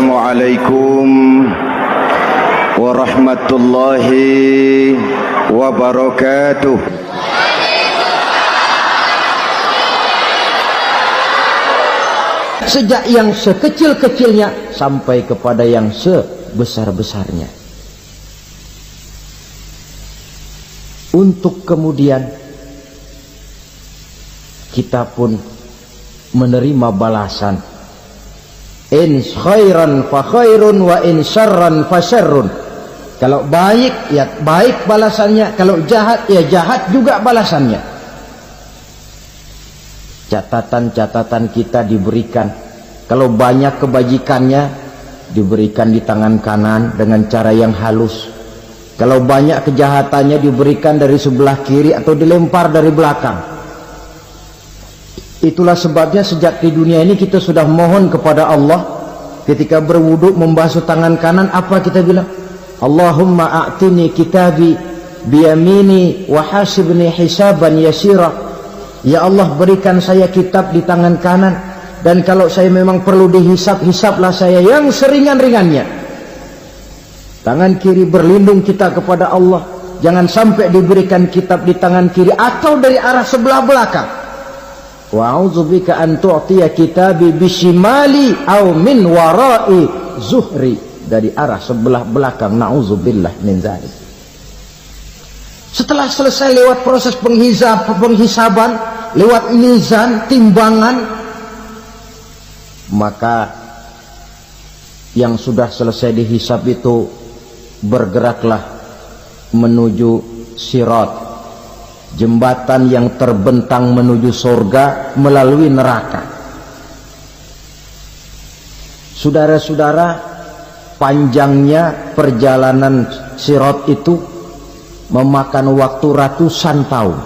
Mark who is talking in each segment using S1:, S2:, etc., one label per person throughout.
S1: Assalamualaikum warahmatullahi wabarakatuh.
S2: Sejak yang sekecil-kecilnya sampai kepada yang sebesar-besarnya, untuk kemudian kita pun menerima balasan. In khairan fa khairun wa in syarran fa syarrun. Kalau baik ya baik balasannya, kalau jahat ya jahat juga balasannya. Catatan-catatan kita diberikan. Kalau banyak kebajikannya diberikan di tangan kanan dengan cara yang halus. Kalau banyak kejahatannya diberikan dari sebelah kiri atau dilempar dari belakang. Itulah sebabnya sejak di dunia ini kita sudah mohon kepada Allah. Ketika berwudu membasuh tangan kanan, apa kita bilang? Allahumma a'tini kitabi biyamini wa hasibni hisaban yasira. Ya Allah, berikan saya kitab di tangan kanan, dan kalau saya memang perlu dihisab, hisablah saya yang seringan-ringannya. Tangan kiri berlindung kita kepada Allah, jangan sampai diberikan kitab di tangan kiri atau dari arah sebelah belakang. Wa a'udzubika an tu'tiya kitabi bishimali aw min wara'i zuhri, dari arah sebelah belakang. Na'udzubillah min dzalik. Setelah selesai lewat proses penghisaban, lewat mizan, timbangan, maka yang sudah selesai dihisab itu bergeraklah menuju sirat, jembatan yang terbentang menuju surga melalui neraka. Saudara-saudara, panjangnya perjalanan sirat itu memakan waktu ratusan tahun.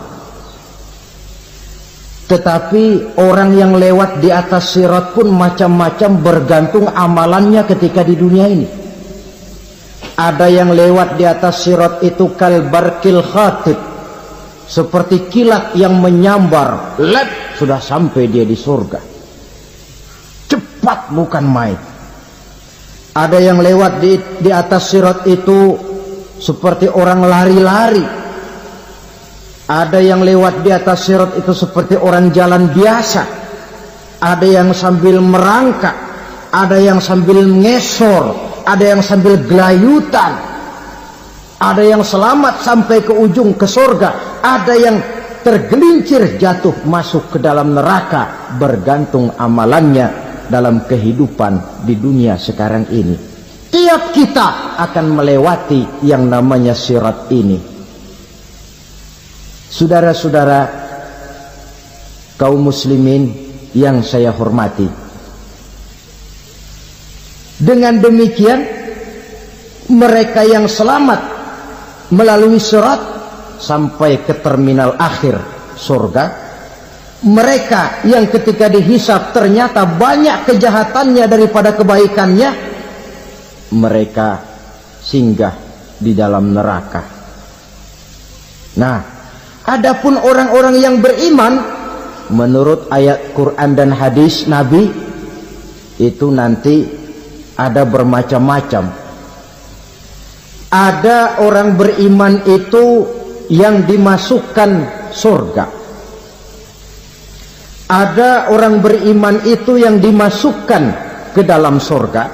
S2: Tetapi orang yang lewat di atas sirat pun macam-macam, bergantung amalannya ketika di dunia ini. Ada yang lewat di atas sirat itu kalbarkil khatib, seperti kilat yang menyambar, lep, sudah sampai dia di surga. Cepat bukan main. Ada yang lewat di atas sirat itu seperti orang lari-lari. Ada yang lewat di atas sirat itu seperti orang jalan biasa. Ada yang sambil merangkak, ada yang sambil ngesor, ada yang sambil gelayutan, ada yang selamat sampai ke ujung ke surga, ada yang tergelincir jatuh masuk ke dalam neraka, bergantung amalannya dalam kehidupan di dunia sekarang ini. Tiap kita akan melewati yang namanya sirat ini. Saudara-saudara kaum muslimin yang saya hormati, dengan demikian mereka yang selamat melalui sirat sampai ke terminal akhir surga, mereka yang ketika dihisab ternyata banyak kejahatannya daripada kebaikannya, mereka singgah di dalam neraka. Nah, adapun orang-orang yang beriman menurut ayat Quran dan hadis Nabi itu nanti ada bermacam-macam. Ada orang beriman itu yang dimasukkan surga. Ada orang beriman itu yang dimasukkan ke dalam surga.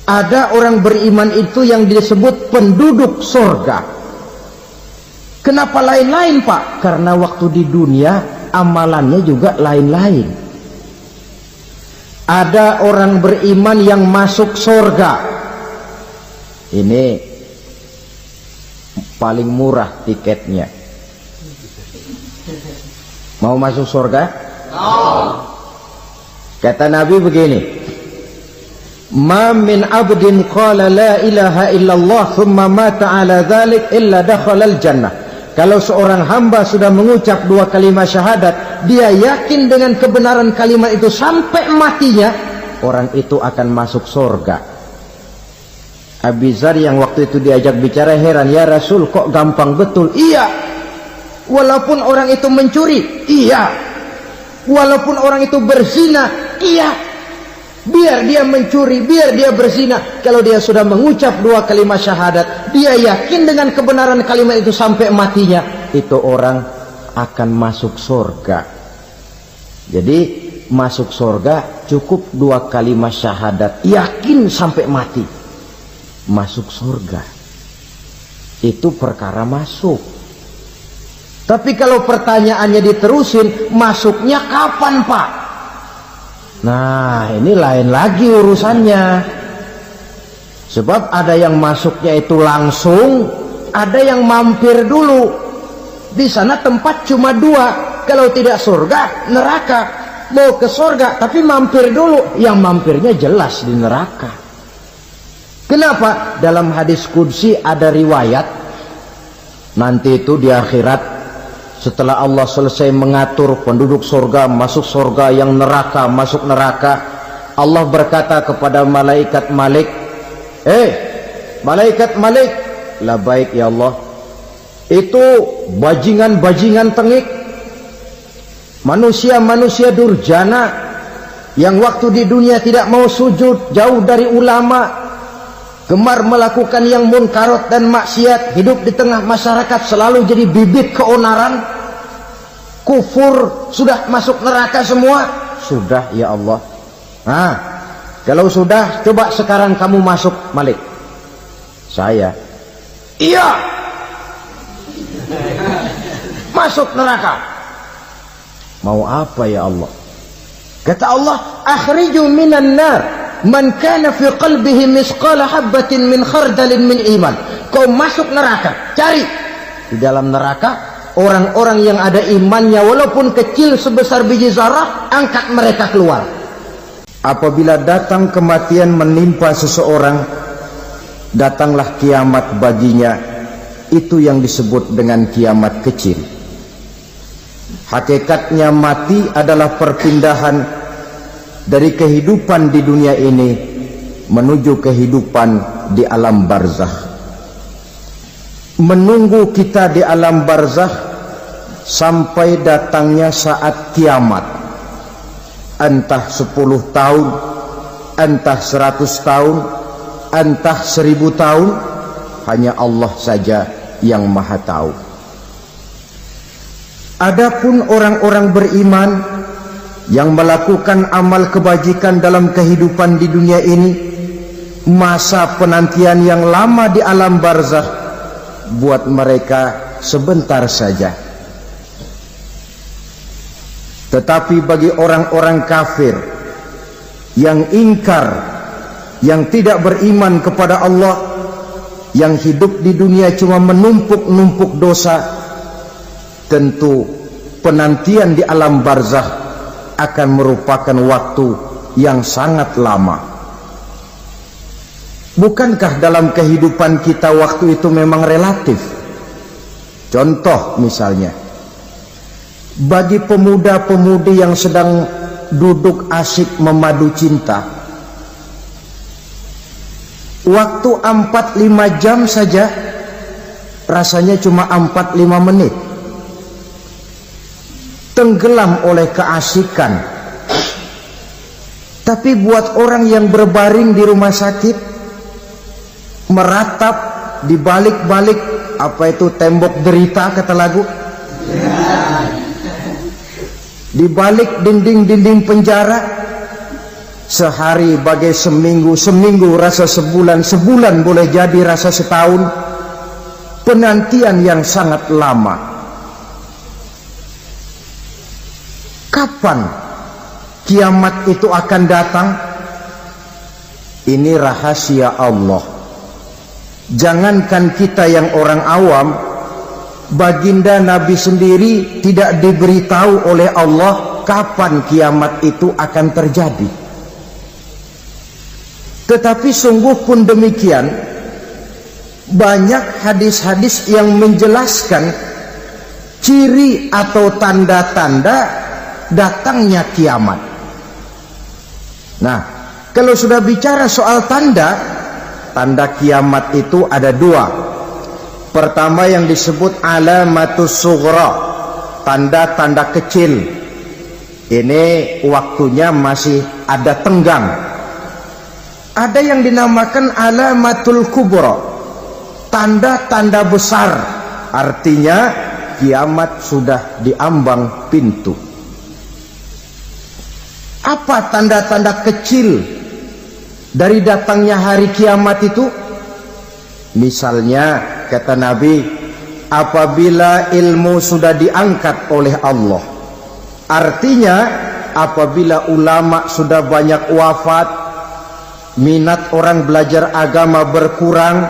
S2: Ada orang beriman itu yang disebut penduduk surga. Kenapa lain-lain, Pak? Karena waktu di dunia amalannya juga lain-lain. Ada orang beriman yang masuk surga. Ini paling murah tiketnya. Mau masuk surga? Kata Nabi begini, ma min abdin qala la ilaha illallah thumma mata ala dhalik illa dakhalal jannah. Kalau seorang hamba sudah mengucap dua kalimat syahadat, dia yakin dengan kebenaran kalimat itu sampai matinya, orang itu akan masuk surga. Abi Dzar yang waktu itu diajak bicara heran, ya Rasul kok gampang betul? Iya, walaupun orang itu mencuri, iya, walaupun orang itu berzina, iya, biar dia mencuri, biar dia berzina, kalau dia sudah mengucap 2 kalimat syahadat, dia yakin dengan kebenaran kalimat itu sampai matinya, itu orang akan masuk surga. Jadi masuk surga cukup 2 kalimat syahadat, yakin sampai mati, masuk surga. Itu perkara masuk. Tapi kalau pertanyaannya diterusin, masuknya kapan Pak? Nah, ini lain lagi urusannya. Sebab ada yang masuknya itu langsung, ada yang mampir dulu. Di sana tempat cuma 2, kalau tidak surga, neraka. Mau ke surga tapi mampir dulu, yang mampirnya jelas di neraka. Kenapa? Dalam hadis qudsi ada riwayat, nanti itu di akhirat, setelah Allah selesai mengatur penduduk surga masuk surga, yang neraka masuk neraka, Allah berkata kepada malaikat Malik, malaikat Malik, labaik ya Allah, itu bajingan-bajingan tengik, manusia-manusia durjana yang waktu di dunia tidak mau sujud, jauh dari ulama, gemar melakukan yang munkarat dan maksiat, hidup di tengah masyarakat selalu jadi bibit keonaran, kufur, sudah masuk neraka semua. Sudah ya Allah. Nah, kalau sudah, coba sekarang kamu masuk Malik. Saya, iya, masuk neraka. Mau apa ya Allah? Kata Allah, akhriju minan nar man kana fi qalbihi misqala habatin min khardalin min iman. Kau masuk neraka, cari di dalam neraka orang-orang yang ada imannya walaupun kecil sebesar biji zarah, angkat mereka keluar. Apabila datang kematian menimpa seseorang, datanglah kiamat baginya. Itu yang disebut dengan kiamat kecil. Hakikatnya mati adalah perpindahan dari kehidupan di dunia ini menuju kehidupan di alam barzakh. Menunggu kita di alam barzakh sampai datangnya saat kiamat, entah 10 tahun, entah 100 tahun, entah 1000 tahun, hanya Allah saja yang maha tahu. Adapun orang-orang beriman yang melakukan amal kebajikan dalam kehidupan di dunia ini, masa penantian yang lama di alam barzakh buat mereka sebentar saja. Tetapi bagi orang-orang kafir yang ingkar, yang tidak beriman kepada Allah, yang hidup di dunia cuma menumpuk-numpuk dosa, tentu penantian di alam barzakh akan merupakan waktu yang sangat lama. Bukankah dalam kehidupan kita waktu itu memang relatif? Contoh misalnya, bagi pemuda-pemudi yang sedang duduk asyik memadu cinta, waktu 4-5 jam saja rasanya cuma 4-5 menit, tenggelam oleh keasikan. Tapi buat orang yang berbaring di rumah sakit, meratap di balik-balik apa itu tembok derita kata lagu, di balik dinding-dinding penjara, sehari bagai seminggu, seminggu rasa sebulan, sebulan boleh jadi rasa setahun. Penantian yang sangat lama. Kapan kiamat itu akan datang? Ini rahasia Allah. Jangankan kita yang orang awam, baginda Nabi sendiri tidak diberitahu oleh Allah kapan kiamat itu akan terjadi. Tetapi sungguh pun demikian, banyak hadis-hadis yang menjelaskan ciri atau tanda-tanda datangnya kiamat. Nah, kalau sudah bicara soal tanda, tanda kiamat itu ada 2. Pertama yang disebut alamatus sughra, tanda-tanda kecil. Ini waktunya masih ada tenggang, Ada yang dinamakan alamatul kubra, tanda-tanda besar. Artinya kiamat sudah diambang pintu. Apa tanda-tanda kecil dari datangnya hari kiamat itu? Misalnya kata Nabi, apabila ilmu sudah diangkat oleh Allah, artinya apabila ulama sudah banyak wafat, minat orang belajar agama berkurang,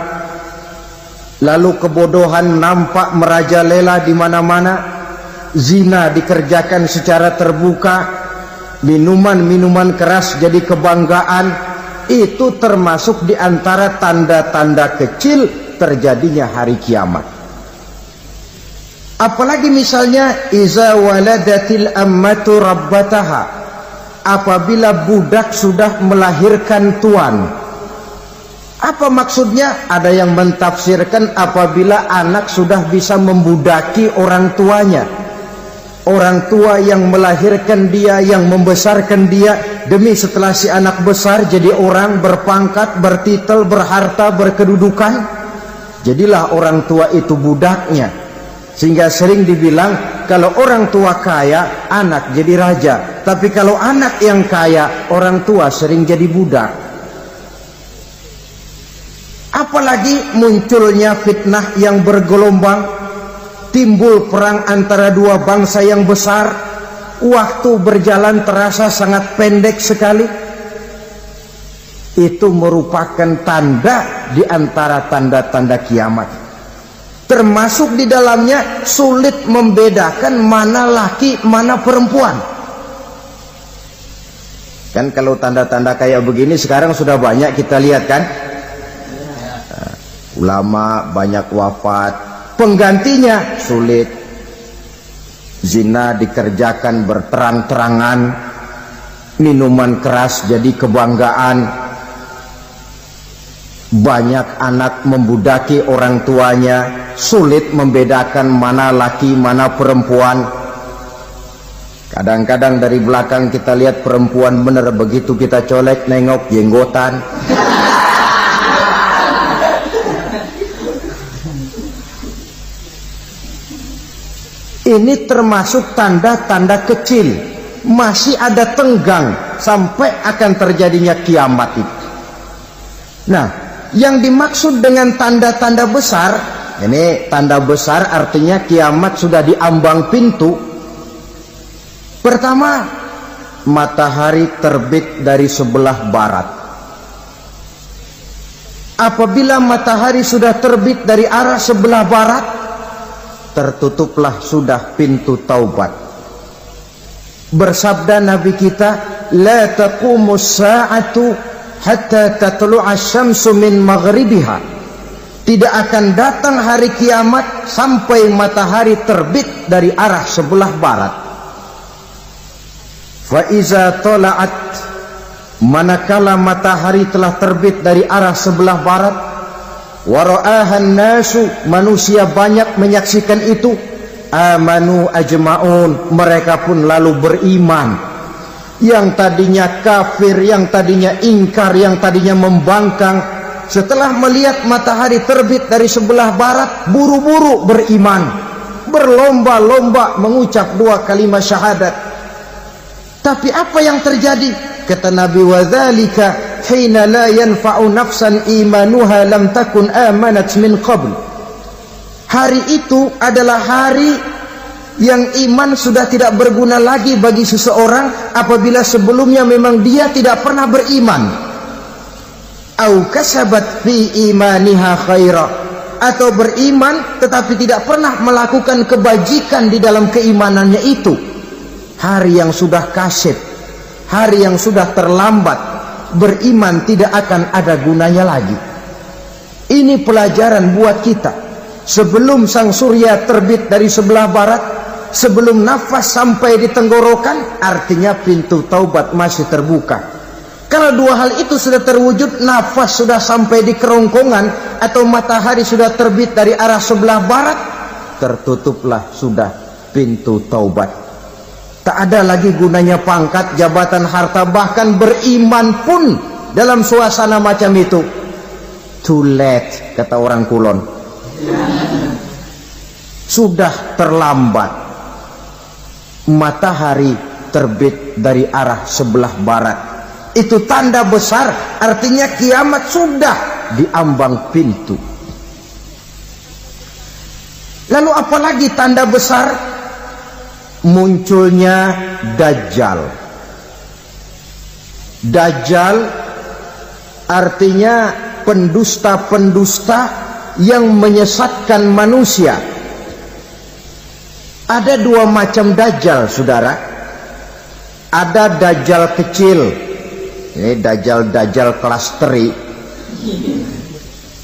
S2: lalu kebodohan nampak merajalela di mana-mana, zina dikerjakan secara terbuka, minuman-minuman keras jadi kebanggaan, itu termasuk di antara tanda-tanda kecil terjadinya hari kiamat. Apalagi misalnya iza waladatil ammatu rabbataha, apabila budak sudah melahirkan tuan. Apa maksudnya? Ada yang mentafsirkan apabila anak sudah bisa membudaki orang tuanya. Orang tua yang melahirkan dia, yang membesarkan dia, demi setelah si anak besar jadi orang berpangkat, bertitel, berharta, berkedudukan, jadilah orang tua itu budaknya. Sehingga sering dibilang kalau orang tua kaya, anak jadi raja. Tapi kalau anak yang kaya, orang tua sering jadi budak. Apalagi munculnya fitnah yang bergelombang, timbul perang antara dua bangsa yang besar, waktu berjalan terasa sangat pendek sekali. Itu merupakan tanda di antara tanda-tanda kiamat. Termasuk di dalamnya sulit membedakan mana laki, mana perempuan. Kan kalau tanda-tanda kayak begini sekarang sudah banyak kita lihat kan. Ulama banyak wafat, penggantinya sulit. Zina dikerjakan berterang-terangan, minuman keras jadi kebanggaan, banyak anak membudaki orang tuanya, sulit membedakan mana laki mana perempuan. Kadang-kadang dari belakang kita lihat perempuan bener, begitu kita colek nengok jenggotan. Ini termasuk tanda-tanda kecil, masih ada tenggang sampai akan terjadinya kiamat itu. Nah, yang dimaksud dengan tanda-tanda besar, ini tanda besar artinya kiamat sudah diambang pintu. Pertama, matahari terbit dari sebelah barat. Apabila matahari sudah terbit dari arah sebelah barat, tertutuplah sudah pintu taubat. Bersabda Nabi kita, la taqumus sa'atu hatta tatlu'a syamsu min maghribiha. Tidak akan datang hari kiamat sampai matahari terbit dari arah sebelah barat. Fa iza tala'at, manakala matahari telah terbit dari arah sebelah barat, wara'ahan nasu, manusia banyak menyaksikan itu, amanu ajma'un, mereka pun lalu beriman. Yang tadinya kafir, yang tadinya ingkar, yang tadinya membangkang, setelah melihat matahari terbit dari sebelah barat, buru-buru beriman, berlomba-lomba mengucap dua kalimat syahadat. Tapi apa yang terjadi? Kata Nabi, wadzalika hina la yanfa'u nafsan imanuha lam takun amanat min qabl. Hari itu adalah hari yang iman sudah tidak berguna lagi bagi seseorang apabila sebelumnya memang dia tidak pernah beriman. Au kasabat fi imaniha khaira, atau beriman tetapi tidak pernah melakukan kebajikan di dalam keimanannya itu. Hari yang sudah kasib, hari yang sudah terlambat, beriman tidak akan ada gunanya lagi. Ini pelajaran buat kita. Sebelum sang surya terbit dari sebelah barat, sebelum nafas sampai di tenggorokan, artinya pintu taubat masih terbuka. Kalau dua hal itu sudah terwujud, nafas sudah sampai di kerongkongan atau matahari sudah terbit dari arah sebelah barat, tertutuplah sudah pintu taubat. Tak ada lagi gunanya pangkat, jabatan, harta, bahkan beriman pun dalam suasana macam itu, too late, kata orang Kulon. Sudah terlambat. Matahari terbit dari arah sebelah barat. Itu tanda besar, artinya kiamat sudah di ambang pintu. Lalu apalagi tanda besar? Munculnya Dajjal. Dajjal artinya pendusta-pendusta yang menyesatkan manusia. Ada dua macam Dajjal, saudara. Ada Dajjal kecil. Ini Dajjal kelas teri.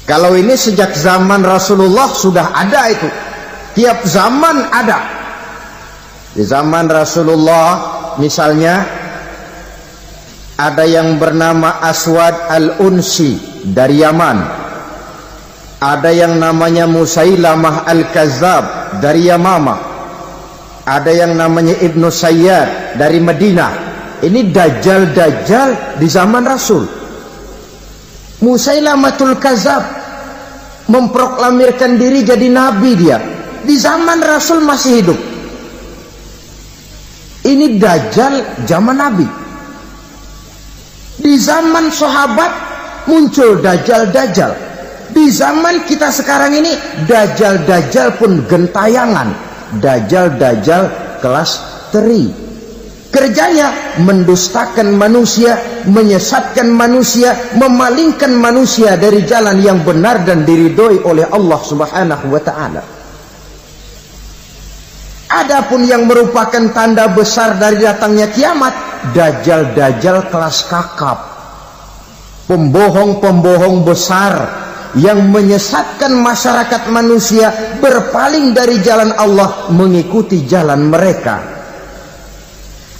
S2: Kalau ini sejak zaman Rasulullah sudah ada itu. Tiap zaman ada. Di zaman Rasulullah misalnya ada yang bernama Aswad al-Unsi dari Yaman. Ada yang namanya Musailamah al-Kazzab dari Yamamah. Ada yang namanya Ibnu Sayyad dari Madinah. Ini Dajjal di zaman Rasul. Musailamatul Kazzab memproklamirkan diri jadi nabi dia. Di zaman Rasul masih hidup. Ini Dajjal zaman Nabi. Di zaman sahabat muncul Dajjal. Di zaman kita sekarang ini Dajjal pun gentayangan. Dajjal kelas teri. Kerjanya mendustakan manusia, menyesatkan manusia, memalingkan manusia dari jalan yang benar dan diridhoi oleh Allah Subhanahu wa taala. Adapun yang merupakan tanda besar dari datangnya kiamat, Dajjal kelas kakap. Pembohong-pembohong besar yang menyesatkan masyarakat manusia berpaling dari jalan Allah mengikuti jalan mereka.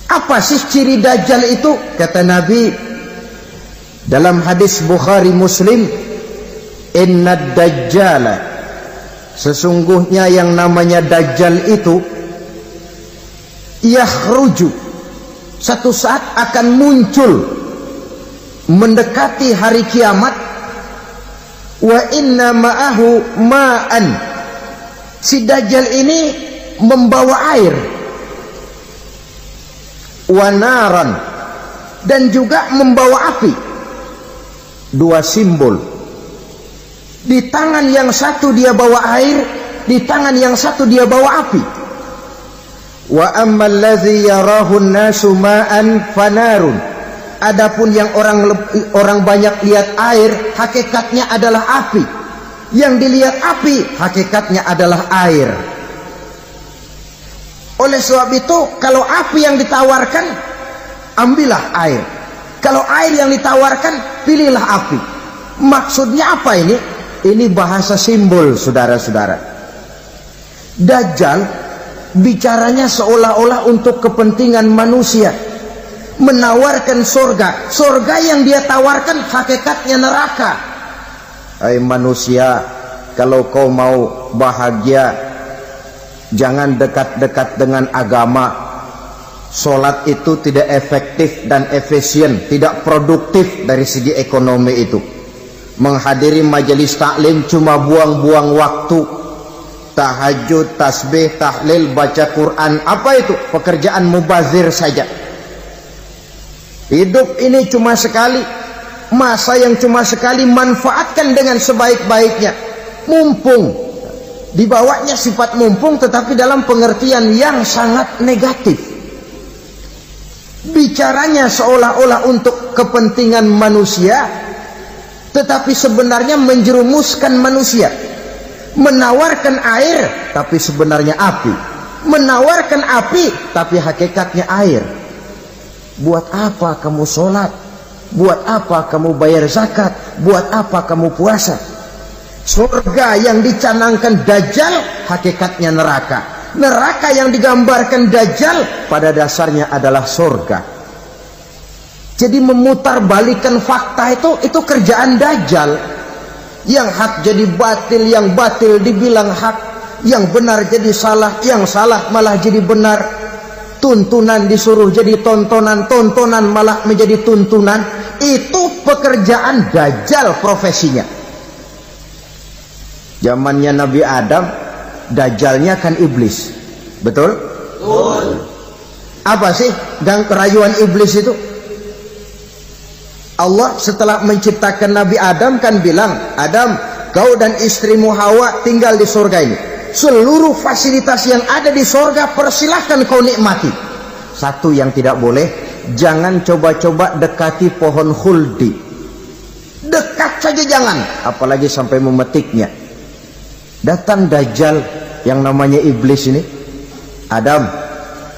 S2: Apa sih ciri Dajjal itu? Kata Nabi dalam hadis Bukhari Muslim, inna Dajjala, sesungguhnya yang namanya Dajjal itu yakhruju, satu saat akan muncul mendekati hari kiamat. Wa inna ma'ahu ma'an, si Dajjal ini membawa air, wanaran, dan juga membawa api. Dua simbol. Di tangan yang satu dia bawa air, di tangan yang satu dia bawa api. Wa ammal ladzi yarahu an-nasu ma'an fanarun, adapun yang orang banyak lihat air, hakikatnya adalah api. Yang dilihat api, hakikatnya adalah air. Oleh sebab itu, kalau api yang ditawarkan, ambillah air. Kalau air yang ditawarkan, pilihlah api. Maksudnya apa ini? Ini bahasa simbol, saudara-saudara. Dajjal bicaranya seolah-olah untuk kepentingan manusia. Menawarkan surga. Surga yang dia tawarkan hakikatnya neraka. Hai manusia, kalau kau mau bahagia, jangan dekat-dekat dengan agama. Sholat itu tidak efektif dan efisien, tidak produktif dari segi ekonomi itu. Menghadiri majelis taklim cuma buang-buang waktu. Tahajud, tasbih, tahlil, baca Quran, apa itu? Pekerjaan mubazir saja. Hidup ini cuma sekali, masa yang cuma sekali, manfaatkan dengan sebaik-baiknya. Mumpung, dibawanya sifat mumpung tetapi dalam pengertian yang sangat negatif. Bicaranya seolah-olah untuk kepentingan manusia, tetapi sebenarnya menjerumuskan manusia. Menawarkan air tapi sebenarnya api, menawarkan api tapi hakikatnya air. Buat apa kamu sholat? Buat apa kamu bayar zakat? Buat apa kamu puasa? Surga yang dicanangkan Dajjal hakikatnya neraka. Neraka yang digambarkan Dajjal pada dasarnya adalah surga. Jadi memutarbalikkan fakta itu kerjaan Dajjal. Yang hak jadi batil, yang batil dibilang hak, yang benar jadi salah, yang salah malah jadi benar. Tuntunan disuruh jadi tontonan, tontonan malah menjadi tuntunan. Itu pekerjaan Dajjal profesinya. Zamannya Nabi Adam, Dajjalnya kan iblis. Betul? Betul. Apa sih rayuan iblis itu? Allah setelah menciptakan Nabi Adam kan bilang, Adam, kau dan istrimu Hawa tinggal di surga ini. Seluruh fasilitas yang ada di surga persilahkan kau nikmati. Satu yang tidak boleh, jangan coba-coba dekati pohon khuldi. Dekat saja jangan, apalagi sampai memetiknya. Datang Dajjal yang namanya iblis ini. Adam,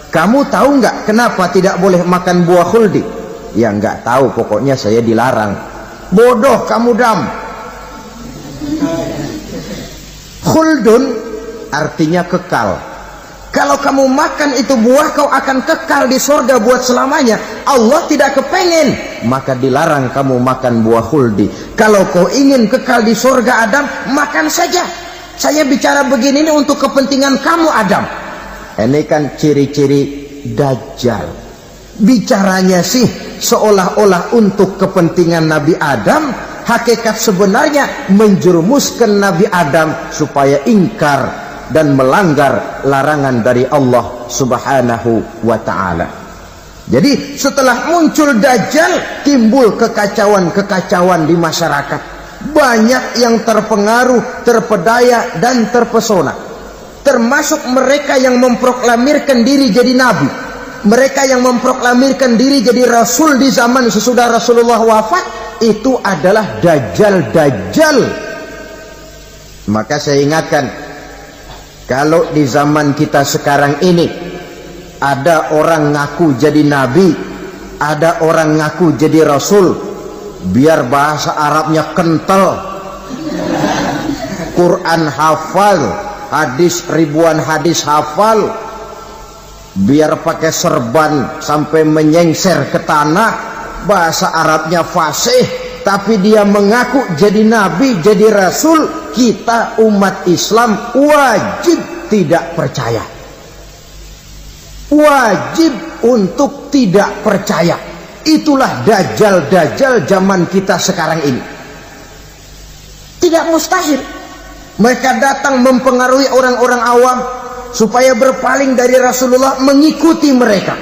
S2: kamu tahu nggak kenapa tidak boleh makan buah khuldi? Ya nggak tahu, pokoknya saya dilarang. Bodoh kamu, Dam. Khuldun artinya kekal. Kalau kamu makan itu buah, kau akan kekal di surga buat selamanya. Allah tidak kepengen, maka dilarang kamu makan buah khuldi. Kalau kau ingin kekal di surga, Adam, makan saja. Saya bicara begini ini untuk kepentingan kamu, Adam. Ini kan ciri-ciri Dajjal. Bicaranya sih seolah-olah untuk kepentingan Nabi Adam, hakikat sebenarnya menjerumuskan Nabi Adam supaya ingkar dan melanggar larangan dari Allah Subhanahu wa ta'ala. Jadi setelah muncul Dajjal, timbul kekacauan-kekacauan di masyarakat. Banyak yang terpengaruh, terpedaya dan terpesona, termasuk mereka yang memproklamirkan diri jadi nabi, mereka yang memproklamirkan diri jadi rasul di zaman sesudah Rasulullah wafat. Itu adalah Dajjal. Maka saya ingatkan, kalau di zaman kita sekarang ini ada orang ngaku jadi nabi, ada orang ngaku jadi rasul, biar bahasa Arabnya kental, Quran hafal, hadis ribuan hadis hafal, biar pakai serban sampai menyengser ke tanah, bahasa Arabnya fasih, tapi dia mengaku jadi nabi, jadi rasul, kita umat Islam wajib tidak percaya. Wajib untuk tidak percaya. Itulah Dajjal zaman kita sekarang ini. Tidak mustahil mereka datang mempengaruhi orang-orang awam supaya berpaling dari Rasulullah, mengikuti mereka.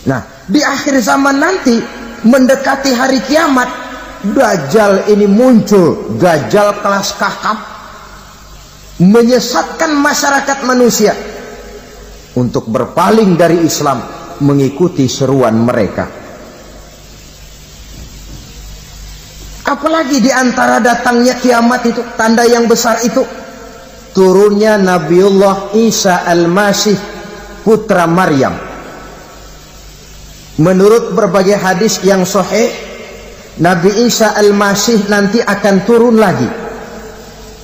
S2: Nah, di akhir zaman nanti, mendekati hari kiamat, Dajjal ini muncul. Dajjal kelas kakap, menyesatkan masyarakat manusia untuk berpaling dari Islam, mengikuti seruan mereka. Apalagi di antara datangnya kiamat itu, tanda yang besar itu, turunnya Nabiullah Isa Al-Masih, putra Maryam. Menurut berbagai hadis yang sahih, Nabi Isa Al-Masih nanti akan turun lagi,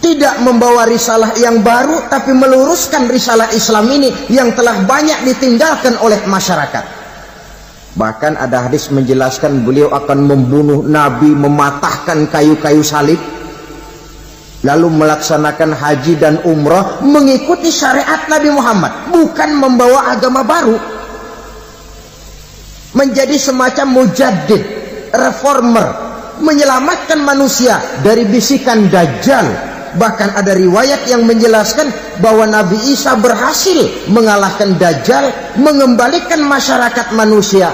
S2: tidak membawa risalah yang baru, tapi meluruskan risalah Islam ini yang telah banyak ditinggalkan oleh masyarakat. Bahkan ada hadis menjelaskan beliau akan membunuh Nabi, mematahkan kayu-kayu salib, lalu melaksanakan haji dan umrah mengikuti syariat Nabi Muhammad, bukan membawa agama baru. Menjadi semacam mujaddid, reformer, menyelamatkan manusia dari bisikan Dajjal. Bahkan ada riwayat yang menjelaskan bahwa Nabi Isa berhasil mengalahkan Dajjal, mengembalikan masyarakat manusia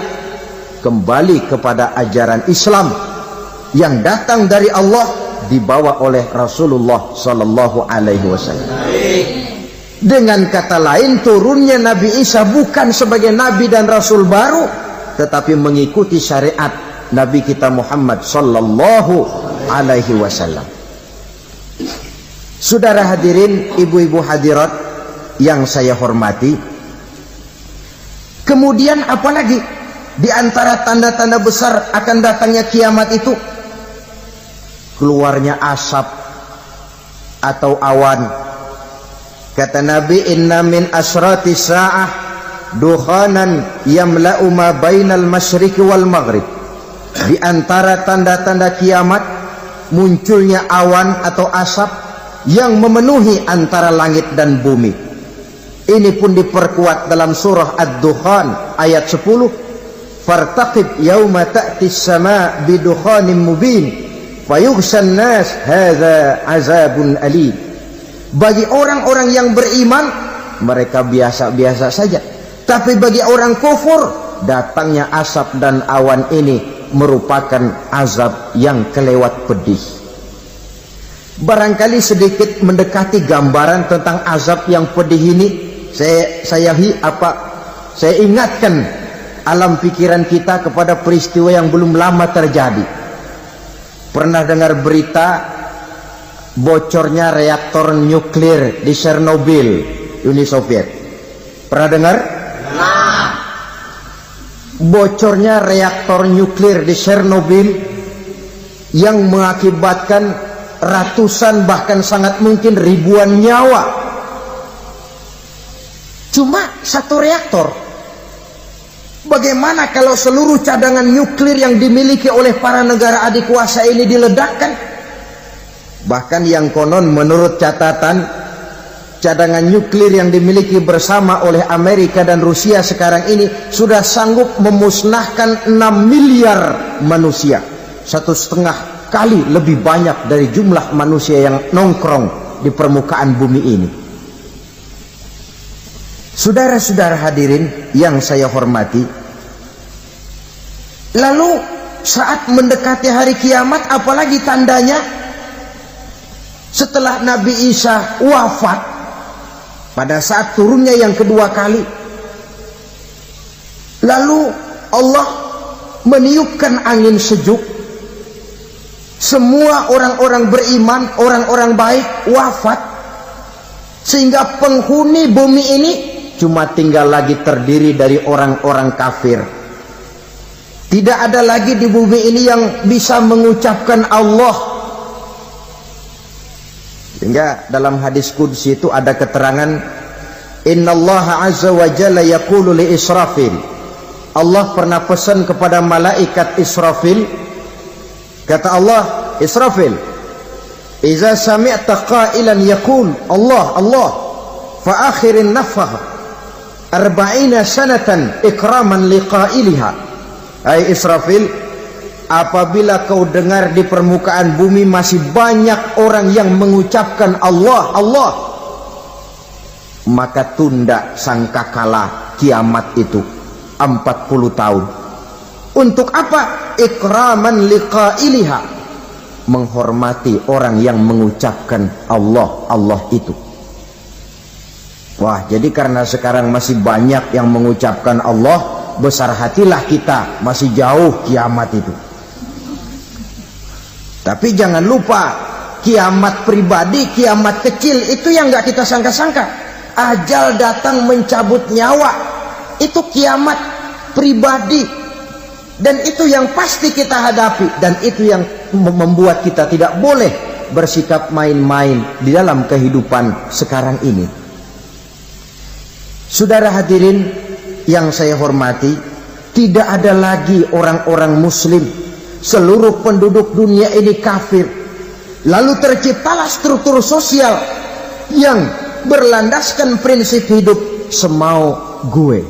S2: kembali kepada ajaran Islam yang datang dari Allah, dibawa oleh Rasulullah Sallallahu Alaihi Wasallam. Dengan kata lain, turunnya Nabi Isa bukan sebagai Nabi dan Rasul baru, tetapi mengikuti syariat Nabi kita Muhammad Sallallahu Alaihi Wasallam. Saudara hadirin, ibu-ibu hadirat yang saya hormati, kemudian apalagi di antara tanda-tanda besar akan datangnya kiamat itu? Keluarnya asap atau awan. Kata Nabi, inna min asrati sa'ah dukhanan yamla'u ma bainal masyriqi wal maghrib. Di antara tanda-tanda kiamat, munculnya awan atau asap yang memenuhi antara langit dan bumi. Ini pun diperkuat dalam surah Ad-Dukhan ayat 10. fartaqib yauma ta'ti as-sama' bidukhanin mubin fayughshan nas hadza azabun alim. Bagi orang-orang yang beriman mereka biasa-biasa saja, tapi bagi orang kufur datangnya asap dan awan ini merupakan azab yang kelewat pedih. Barangkali sedikit mendekati gambaran tentang azab yang pedih ini, saya ingatkan alam pikiran kita kepada peristiwa yang belum lama terjadi. Pernah dengar berita bocornya reaktor nuklir di Chernobyl, Uni Soviet? Pernah dengar? Bocornya reaktor nuklir di Chernobyl yang mengakibatkan ratusan bahkan sangat mungkin ribuan nyawa. Cuma satu reaktor. Bagaimana kalau seluruh cadangan nuklir yang dimiliki oleh para negara adik kuasa ini diledakkan? Bahkan yang konon menurut catatan, cadangan nuklir yang dimiliki bersama oleh Amerika dan Rusia sekarang ini sudah sanggup memusnahkan 6 miliar manusia, 1,5 kali lebih banyak dari jumlah manusia yang nongkrong di permukaan bumi ini. Saudara-saudara hadirin yang saya hormati, lalu saat mendekati hari kiamat, apalagi tandanya? Setelah Nabi Isa wafat, pada saat turunnya yang kedua kali, lalu Allah meniupkan angin sejuk. Semua orang-orang beriman, orang-orang baik wafat, sehingga penghuni bumi ini cuma tinggal lagi terdiri dari orang-orang kafir. Tidak ada lagi di bumi ini yang bisa mengucapkan Allah. Sehingga dalam hadis qudsi itu ada keterangan, innallaha azza wa jalla yaqulu li Israfil. Allah pernah pesan kepada malaikat Israfil, kata Allah, Israfil, iza sami'ta qailan yaqul Allah Allah fa akhirin nafah 40 sanatan ikraman liqailiha. Hai Israfil, apabila kau dengar di permukaan bumi masih banyak orang yang mengucapkan Allah Allah, maka tunda sangkakala kiamat itu 40 tahun. Untuk apa? Ikraman liqailiha, menghormati orang yang mengucapkan Allah Allah itu. Wah, jadi karena sekarang masih banyak yang mengucapkan Allah, besar hatilah kita, masih jauh kiamat itu. Tapi jangan lupa, kiamat pribadi, kiamat kecil itu yang nggak kita sangka-sangka. Ajal datang mencabut nyawa, itu kiamat pribadi, dan itu yang pasti kita hadapi, dan itu yang membuat kita tidak boleh bersikap main-main di dalam kehidupan sekarang ini. Saudara hadirin yang saya hormati, tidak ada lagi orang-orang muslim. Seluruh penduduk dunia ini kafir. Lalu terciptalah struktur sosial yang berlandaskan prinsip hidup semau gue.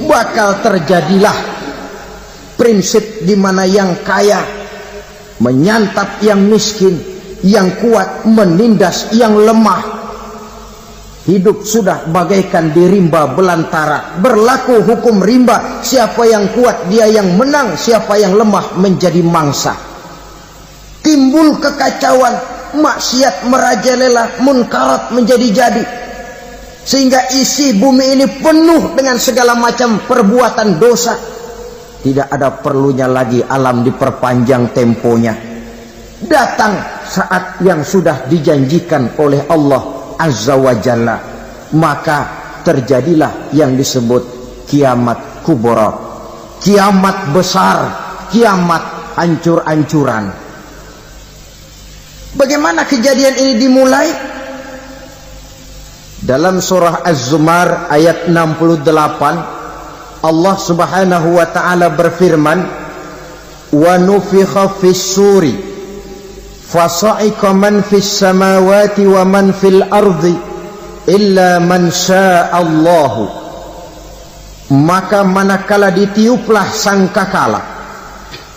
S2: Bakal terjadilah prinsip di mana yang kaya menyantap yang miskin, yang kuat menindas yang lemah. Hidup sudah bagaikan di rimba belantara, berlaku hukum rimba, siapa yang kuat dia yang menang, siapa yang lemah menjadi mangsa. Timbul kekacauan, maksiat merajalela, munkarat menjadi-jadi, sehingga isi bumi ini penuh dengan segala macam perbuatan dosa. Tidak ada perlunya lagi alam diperpanjang temponya. Datang saat yang sudah dijanjikan oleh Allah Azza wa Jalla, maka terjadilah yang disebut kiamat kubra, kiamat besar, kiamat hancur-hancuran. Bagaimana kejadian ini dimulai? Dalam surah Az-Zumar ayat 68, Allah Subhanahu wa taala berfirman, wa nufikha fis-suri fasa'iqa man fis samawati wa man fil ardi illa man sya'allahu. Maka manakala ditiuplah sangkakala,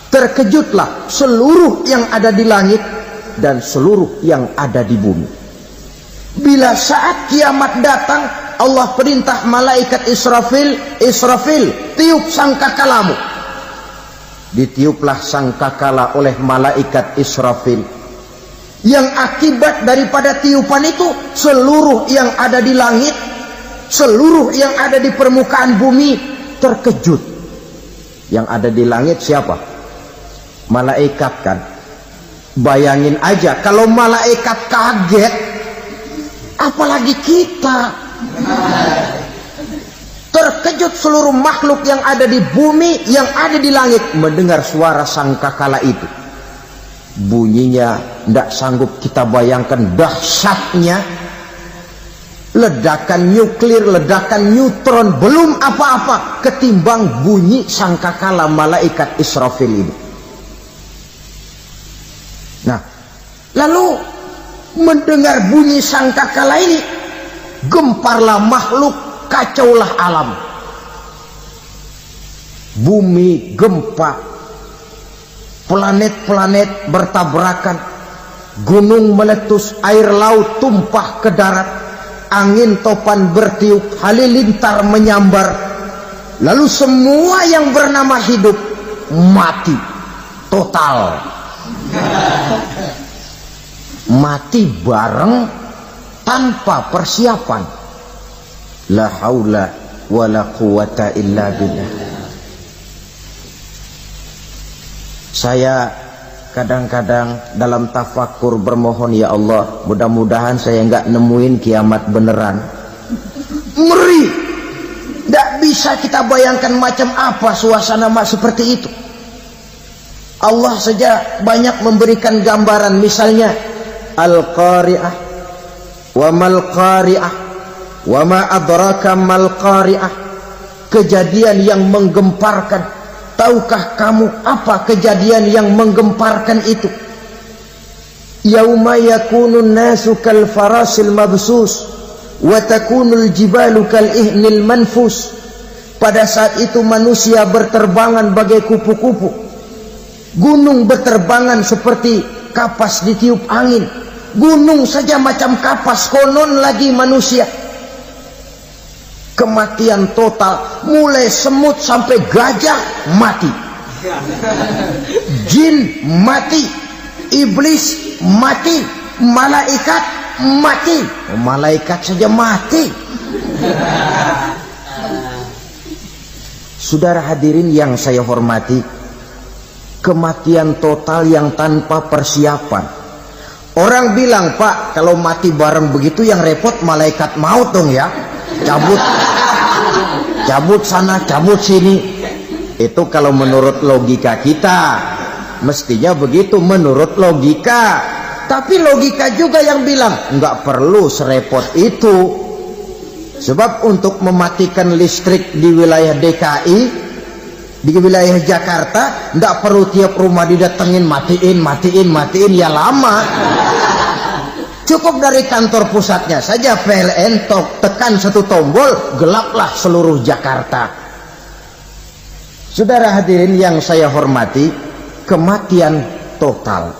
S2: terkejutlah seluruh yang ada di langit dan seluruh yang ada di bumi. Bila saat kiamat datang, Allah perintah malaikat Israfil, Israfil, tiup sangkakalamu. Ditiuplah sangkakala oleh malaikat Israfil. Yang akibat daripada tiupan itu, seluruh yang ada di langit, seluruh yang ada di permukaan bumi terkejut. Yang ada di langit siapa? Malaikat kan. Bayangin aja kalau malaikat kaget, apalagi kita. Terkejut seluruh makhluk yang ada di bumi, yang ada di langit mendengar suara sangkakala itu. Bunyinya tidak sanggup kita bayangkan dahsyatnya. Ledakan nuklir, ledakan neutron, belum apa-apa ketimbang bunyi sangkakala malaikat Israfil ini. Nah, lalu mendengar bunyi sangkakala ini, gemparlah makhluk, kacaulah alam. Bumi gempa, planet-planet bertabrakan, gunung meletus, air laut tumpah ke darat, angin topan bertiup, halilintar menyambar. Lalu semua yang bernama hidup mati total. Mati bareng tanpa persiapan. La haula wala quwata illa billah. Saya kadang-kadang dalam tafakur bermohon, ya Allah, mudah-mudahan saya enggak nemuin kiamat beneran. Ngeri. Tidak bisa kita bayangkan macam apa suasana seperti itu. Allah saja banyak memberikan gambaran, misalnya Al-Qari'ah, wa mal qari'ah, wa ma adraka mal qari'ah. Kejadian yang menggemparkan. Tahukah kamu apa kejadian yang menggemparkan itu? Yauma yakunun nasu kal farasil mabsus wa takunul jibalu kal ihnil manfus. Pada saat itu manusia berterbangan bagai kupu-kupu. Gunung berterbangan seperti kapas ditiup angin. Gunung saja macam kapas, konon lagi manusia. Kematian total, mulai semut sampai gajah mati, jin mati, iblis mati, malaikat mati. Malaikat saja mati. Saudara hadirin yang saya hormati, kematian total yang tanpa persiapan. Orang bilang, Pak, kalau mati bareng begitu yang repot malaikat maut dong ya. Cabut sana, cabut sini. Itu kalau menurut logika kita, mestinya begitu menurut logika. Tapi logika juga yang bilang nggak perlu serepot itu. Sebab untuk mematikan listrik di wilayah DKI, di wilayah Jakarta, nggak perlu tiap rumah didatengin matiin ya lama. Cukup dari kantor pusatnya saja PLN tekan satu tombol, gelaplah seluruh Jakarta. Saudara hadirin yang saya hormati, kematian total.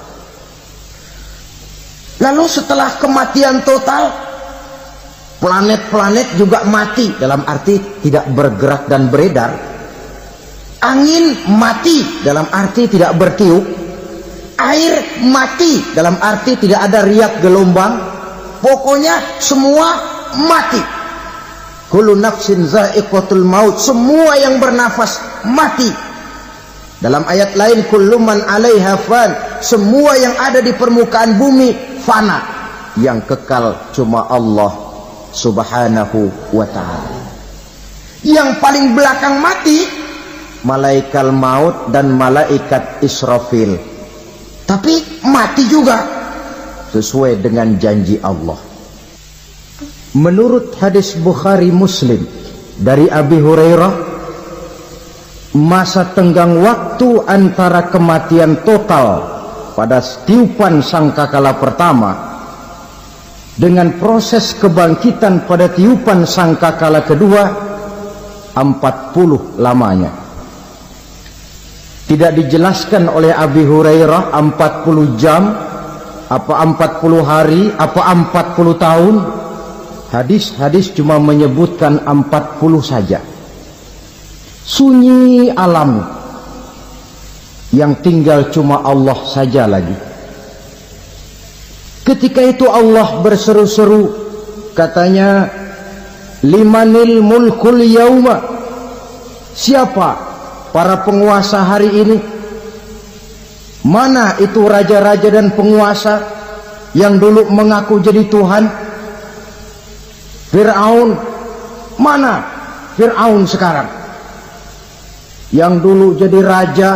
S2: Lalu setelah kematian total, planet-planet juga mati, dalam arti tidak bergerak dan beredar. Angin mati, dalam arti tidak bertiup. Air mati, dalam arti tidak ada riak gelombang. Pokoknya semua mati. Kullu nafsin za'iqatul maut, semua yang bernafas mati. Dalam ayat lain, kullu man 'alaiha fan, semua yang ada di permukaan bumi fana. Yang kekal cuma Allah Subhanahu wa ta'ala. Yang paling belakang mati malaikat maut dan malaikat Israfil. Tapi mati juga sesuai dengan janji Allah. Menurut hadis Bukhari Muslim dari Abi Hurairah, masa tenggang waktu antara kematian total pada tiupan sangkakala pertama dengan proses kebangkitan pada tiupan sangkakala kedua 40 lamanya. Tidak dijelaskan oleh Abi Hurairah 40 jam, apa 40 hari, apa 40 tahun. Hadis-hadis cuma menyebutkan 40 saja. Sunyi alam, yang tinggal cuma Allah saja lagi. Ketika itu Allah berseru-seru, katanya, limanil mulkul yauma, siapa para penguasa hari ini? Mana itu raja-raja dan penguasa yang dulu mengaku jadi Tuhan? Fir'aun, mana Fir'aun sekarang? Yang dulu jadi raja,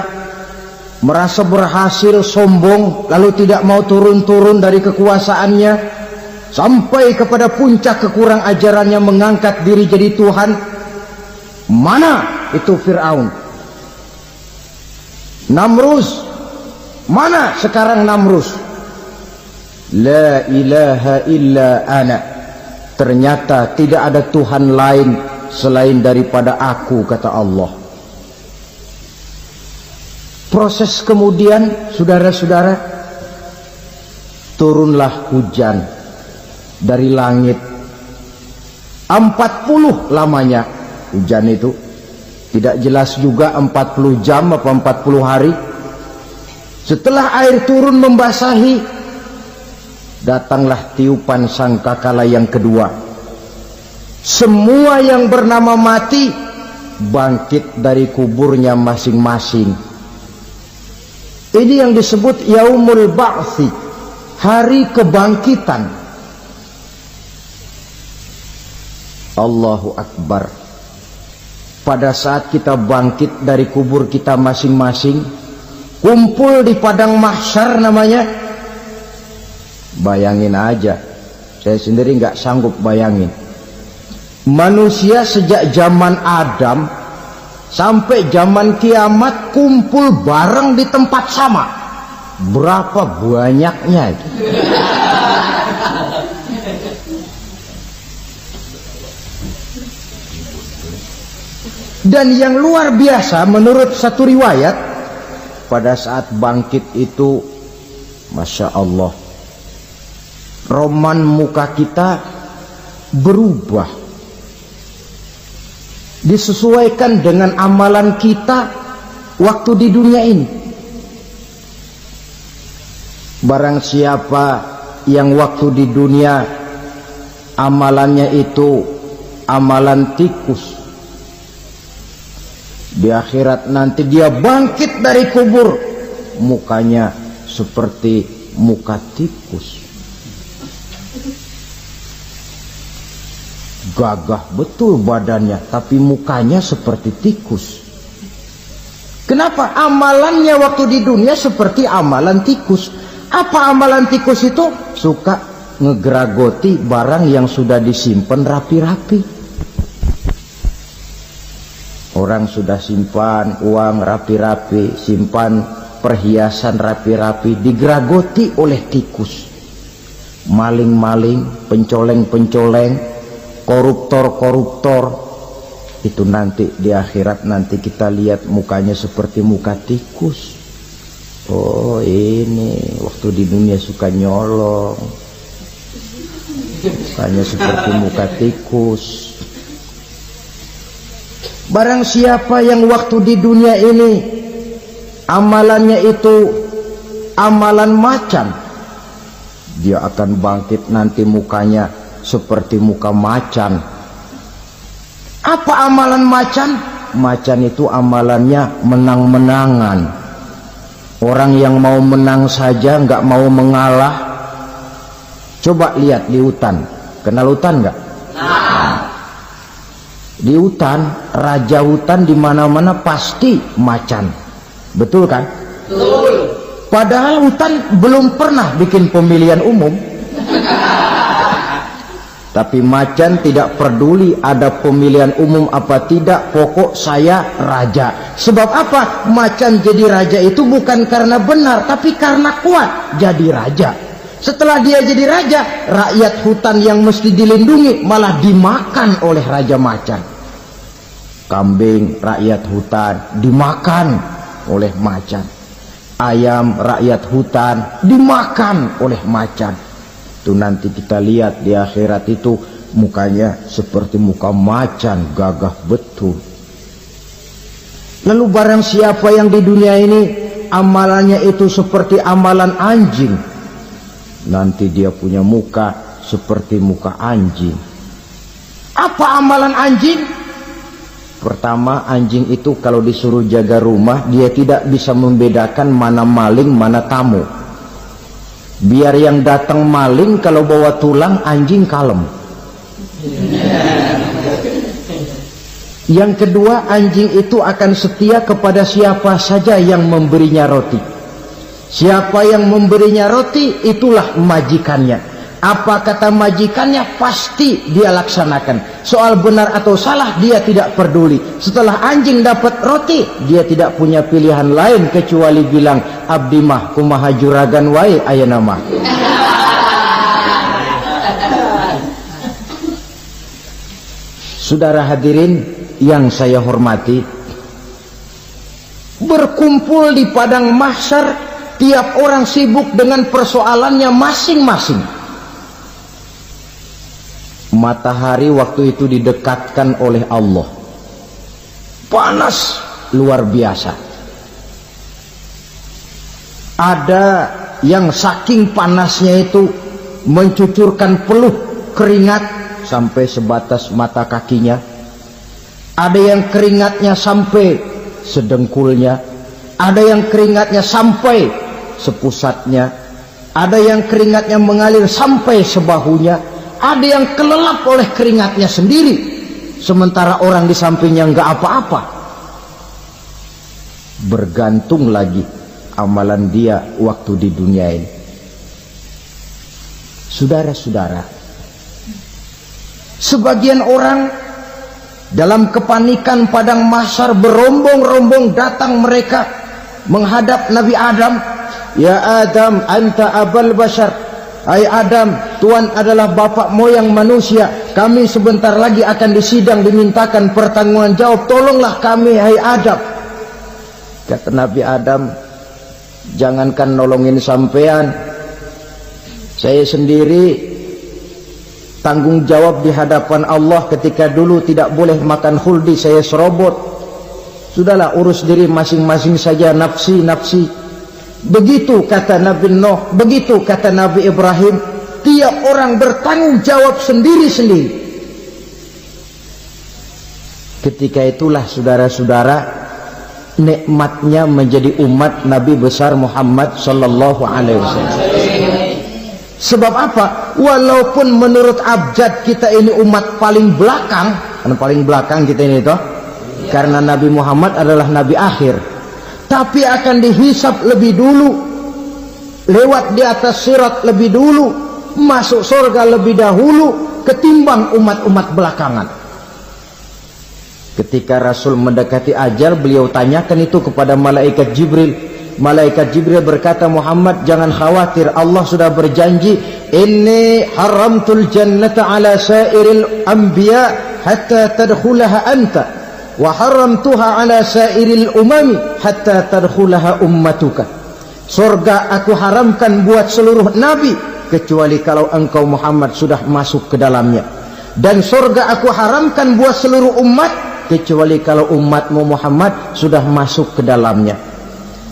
S2: merasa berhasil, sombong, lalu tidak mau turun-turun dari kekuasaannya, sampai kepada puncak kekurang ajarannya mengangkat diri jadi Tuhan. Mana itu Fir'aun? Namrus, mana sekarang Namrus? La ilaha illa ana, ternyata tidak ada Tuhan lain selain daripada aku, kata Allah. Proses kemudian, saudara-saudara, turunlah hujan dari langit. 40 lamanya hujan itu. Tidak jelas juga 40 jam apa 40 hari. Setelah air turun membasahi, datanglah tiupan sangkakala yang kedua. Semua yang bernama mati bangkit dari kuburnya masing-masing. Ini yang disebut Yaumul Ba'thi, hari kebangkitan. Allahu Akbar. Pada saat kita bangkit dari kubur kita masing-masing, kumpul di padang mahsyar namanya. Bayangin aja, saya sendiri nggak sanggup bayangin. Manusia sejak zaman Adam sampai zaman kiamat kumpul bareng di tempat sama. Berapa banyaknya itu? Dan yang luar biasa, menurut satu riwayat, pada saat bangkit itu, Masya Allah, roman muka kita berubah, disesuaikan dengan amalan kita waktu di dunia ini. Barang siapa yang waktu di dunia amalannya itu amalan tikus, di akhirat nanti dia bangkit dari kubur, mukanya seperti muka tikus. Gagah betul badannya, tapi mukanya seperti tikus. Kenapa? Amalannya waktu di dunia seperti amalan tikus. Apa amalan tikus itu? Suka ngegeragoti barang yang sudah disimpan rapi-rapi. Orang sudah simpan uang rapi-rapi, simpan perhiasan rapi-rapi, digeragoti oleh tikus. Maling-maling, pencoleng-pencoleng, koruptor-koruptor, itu nanti di akhirat nanti kita lihat mukanya seperti muka tikus. Oh, ini waktu di dunia suka nyolong, mukanya seperti muka tikus. Barang siapa yang waktu di dunia ini amalannya itu amalan macan, dia akan bangkit nanti mukanya seperti muka macan. Apa amalan macan? Macan itu amalannya menang-menangan. Orang yang mau menang saja nggak mau mengalah. Coba lihat di hutan, kenal hutan nggak? Di hutan, raja hutan di mana-mana pasti macan, betul kan? Betul. Padahal hutan belum pernah bikin pemilihan umum. Tapi macan tidak peduli ada pemilihan umum apa tidak, pokok saya raja. Sebab apa? Macan jadi raja itu bukan karena benar, tapi karena kuat jadi raja. Setelah dia jadi raja, rakyat hutan yang mesti dilindungi malah dimakan oleh raja macan. Kambing rakyat hutan dimakan oleh macan. Ayam rakyat hutan dimakan oleh macan. Itu nanti kita lihat di akhirat itu mukanya seperti muka macan, gagah betul. Lalu barang siapa yang di dunia ini amalannya itu seperti amalan anjing, nanti dia punya muka seperti muka anjing. Apa amalan anjing? Pertama, anjing itu kalau disuruh jaga rumah, dia tidak bisa membedakan mana maling, mana tamu. Biar yang datang maling, kalau bawa tulang, anjing kalem. Yang kedua, anjing itu akan setia kepada siapa saja yang memberinya roti. Siapa yang memberinya roti, itulah majikannya. Apa kata majikannya, pasti dia laksanakan. Soal benar atau salah, dia tidak peduli. Setelah anjing dapat roti, dia tidak punya pilihan lain kecuali bilang, abdi mah kumaha juragan wae ayeuna mah. Saudara hadirin yang saya hormati, berkumpul di padang mahsyar, tiap orang sibuk dengan persoalannya masing-masing. Matahari waktu itu didekatkan oleh Allah, panas luar biasa. Ada yang saking panasnya itu mencucurkan peluh keringat sampai sebatas mata kakinya. Ada yang keringatnya sampai sedengkulnya, ada yang keringatnya sampai sepusatnya, ada yang keringatnya mengalir sampai sebahunya. Ada yang kelelap oleh keringatnya sendiri, sementara orang di sampingnya nggak apa-apa. Bergantung lagi amalan dia waktu di dunia ini. Saudara-saudara, sebagian orang dalam kepanikan padang mahsyar berombong-rombong datang mereka menghadap Nabi Adam. Ya Adam, anta abal bashar. Hai Adam, Tuhan adalah bapak moyang manusia. Kami sebentar lagi akan disidang, dimintakan pertanggungan jawab. Tolonglah kami, hai Adam. Kata Nabi Adam, jangankan nolongin sampean, saya sendiri tanggung jawab di hadapan Allah. Ketika dulu tidak boleh makan khuldi, saya serobot. Sudahlah, urus diri masing-masing saja, nafsi. Begitu kata Nabi Nuh, begitu kata Nabi Ibrahim. Tiap orang bertanggung jawab sendiri-sendiri. Ketika itulah saudara-saudara, nikmatnya menjadi umat Nabi besar Muhammad sallallahu alaihi wasallam. Sebab apa? Walaupun menurut abjad kita ini umat paling belakang, karena paling belakang kita ini toh, karena Nabi Muhammad adalah Nabi akhir, tapi akan dihisap lebih dulu, lewat di atas sirat lebih dulu, masuk surga lebih dahulu ketimbang umat-umat belakangan. Ketika Rasul mendekati ajal, beliau tanyakan itu kepada malaikat Jibril. Malaikat Jibril berkata, Muhammad jangan khawatir, Allah sudah berjanji, inni haramtul jannata ala sairil anbiya hatta tadkhulaha anta, wa haramtuha ala sairil umami hatta tadkhulaha ummatuka. Surga aku haramkan buat seluruh nabi kecuali kalau engkau Muhammad sudah masuk ke dalamnya, dan surga aku haramkan buat seluruh umat kecuali kalau umatmu Muhammad sudah masuk ke dalamnya.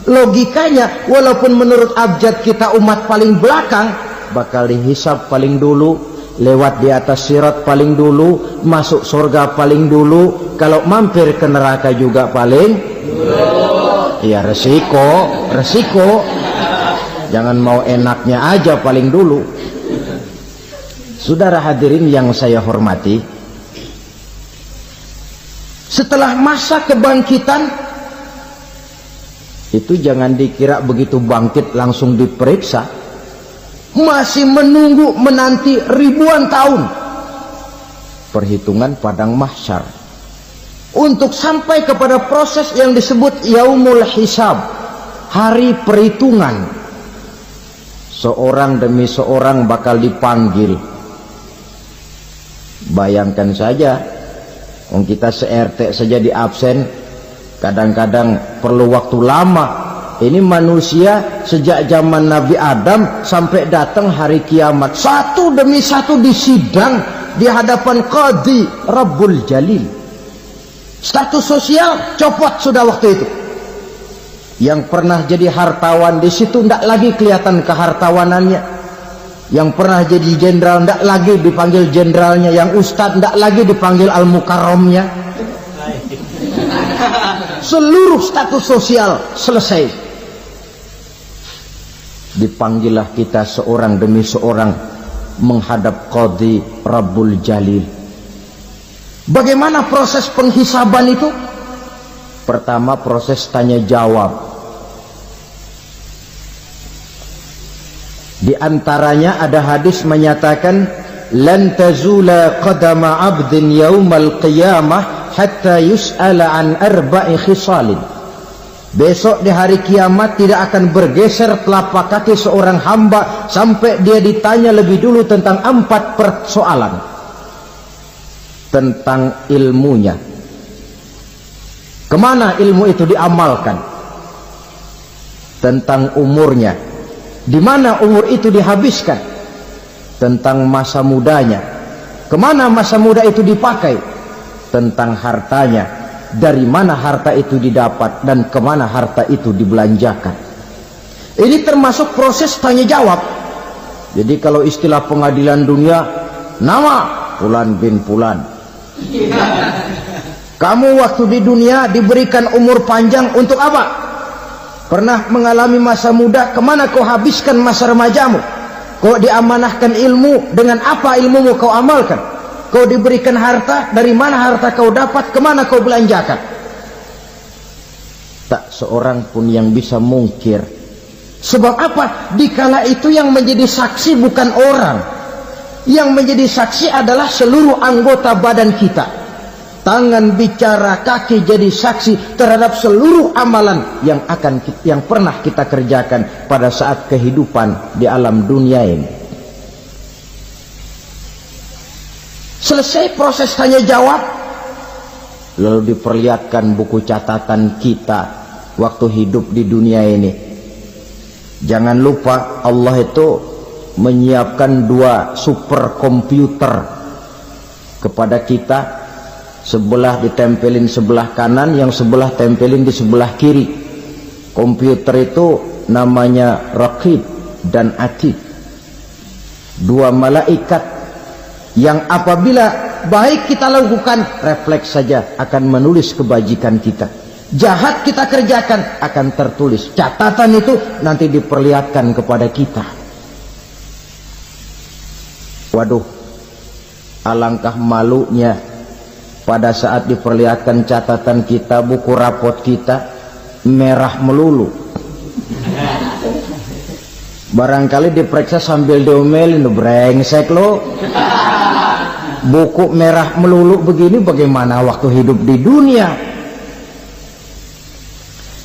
S2: Logikanya, walaupun menurut abjad kita umat paling belakang, bakal dihisab paling dulu, lewat di atas sirat paling dulu, masuk surga paling dulu, kalau mampir ke neraka juga paling dulu. Ya resiko. Jangan mau enaknya aja paling dulu. Saudara hadirin yang saya hormati, setelah masa kebangkitan itu jangan dikira begitu bangkit langsung diperiksa. Masih menunggu menanti ribuan tahun perhitungan padang mahsyar untuk sampai kepada proses yang disebut yaumul hisab, hari perhitungan. Seorang demi seorang bakal dipanggil. Bayangkan saja, Kita se-RT saja di absen, kadang-kadang perlu waktu lama. Ini manusia sejak zaman Nabi Adam sampai datang hari kiamat, satu demi satu disidang di hadapan Qadi Rabbul Jalil. Status sosial copot sudah waktu itu. Yang pernah jadi hartawan di situ tidak lagi kelihatan kehartawanannya. Yang pernah jadi jenderal tidak lagi dipanggil jenderalnya. Yang ustadz tidak lagi dipanggil al-mukarramnya. Seluruh status sosial selesai. Dipanggillah kita seorang demi seorang menghadap Qadi Rabbul Jalil. Bagaimana proses penghisaban itu? Pertama, proses tanya jawab. Di antaranya ada hadis menyatakan lan tazula qadama 'abdin yaumal qiyamah hatta yus'ala an arba'i khisalin. Besok di hari kiamat tidak akan bergeser telapak kaki seorang hamba sampai dia ditanya lebih dulu tentang 4 persoalan. Tentang ilmunya. Kemana ilmu itu diamalkan? Tentang umurnya. Di mana umur itu dihabiskan? Tentang masa mudanya. Kemana masa muda itu dipakai? Tentang hartanya. Dari mana harta itu didapat dan kemana harta itu dibelanjakan. Ini termasuk proses tanya jawab. Jadi kalau istilah pengadilan dunia, nama Fulan bin Fulan. Kamu waktu di dunia diberikan umur panjang untuk apa? Pernah mengalami masa muda, kemana kau habiskan masa remajamu? Kau diamanahkan ilmu, dengan apa ilmumu kau amalkan? Kau diberikan harta, dari mana harta kau dapat, kemana kau belanjakan? Tak seorang pun yang bisa mungkir. Sebab apa? Dikala itu yang menjadi saksi bukan orang. Yang menjadi saksi adalah seluruh anggota badan kita. Tangan bicara, kaki jadi saksi terhadap seluruh amalan yang pernah kita kerjakan pada saat kehidupan di alam dunia ini. Selesai proses tanya jawab, lalu diperlihatkan buku catatan kita waktu hidup di dunia ini. Jangan lupa Allah itu menyiapkan 2 superkomputer kepada kita. Sebelah ditempelin sebelah kanan, yang sebelah tempelin di sebelah kiri. Komputer itu namanya Raqib dan Atid. 2 malaikat yang apabila baik kita lakukan, refleks saja akan menulis kebajikan kita. Jahat kita kerjakan akan tertulis. Catatan itu nanti diperlihatkan kepada kita. Waduh, alangkah malunya pada saat diperlihatkan catatan kita, buku rapot kita merah melulu. Barangkali diperiksa sambil diomelin, brengsek lo. Buku merah melulu begini, bagaimana waktu hidup di dunia?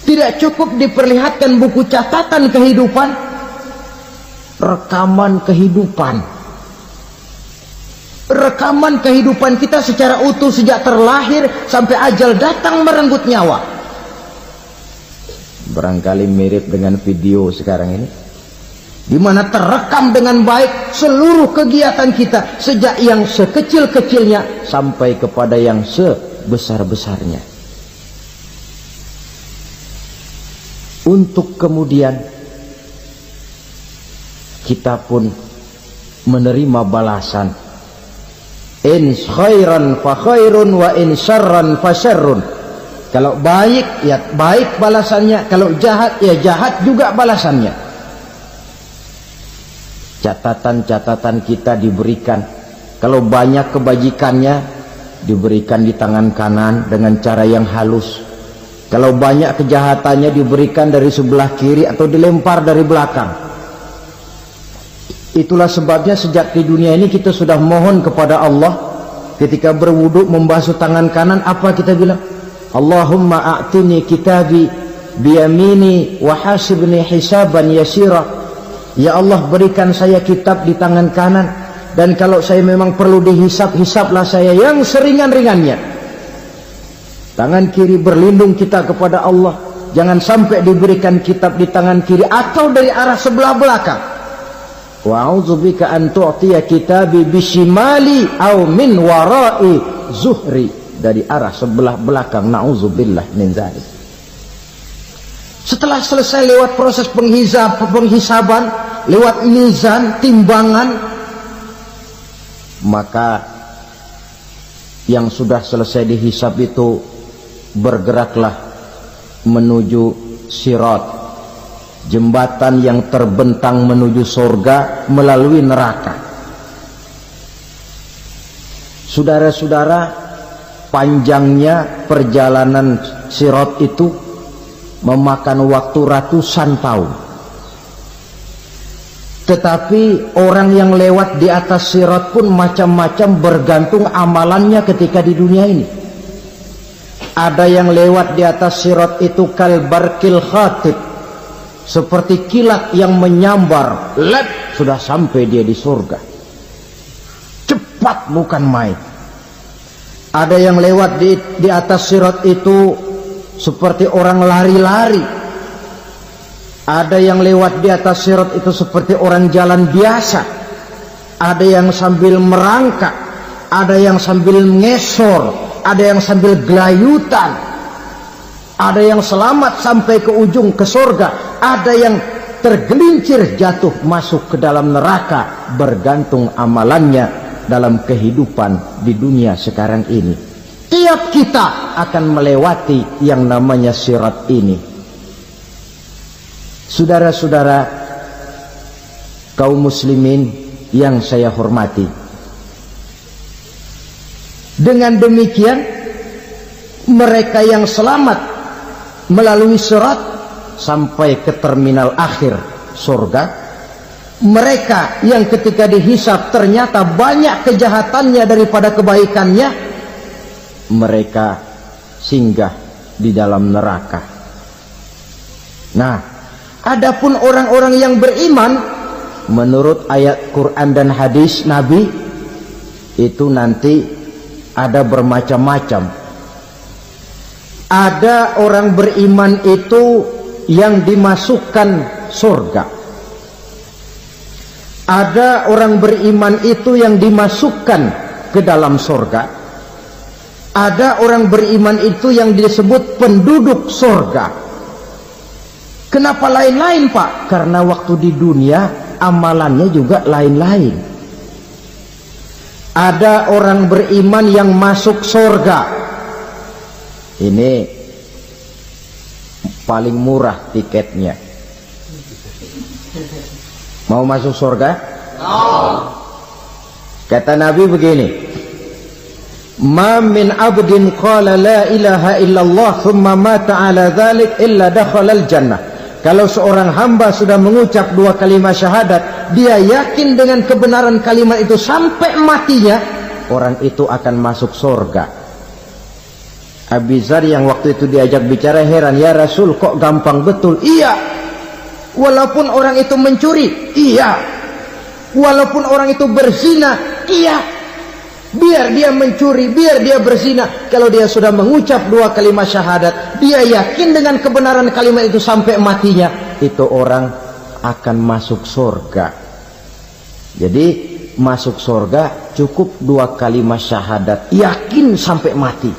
S2: Tidak cukup diperlihatkan buku catatan kehidupan, rekaman kehidupan. Rekaman kehidupan kita secara utuh sejak terlahir sampai ajal datang merenggut nyawa. Barangkali mirip dengan video sekarang ini, di mana terekam dengan baik seluruh kegiatan kita sejak yang sekecil-kecilnya sampai kepada yang sebesar-besarnya. Untuk kemudian kita pun menerima balasan. In khairan fa khairun wa in syarran fa syarrun. Kalau baik ya baik balasannya, kalau jahat ya jahat juga balasannya. Catatan-catatan kita diberikan. Kalau banyak kebajikannya diberikan di tangan kanan dengan cara yang halus. Kalau banyak kejahatannya diberikan dari sebelah kiri atau dilempar dari belakang. Itulah sebabnya sejak di dunia ini kita sudah mohon kepada Allah. Ketika berwudu membasuh tangan kanan, apa kita bilang? Allahumma a'tini kitabi biyamini wa hasibni hisaban yasira. Ya Allah, berikan saya kitab di tangan kanan, dan kalau saya memang perlu dihisap, hisaplah saya yang seringan-ringannya. Tangan kiri berlindung kita kepada Allah. Jangan sampai diberikan kitab di tangan kiri atau dari arah sebelah belakang. Wa a'udzubika an tu'tiya kitabi bishimali aw min wara'i zuhri, dari arah sebelah belakang. Na'udzubillah min dzalik. Setelah selesai lewat proses penghisaban, lewat mizan, timbangan, maka yang sudah selesai dihisab itu bergeraklah menuju sirat, jembatan yang terbentang menuju surga melalui neraka. Saudara-saudara, panjangnya perjalanan sirat itu memakan waktu ratusan tahun. Tetapi orang yang lewat di atas sirat pun macam-macam, bergantung amalannya ketika di dunia ini. Ada yang lewat di atas sirat itu kalbarkil khatib, seperti kilat yang menyambar, lep, sudah sampai dia di surga. Cepat bukan main. Ada yang lewat di atas sirat itu seperti orang lari-lari. Ada yang lewat di atas sirat itu seperti orang jalan biasa. Ada yang sambil merangkak, ada yang sambil ngesor, ada yang sambil gelayutan, ada yang selamat sampai ke ujung ke surga, ada yang tergelincir jatuh masuk ke dalam neraka, bergantung amalannya dalam kehidupan di dunia sekarang ini. Tiap kita akan melewati yang namanya sirat ini. Saudara-saudara kaum muslimin yang saya hormati, dengan demikian mereka yang selamat melalui sirat sampai ke terminal akhir surga, mereka yang ketika dihisab ternyata banyak kejahatannya daripada kebaikannya, mereka singgah di dalam neraka. Nah, adapun orang-orang yang beriman menurut ayat Quran dan hadis Nabi itu nanti ada bermacam-macam. Ada orang beriman itu yang dimasukkan surga. Ada orang beriman itu yang dimasukkan ke dalam surga. Ada orang beriman itu yang disebut penduduk surga. Kenapa lain-lain, Pak? Karena waktu di dunia amalannya juga lain-lain. Ada orang beriman yang masuk surga. Ini paling murah tiketnya. Mau masuk surga? Kata Nabi begini, ma min abdin qala la ilaha illallah thumma mata ala dhalik illa dakhalal jannah. Kalau seorang hamba sudah mengucap dua kalimat syahadat, dia yakin dengan kebenaran kalimat itu sampai matinya, orang itu akan masuk surga. Abi Dzar yang waktu itu diajak bicara heran, ya Rasul kok gampang betul? Iya, walaupun orang itu mencuri, iya, walaupun orang itu berzina, iya, biar dia mencuri, biar dia berzina, kalau dia sudah mengucap dua kalimat syahadat, dia yakin dengan kebenaran kalimat itu sampai matinya, itu orang akan masuk surga. Jadi masuk surga cukup dua kalimat syahadat, yakin sampai mati,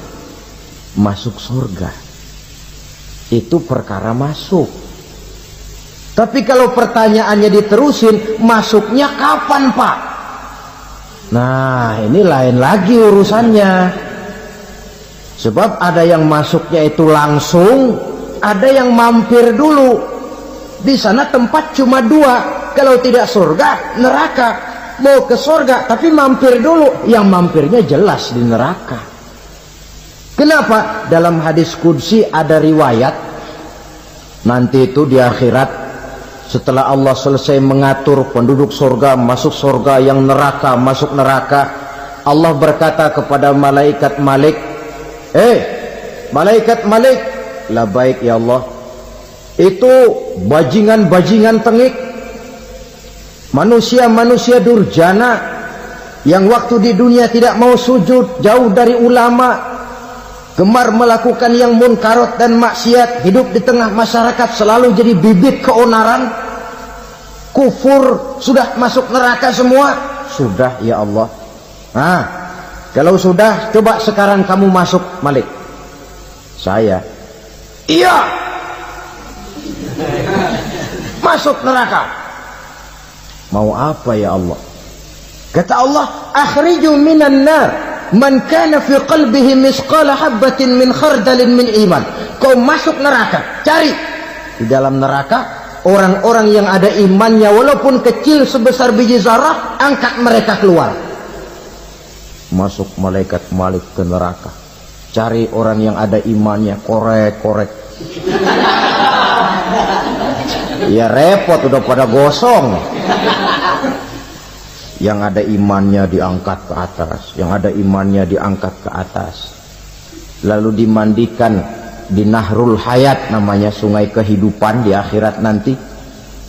S2: masuk surga. Itu perkara masuk. Tapi kalau pertanyaannya diterusin, masuknya kapan, Pak? Nah, ini lain lagi urusannya. Sebab ada yang masuknya itu langsung, ada yang mampir dulu. Di sana tempat cuma dua. Kalau tidak surga, neraka. Mau ke surga, tapi mampir dulu. Yang mampirnya jelas di neraka. Kenapa? Dalam hadis qudsi ada riwayat, nanti itu di akhirat, setelah Allah selesai mengatur penduduk surga masuk surga, yang neraka masuk neraka, Allah berkata kepada malaikat Malik, malaikat Malik, labaik ya Allah, itu bajingan-bajingan tengik, manusia-manusia durjana yang waktu di dunia tidak mau sujud, jauh dari ulama, gemar melakukan yang munkarat dan maksiat, hidup di tengah masyarakat selalu jadi bibit keonaran, kufur, sudah masuk neraka semua. Sudah ya Allah. Nah, kalau sudah, coba sekarang kamu masuk, Malik. Saya, iya, masuk neraka. Mau apa ya Allah? Kata Allah, akhriju minan nar man kana fi qalbihi misqala habbatin min khardalin min iman. Kau masuk neraka, cari di dalam neraka orang-orang yang ada imannya walaupun kecil sebesar biji zarah, angkat mereka keluar. Masuk malaikat Malik ke neraka, cari orang yang ada imannya, korek-korek. Ya repot, udah pada gosong. Yang ada imannya diangkat ke atas, yang ada imannya diangkat ke atas, lalu dimandikan di Nahrul Hayat, namanya sungai kehidupan di akhirat nanti.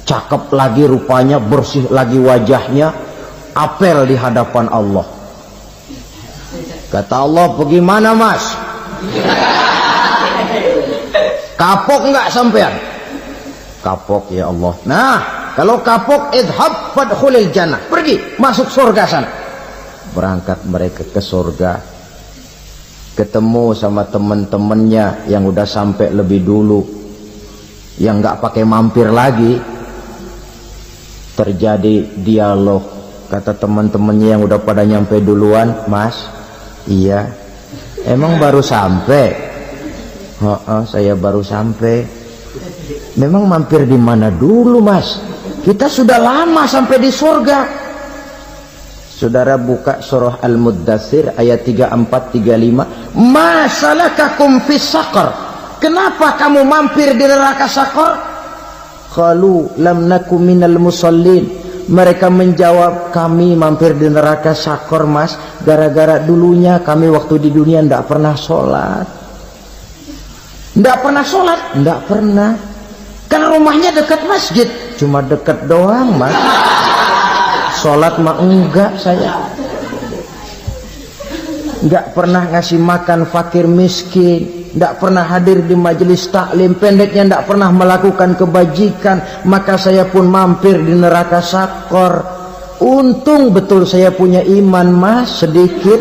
S2: Cakep lagi rupanya, bersih lagi wajahnya, apel di hadapan Allah. Kata Allah, bagaimana mas? Kapok nggak sampean? Kapok ya Allah. Nah, kalau kapok, idhab fadkhulil jannah, pergi masuk surga sana. Berangkat mereka ke surga, ketemu sama teman-temannya yang udah sampai lebih dulu, yang nggak pakai mampir lagi. Terjadi dialog. Kata teman-temannya yang udah pada nyampe duluan, mas, iya, emang baru sampai? Saya baru sampai. Memang mampir di mana dulu mas? Kita sudah lama sampai di surga. Saudara buka surah Al-Muddathir ayat 34-35. Ma salakakum fis saqar? Kenapa kamu mampir di neraka Saqar? Qalu lam naku minal musallin. Mereka menjawab, kami mampir di neraka Saqar mas, gara-gara dulunya kami waktu di dunia tidak pernah sholat. Tidak pernah sholat? Tidak pernah. Karena rumahnya dekat masjid, cuma dekat doang mas. Sholat mah enggak saya. Enggak pernah ngasih makan fakir miskin, enggak pernah hadir di majelis taklim, pendeknya enggak pernah melakukan kebajikan. Maka saya pun mampir di neraka Saqar. Untung betul saya punya iman mas, sedikit.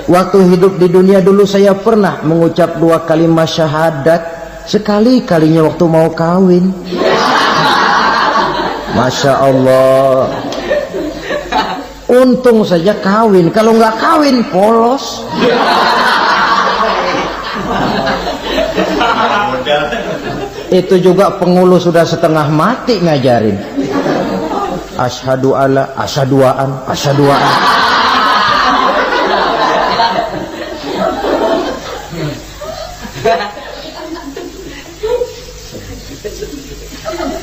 S2: Waktu hidup di dunia dulu saya pernah mengucap 2 kalimat syahadat. Sekali-kalinya waktu mau kawin. Masya Allah. Untung saja kawin. Kalau nggak kawin polos. Itu juga pengulu sudah setengah mati ngajarin. Asyhadu alla, asyaduaan, asyaduaan.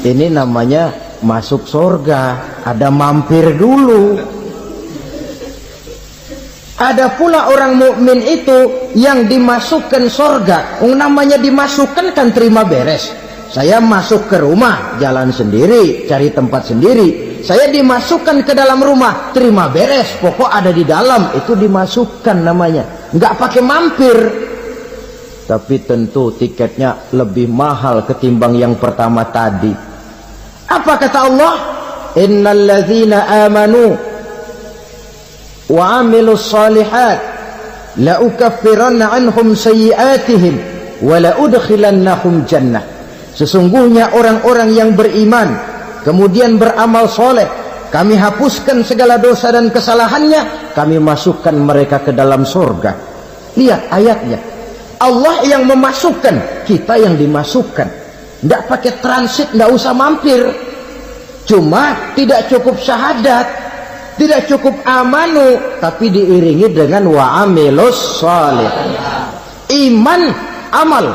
S2: Ini namanya masuk surga, ada mampir dulu. Ada pula orang mukmin itu yang dimasukkan surga. Namanya dimasukkan kan terima beres. Saya masuk ke rumah, jalan sendiri, cari tempat sendiri. Saya dimasukkan ke dalam rumah, terima beres, pokok ada di dalam, itu dimasukkan namanya. Nggak pakai mampir. Tapi tentu tiketnya lebih mahal ketimbang yang pertama tadi. Apa kata Allah? Innal ladzina amanu wa amilus salihat la ukaffiranna anhum sayyi'atihim wa la udkhilannahum jannah. Sesungguhnya orang-orang yang beriman kemudian beramal soleh, kami hapuskan segala dosa dan kesalahannya, kami masukkan mereka ke dalam surga. Lihat ayatnya, Allah yang memasukkan, kita yang dimasukkan. Tidak pakai transit, tidak usah mampir. Cuma tidak cukup syahadat, tidak cukup amanu, tapi diiringi dengan wa'amilus salih. Iman, amal.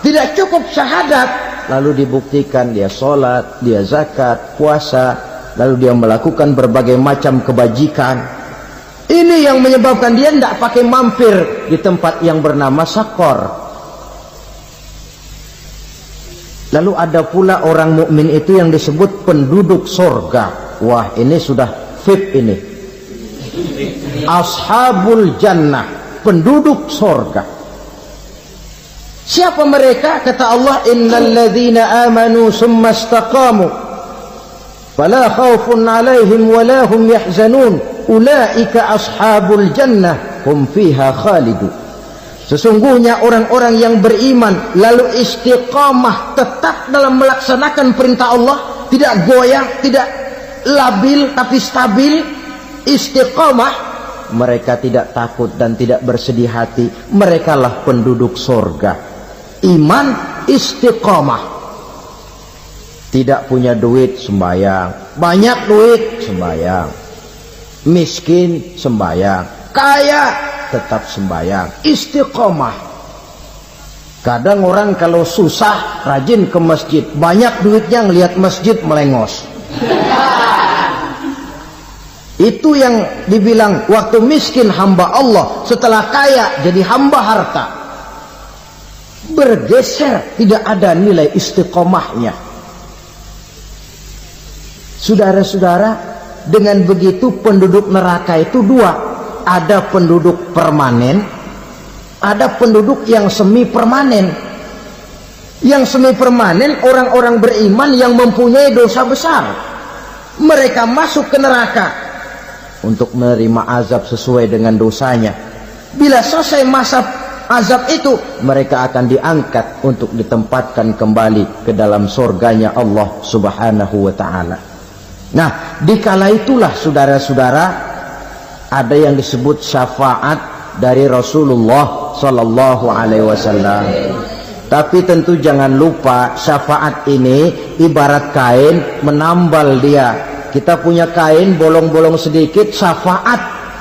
S2: Tidak cukup syahadat, lalu dibuktikan dia sholat, dia zakat, puasa, lalu dia melakukan berbagai macam kebajikan. Ini yang menyebabkan dia tidak pakai mampir di tempat yang bernama Saqar. Lalu ada pula orang mukmin itu yang disebut penduduk surga. Wah, ini sudah VIP ini. Ashabul jannah. penduduk sorga. Siapa mereka? Kata Allah, innal ladzina amanu summa istaqamu fala khaufun alaihim wala hum yahzanun ulaika ashabul jannah hum fiha khalidun. Sesungguhnya orang-orang yang beriman lalu istiqamah, tetap dalam melaksanakan perintah Allah, tidak goyang, tidak labil tapi stabil, istiqamah, mereka tidak takut dan tidak bersedih hati. Merekalah penduduk sorga. Iman, istiqamah. Tidak punya duit, sembahyang. Banyak duit, sembahyang. Miskin, sembahyang. Kaya, tetap sembahyang. Istiqamah. Kadang orang kalau susah rajin ke masjid, banyak duitnya ngelihat masjid melengos. Itu yang dibilang waktu miskin hamba Allah, setelah kaya jadi hamba harta. Bergeser, tidak ada nilai istiqomahnya. Saudara-saudara, dengan begitu penduduk neraka itu dua. Ada penduduk permanen, ada penduduk yang semi permanen. Yang semi permanen orang-orang beriman yang mempunyai dosa besar. Mereka masuk ke neraka untuk menerima azab sesuai dengan dosanya. Bila selesai masa azab itu, mereka akan diangkat untuk ditempatkan kembali ke dalam surganya Allah Subhanahu wa ta'ala. Nah, dikala itulah saudara-saudara, ada yang disebut syafaat dari Rasulullah sallallahu alaihi wasallam. Tapi tentu jangan lupa, syafaat ini ibarat kain menambal dia. Kita punya kain bolong-bolong sedikit, syafaat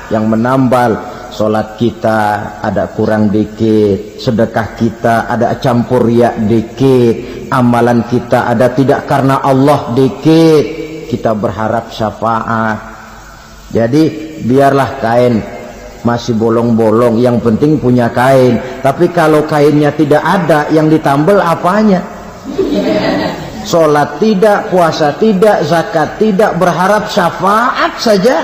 S2: yang menambal. Solat kita ada kurang dikit, sedekah kita ada campur riak dikit, amalan kita ada tidak karena Allah dikit. Kita berharap syafaat. Jadi biarlah kain masih bolong-bolong, yang penting punya kain. Tapi kalau kainnya tidak ada, yang ditambal apanya? Sholat tidak, puasa tidak, zakat tidak, berharap syafaat saja,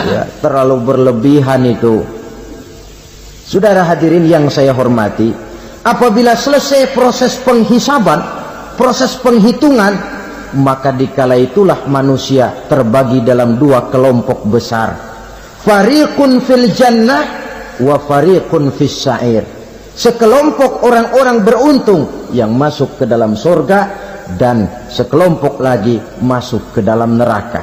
S2: ya, terlalu berlebihan itu. Saudara hadirin yang saya hormati, apabila selesai proses penghisaban, proses penghitungan, maka dikala itulah manusia terbagi dalam dua kelompok besar. Fariqun fil jannah wa fariqun fis sa'ir. Sekelompok orang-orang beruntung yang masuk ke dalam surga, dan sekelompok lagi masuk ke dalam neraka.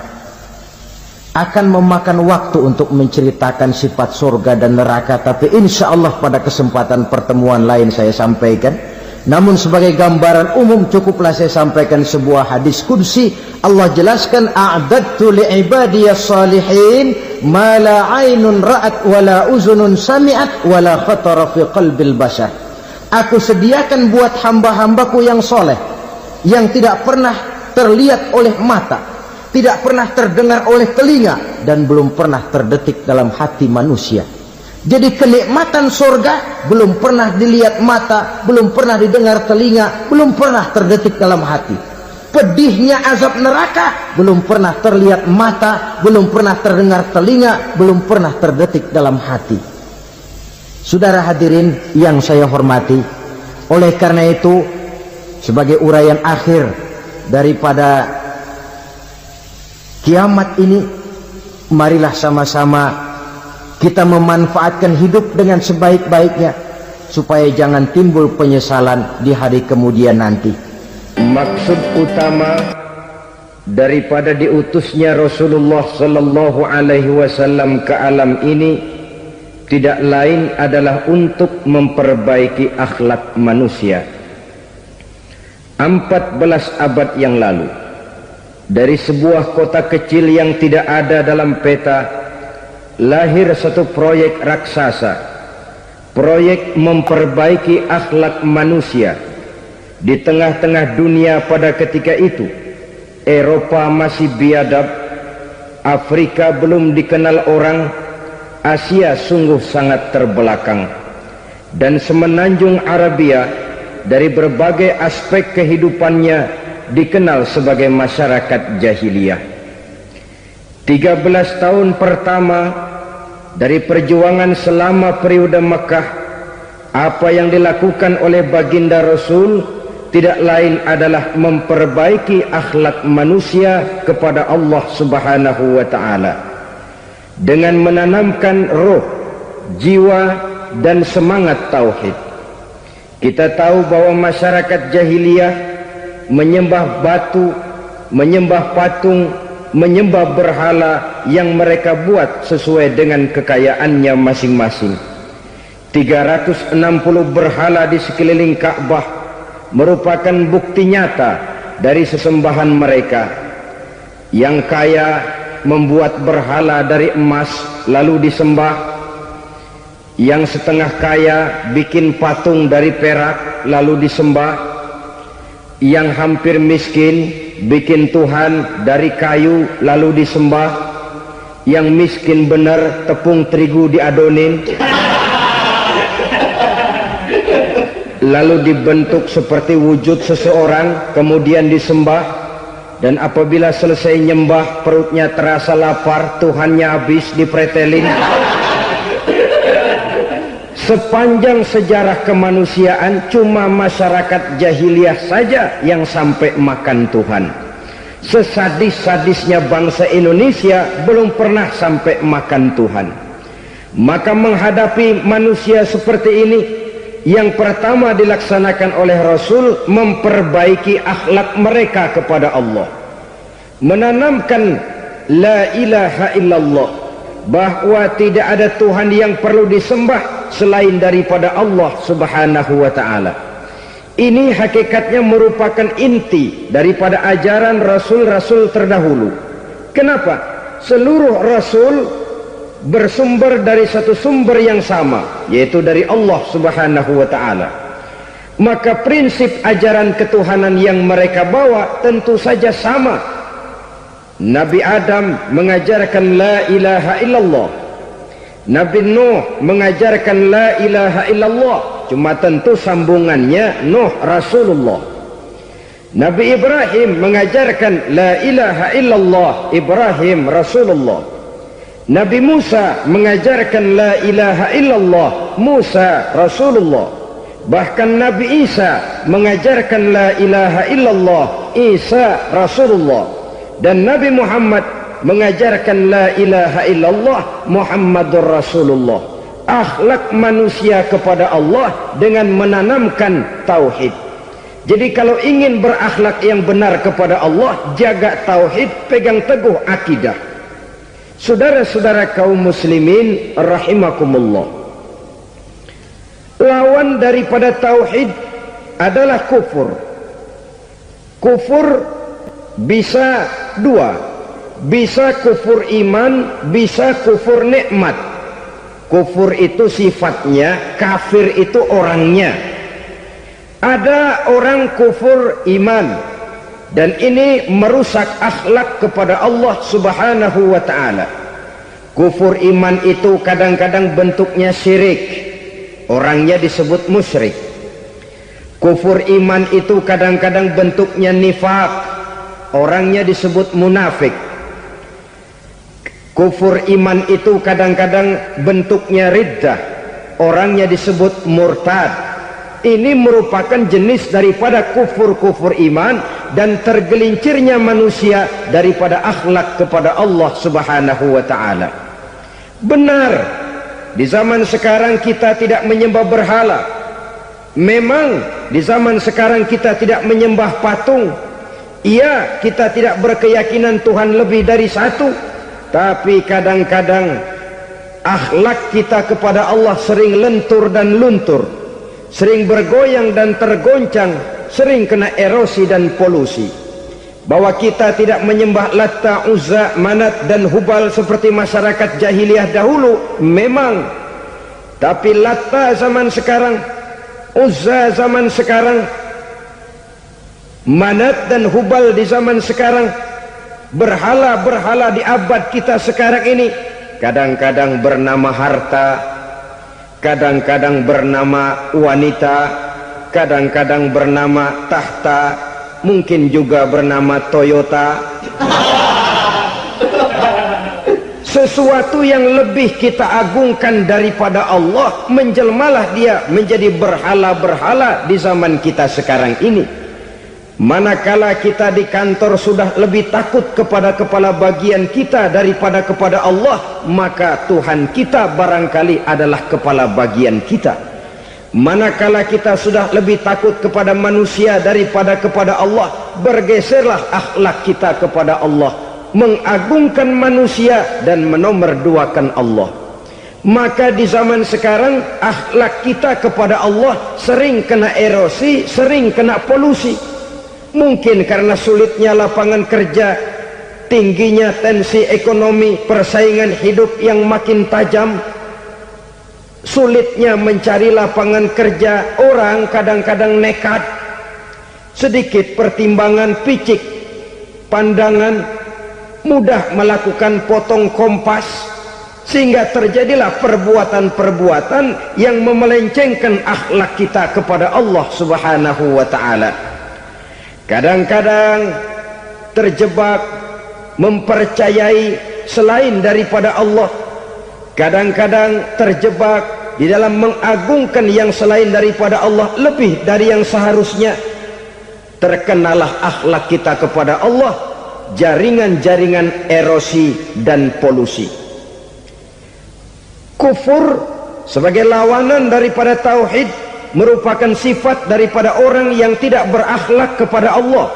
S2: Akan memakan waktu untuk menceritakan sifat surga dan neraka, tapi insya Allah pada kesempatan pertemuan lain saya sampaikan. Namun sebagai gambaran umum cukuplah saya sampaikan sebuah hadis qudsi. Allah jelaskan, a'dadtu li'ibadiyas salihin ma la 'ainun ra'at wa la uzunun sami'at wa la khatara fi qalbil bashar. Aku sediakan buat hamba-hambaku yang soleh, yang tidak pernah terlihat oleh mata, tidak pernah terdengar oleh telinga, dan belum pernah terdetik dalam hati manusia. Jadi kenikmatan surga belum pernah dilihat mata, belum pernah didengar telinga, belum pernah terdetik dalam hati. Pedihnya azab neraka belum pernah terlihat mata, belum pernah terdengar telinga, belum pernah terdetik dalam hati. Saudara hadirin yang saya hormati, oleh karena itu sebagai uraian akhir daripada kiamat ini, marilah sama-sama kita memanfaatkan hidup dengan sebaik-baiknya supaya jangan timbul penyesalan di hari kemudian nanti. Maksud utama daripada diutusnya Rasulullah sallallahu alaihi wasallam ke alam ini tidak lain adalah untuk memperbaiki akhlak manusia. 14 abad yang lalu, dari sebuah kota kecil yang tidak ada dalam peta, lahir satu proyek raksasa, proyek memperbaiki akhlak manusia. Di tengah-tengah dunia pada ketika itu, Eropa masih biadab, Afrika belum dikenal orang, Asia sungguh sangat terbelakang, dan semenanjung Arabia dari berbagai aspek kehidupannya dikenal sebagai masyarakat jahiliyah. 13 tahun pertama dari perjuangan selama periode Mekah, apa yang dilakukan oleh baginda Rasul tidak lain adalah memperbaiki akhlak manusia kepada Allah Subhanahu wa ta'ala dengan menanamkan roh, jiwa dan semangat tauhid. Kita tahu bahwa masyarakat jahiliyah menyembah batu, menyembah patung, menyembah berhala yang mereka buat sesuai dengan kekayaannya masing-masing. 360 berhala di sekeliling Ka'bah merupakan bukti nyata dari sesembahan mereka. Yang kaya membuat berhala dari emas lalu disembah, yang setengah kaya bikin patung dari perak lalu disembah, yang hampir miskin bikin Tuhan dari kayu lalu disembah, yang miskin benar tepung terigu diadonin lalu dibentuk seperti wujud seseorang kemudian disembah, dan apabila selesai nyembah perutnya terasa lapar, Tuhannya habis dipretelin. Sepanjang sejarah kemanusiaan cuma masyarakat jahiliyah saja yang sampai makan Tuhan. Sesadis-sadisnya bangsa Indonesia belum pernah sampai makan Tuhan. Maka menghadapi manusia seperti ini, yang pertama dilaksanakan oleh Rasul memperbaiki akhlak mereka kepada Allah, menanamkan la ilaha illallah, bahwa tidak ada Tuhan yang perlu disembah selain daripada Allah Subhanahu wa ta'ala. Ini hakikatnya merupakan inti daripada ajaran Rasul-Rasul terdahulu. Kenapa? Seluruh Rasul bersumber dari satu sumber yang sama, yaitu dari Allah Subhanahu wa ta'ala. Maka prinsip ajaran ketuhanan yang mereka bawa tentu saja sama. Nabi Adam mengajarkan la ilaha illallah, Nabi Nuh mengajarkan la ilaha illallah, cuma tentu sambungannya Nuh Rasulullah. Nabi Ibrahim mengajarkan la ilaha illallah, Ibrahim Rasulullah. Nabi Musa mengajarkan la ilaha illallah, Musa Rasulullah. Bahkan Nabi Isa mengajarkan la ilaha illallah, Isa Rasulullah. Dan Nabi Muhammad mengajarkan la ilaha illallah, Muhammadur Rasulullah. Akhlak manusia kepada Allah dengan menanamkan tauhid. Jadi kalau ingin berakhlak yang benar kepada Allah, jaga tauhid, pegang teguh akidah. Saudara-saudara kaum muslimin rahimakumullah, lawan daripada tauhid adalah kufur. Kufur bisa dua, bisa kufur iman, bisa kufur nikmat. Kufur itu sifatnya, kafir itu orangnya. Ada orang kufur iman, dan ini merusak akhlak kepada Allah Subhanahu wa ta'ala. Kufur iman itu kadang-kadang bentuknya syirik, orangnya disebut musyrik. Kufur iman itu kadang-kadang bentuknya nifaq, orangnya disebut munafik. Kufur iman itu kadang-kadang bentuknya riddah, orangnya disebut murtad. Ini merupakan jenis daripada kufur-kufur iman dan tergelincirnya manusia daripada akhlak kepada Allah Subhanahu wa ta'ala. Benar, di zaman sekarang kita tidak menyembah berhala. Memang di zaman sekarang kita tidak menyembah patung. Iya, kita tidak berkeyakinan Tuhan lebih dari satu. Tapi kadang-kadang akhlak kita kepada Allah sering lentur dan luntur, sering bergoyang dan tergoncang, sering kena erosi dan polusi. Bahwa kita tidak menyembah Latta, Uzza, Manat dan Hubal seperti masyarakat jahiliyah dahulu, memang. Tapi Latta zaman sekarang, Uzza zaman sekarang, Manat dan Hubal di zaman sekarang, berhala-berhala di abad kita sekarang ini, kadang-kadang bernama harta, kadang-kadang bernama wanita, kadang-kadang bernama tahta, mungkin juga bernama Toyota. sesuatu yang lebih kita agungkan daripada Allah, menjelmalah dia menjadi berhala-berhala di zaman kita sekarang ini. Manakala kita di kantor sudah lebih takut kepada kepala bagian kita daripada kepada Allah, maka Tuhan kita barangkali adalah kepala bagian kita. Manakala kita sudah lebih takut kepada manusia daripada kepada Allah, bergeserlah akhlak kita kepada Allah, mengagungkan manusia dan menomorduakan Allah. Maka di zaman sekarang akhlak kita kepada Allah sering kena erosi, sering kena polusi. Mungkin karena sulitnya lapangan kerja, tingginya tensi ekonomi, persaingan hidup yang makin tajam, sulitnya mencari lapangan kerja, orang kadang-kadang nekat, sedikit pertimbangan, picik pandangan, mudah melakukan potong kompas, sehingga terjadilah perbuatan-perbuatan yang memelencengkan akhlak kita kepada Allah Subhanahu wa ta'ala. Kadang-kadang terjebak mempercayai selain daripada Allah, kadang-kadang terjebak di dalam mengagungkan yang selain daripada Allah lebih dari yang seharusnya. Terkenalah akhlak kita kepada Allah jaringan-jaringan erosi dan polusi. Kufur sebagai lawanan daripada tauhid merupakan sifat daripada orang yang tidak berakhlak kepada Allah.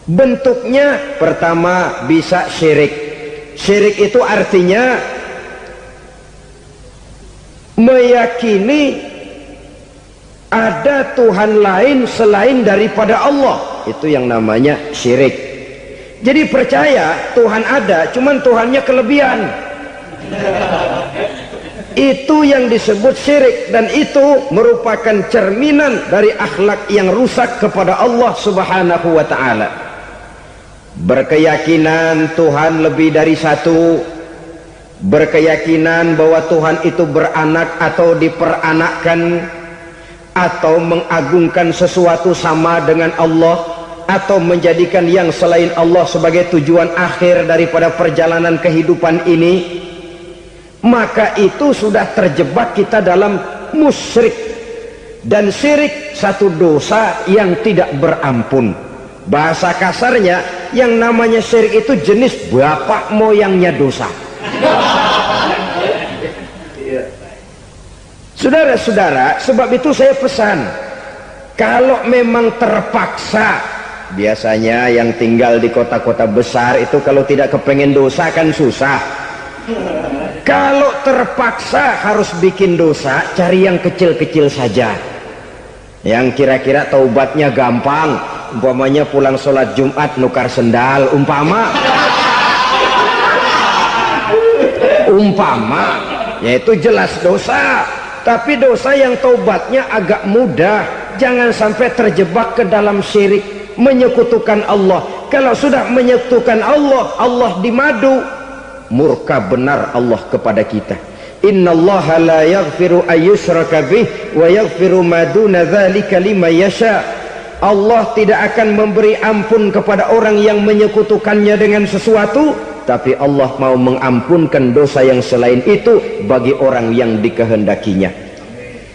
S2: Bentuknya pertama bisa syirik. Syirik itu artinya meyakini ada Tuhan lain selain daripada Allah. Itu yang namanya syirik. Jadi percaya Tuhan ada, cuman Tuhannya kelebihan. Itu yang disebut syirik, dan itu merupakan cerminan dari akhlak yang rusak kepada Allah Subhanahu wa ta'ala. Berkeyakinan Tuhan lebih dari satu, berkeyakinan bahwa Tuhan itu beranak atau diperanakkan, atau mengagungkan sesuatu sama dengan Allah, atau menjadikan yang selain Allah sebagai tujuan akhir daripada perjalanan kehidupan ini, maka itu sudah terjebak kita dalam musyrik. Dan syirik satu dosa yang tidak berampun. Bahasa kasarnya, yang namanya syirik itu jenis bapak moyangnya dosa. Saudara-saudara, sebab itu saya pesan, kalau memang terpaksa, biasanya yang tinggal di kota-kota besar itu kalau tidak kepengen dosa kan susah. Kalau terpaksa harus bikin dosa, cari yang kecil-kecil saja, yang kira-kira taubatnya gampang. Umpamanya pulang sholat Jumat nukar sendal, umpama yaitu jelas dosa. Tapi dosa yang taubatnya agak mudah. Jangan sampai terjebak ke dalam syirik, menyekutukan Allah. Kalau sudah menyekutukan Allah, Allah dimadu, murka benar Allah kepada kita. Innallaha la yaghfiru ayyushraka bih wa yaghfiru ma duna dzalika liman yasha. Allah tidak akan memberi ampun kepada orang yang menyekutukannya dengan sesuatu, tapi Allah mau mengampunkan dosa yang selain itu bagi orang yang dikehendakinya.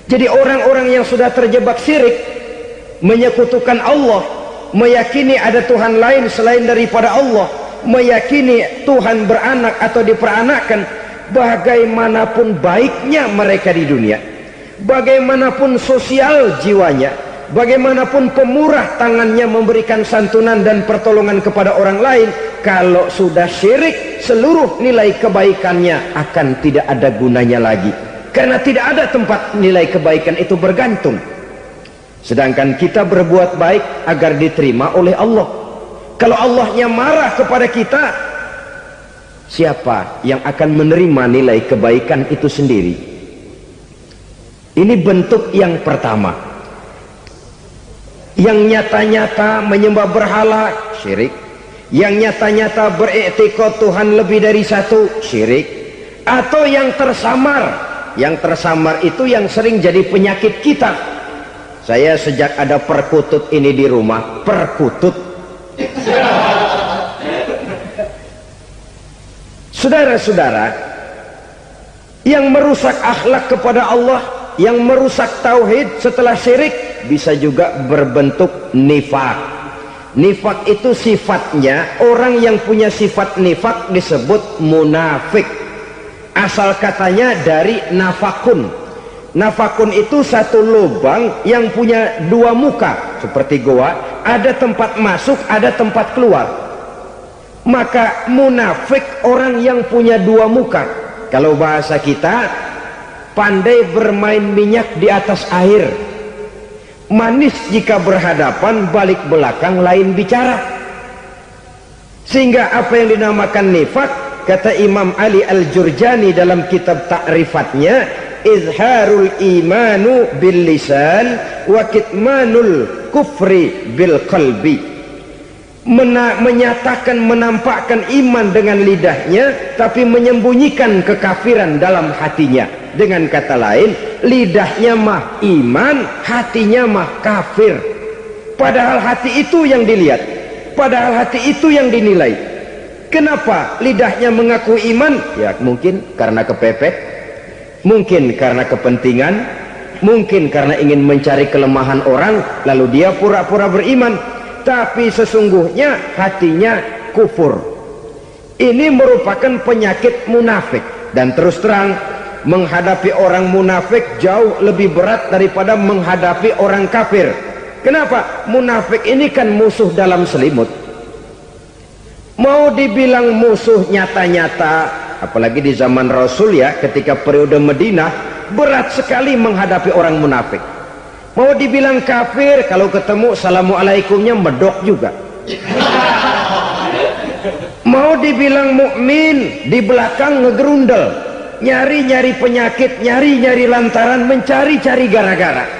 S2: Jadi orang-orang yang sudah terjebak syirik, menyekutukan Allah, meyakini ada Tuhan lain selain daripada Allah, meyakini Tuhan beranak atau diperanakkan, bagaimanapun baiknya mereka di dunia, bagaimanapun sosial jiwanya, bagaimanapun pemurah tangannya memberikan santunan dan pertolongan kepada orang lain, kalau sudah syirik, seluruh nilai kebaikannya akan tidak ada gunanya lagi, karena tidak ada tempat nilai kebaikan itu bergantung. Sedangkan kita berbuat baik agar diterima oleh Allah. Kalau Allahnya marah kepada kita, siapa yang akan menerima nilai kebaikan itu sendiri? Ini bentuk yang pertama. Yang nyata-nyata menyembah berhala, syirik. Yang nyata-nyata beriktikad Tuhan lebih dari satu, syirik. Atau yang tersamar. Yang tersamar itu yang sering jadi penyakit kita. Saya sejak ada perkutut ini di rumah, perkutut, Saudara-saudara, yang merusak akhlak kepada Allah, yang merusak tauhid setelah syirik, bisa juga berbentuk nifak. Nifak itu sifatnya, orang yang punya sifat nifak disebut munafik. Asal katanya dari nafakun. Nafakun itu satu lubang yang punya dua muka, seperti goa, ada tempat masuk, ada tempat keluar. Maka munafik orang yang punya dua muka. Kalau bahasa kita, pandai bermain minyak di atas air, manis jika berhadapan, balik belakang lain bicara. Sehingga apa yang dinamakan nifak, kata Imam Ali Al-Jurjani dalam kitab ta'rifatnya, izharul imanu bil lisan wa kitmanul kufri bil qalbi. Menyatakan, menampakkan iman dengan lidahnya, tapi menyembunyikan kekafiran dalam hatinya. Dengan kata lain, lidahnya mah iman, hatinya mah kafir. Padahal hati itu yang dilihat, padahal hati itu yang dinilai. Kenapa lidahnya mengaku iman? Ya mungkin karena kepepet, mungkin karena kepentingan, mungkin karena ingin mencari kelemahan orang, lalu dia pura-pura beriman. Tapi sesungguhnya hatinya kufur. Ini merupakan penyakit munafik. Dan terus terang, menghadapi orang munafik jauh lebih berat daripada menghadapi orang kafir. Kenapa? Munafik ini kan musuh dalam selimut. Mau dibilang musuh nyata-nyata, apalagi di zaman Rasul ya, ketika periode Madinah, berat sekali menghadapi orang munafik. Mau dibilang kafir, kalau ketemu assalamualaikumnya medok juga. Mau dibilang mukmin, di belakang ngegerundel, nyari-nyari penyakit, nyari-nyari lantaran, mencari-cari gara-gara.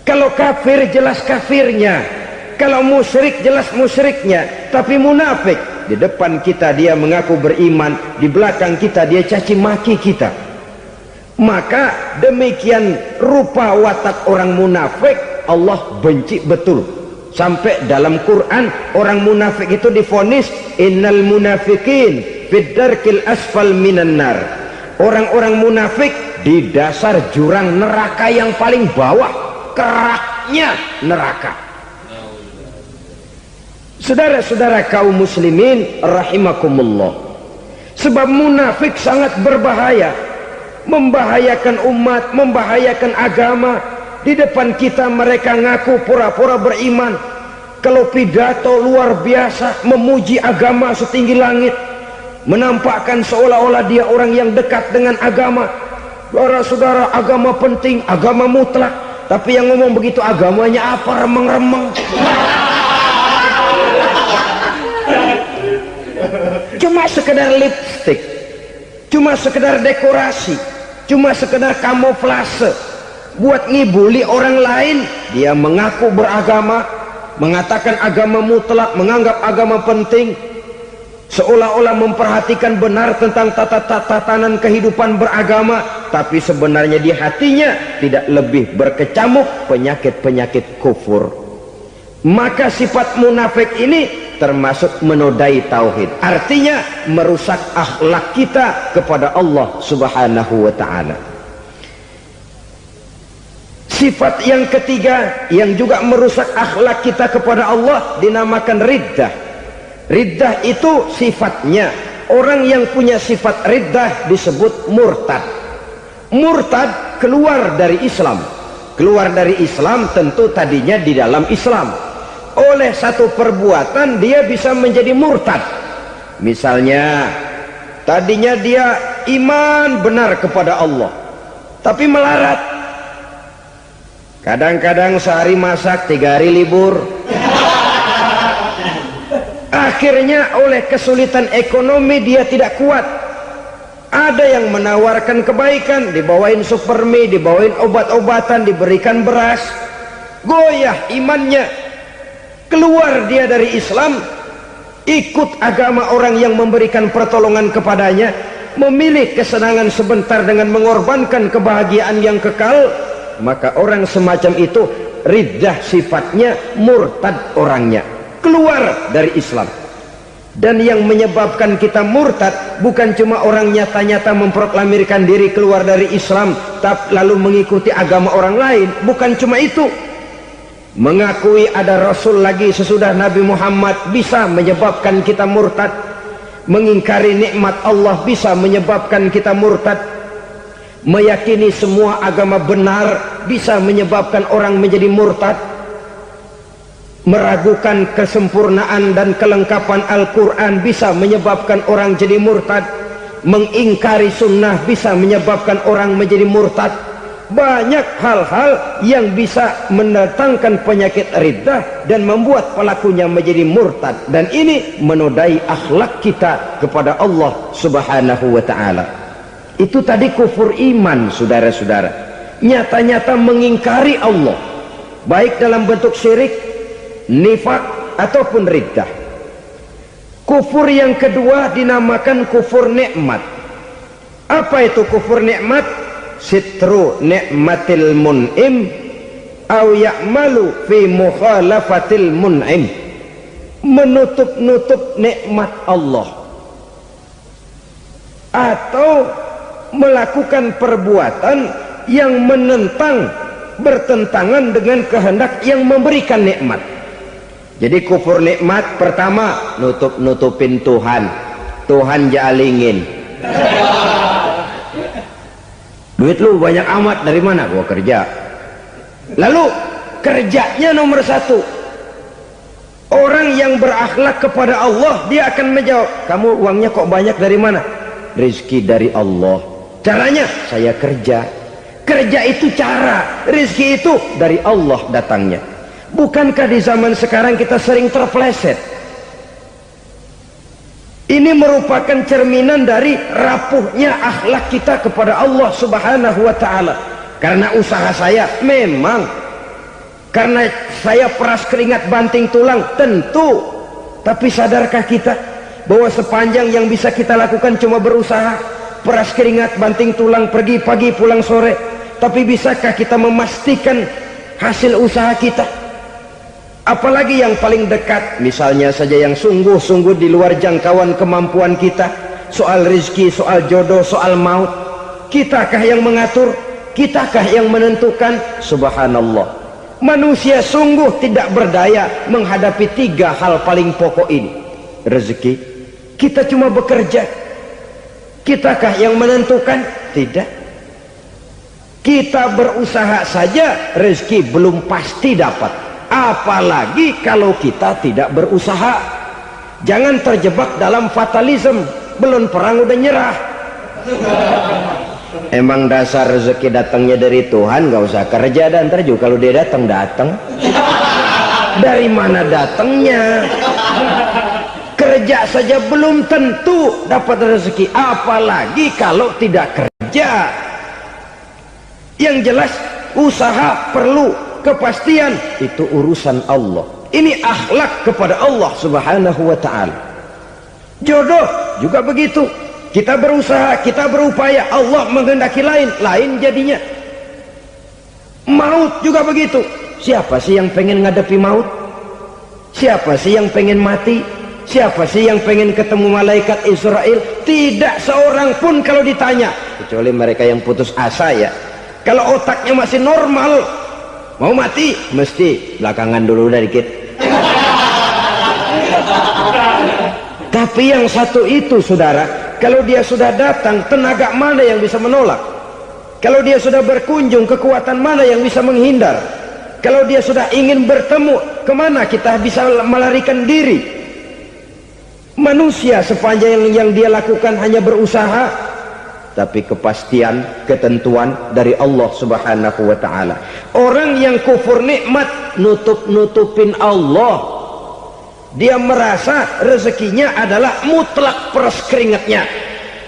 S2: Kalau kafir jelas kafirnya, kalau musyrik jelas musyriknya. Tapi munafik, di depan kita dia mengaku beriman, di belakang kita dia caci maki kita. Maka demikian rupa watak orang munafik, Allah benci betul. Sampai dalam Quran orang munafik itu divonis innal munafikin fid darkil asfal minan nar. Orang-orang munafik di dasar jurang neraka yang paling bawah, keraknya neraka. Saudara-saudara kaum muslimin rahimakumullah, sebab munafik sangat berbahaya, membahayakan umat, membahayakan agama. Di depan kita mereka ngaku pura-pura beriman, kalau pidato luar biasa, memuji agama setinggi langit, menampakkan seolah-olah dia orang yang dekat dengan agama. Saudara-saudara, agama penting, agama mutlak. Tapi yang ngomong begitu agamanya apa? Remeng-remeng. Cuma sekedar lipstick, cuma sekedar dekorasi, cuma sekedar kamuflase buat ngibuli orang lain. Dia mengaku beragama, mengatakan agama mutlak, menganggap agama penting, seolah-olah memperhatikan benar tentang tatanan kehidupan beragama, tapi sebenarnya di hatinya tidak lebih berkecamuk penyakit-penyakit kufur. Maka sifat munafik ini termasuk menodai tauhid, artinya merusak akhlak kita kepada Allah Subhanahu wa ta'ala. Sifat yang ketiga yang juga merusak akhlak kita kepada Allah dinamakan riddah. Riddah itu sifatnya, orang yang punya sifat riddah disebut murtad. Murtad keluar dari Islam. Keluar dari Islam tentu tadinya di dalam Islam. Oleh satu perbuatan dia bisa menjadi murtad. Misalnya tadinya dia iman benar kepada Allah, tapi melarat. Kadang-kadang sehari masak, 3 hari libur. Akhirnya oleh kesulitan ekonomi dia tidak kuat. Ada yang menawarkan kebaikan, dibawain supermi, dibawain obat-obatan, diberikan beras. Goyah imannya. Keluar dia dari Islam, ikut agama orang yang memberikan pertolongan kepadanya, memilih kesenangan sebentar dengan mengorbankan kebahagiaan yang kekal. Maka orang semacam itu riddah sifatnya, murtad orangnya, keluar dari Islam. Dan yang menyebabkan kita murtad bukan cuma orang nyata-nyata memproklamirkan diri keluar dari Islam tapi lalu mengikuti agama orang lain, bukan cuma itu. Mengakui ada Rasul lagi sesudah Nabi Muhammad bisa menyebabkan kita murtad. Mengingkari nikmat Allah bisa menyebabkan kita murtad. Meyakini semua agama benar bisa menyebabkan orang menjadi murtad. Meragukan kesempurnaan dan kelengkapan Al-Quran bisa menyebabkan orang jadi murtad. Mengingkari sunnah bisa menyebabkan orang menjadi murtad. Banyak hal-hal yang bisa mendatangkan penyakit riddah dan membuat pelakunya menjadi murtad, dan ini menodai akhlak kita kepada Allah Subhanahu wa ta'ala. Itu tadi kufur iman, saudara-saudara. Nyata-nyata mengingkari Allah, baik dalam bentuk syirik, nifak ataupun riddah. Kufur yang kedua dinamakan kufur nikmat. Apa itu kufur nikmat? Sitru nikmatil mun'im au ya'malu fi mukhalafatil mun'im. Menutup-nutup nikmat Allah atau melakukan perbuatan yang menentang, bertentangan dengan kehendak yang memberikan nikmat. Jadi kufur nikmat pertama, nutup-nutupin Tuhan. Tuhan jalingin. Duit lu banyak amat, dari mana? Gua kerja. Lalu kerjanya nomor satu. Orang yang berakhlak kepada Allah, dia akan menjawab, kamu uangnya kok banyak, dari mana? Rizki dari Allah. Caranya, saya kerja. Kerja itu cara, rizki itu dari Allah datangnya. Bukankah di zaman sekarang kita sering terpleset? Ini merupakan cerminan dari rapuhnya akhlak kita kepada Allah Subhanahu wa ta'ala. Karena usaha saya memang, karena saya peras keringat banting tulang, tentu. Tapi sadarkah kita bahwa sepanjang yang bisa kita lakukan cuma berusaha, peras keringat banting tulang, pergi pagi pulang sore? Tapi bisakah kita memastikan hasil usaha kita? Apalagi yang paling dekat, misalnya saja yang sungguh-sungguh di luar jangkauan kemampuan kita, soal rizki, soal jodoh, soal maut. Kitakah yang mengatur? Kitakah yang menentukan? Subhanallah, manusia sungguh tidak berdaya menghadapi tiga hal paling pokok ini. Rezeki, kita cuma bekerja. Kitakah yang menentukan? Tidak. Kita berusaha saja, rezeki belum pasti dapat. Apalagi kalau kita tidak berusaha. Jangan terjebak dalam fatalisme, belum perang udah nyerah. Emang dasar rezeki datangnya dari Tuhan, gak usah kerja, dan ntar juga kalau dia datang. Dari mana datangnya? Kerja saja belum tentu dapat rezeki, apalagi kalau tidak kerja. Yang jelas usaha perlu, kepastian itu urusan Allah. Ini akhlak kepada Allah Subhanahu wa ta'ala. Jodoh juga begitu. Kita berusaha, kita berupaya, Allah menghendaki lain jadinya. Maut juga begitu. Siapa sih yang pengen ngadepi maut? Siapa sih yang pengen mati? Siapa sih yang pengen ketemu malaikat Israel? Tidak seorang pun kalau ditanya, kecuali mereka yang putus asa ya. Kalau otaknya masih normal, mau mati mesti belakangan dulu udah dikit. Tapi yang satu itu, saudara, kalau dia sudah datang, tenaga mana yang bisa menolak? Kalau dia sudah berkunjung, kekuatan mana yang bisa menghindar? Kalau dia sudah ingin bertemu, kemana kita bisa melarikan diri? Manusia sepanjang yang dia lakukan hanya berusaha, tapi kepastian, ketentuan dari Allah Subhanahu wa ta'ala. Orang yang kufur nikmat, nutup-nutupin Allah. Dia merasa rezekinya adalah mutlak peras keringatnya,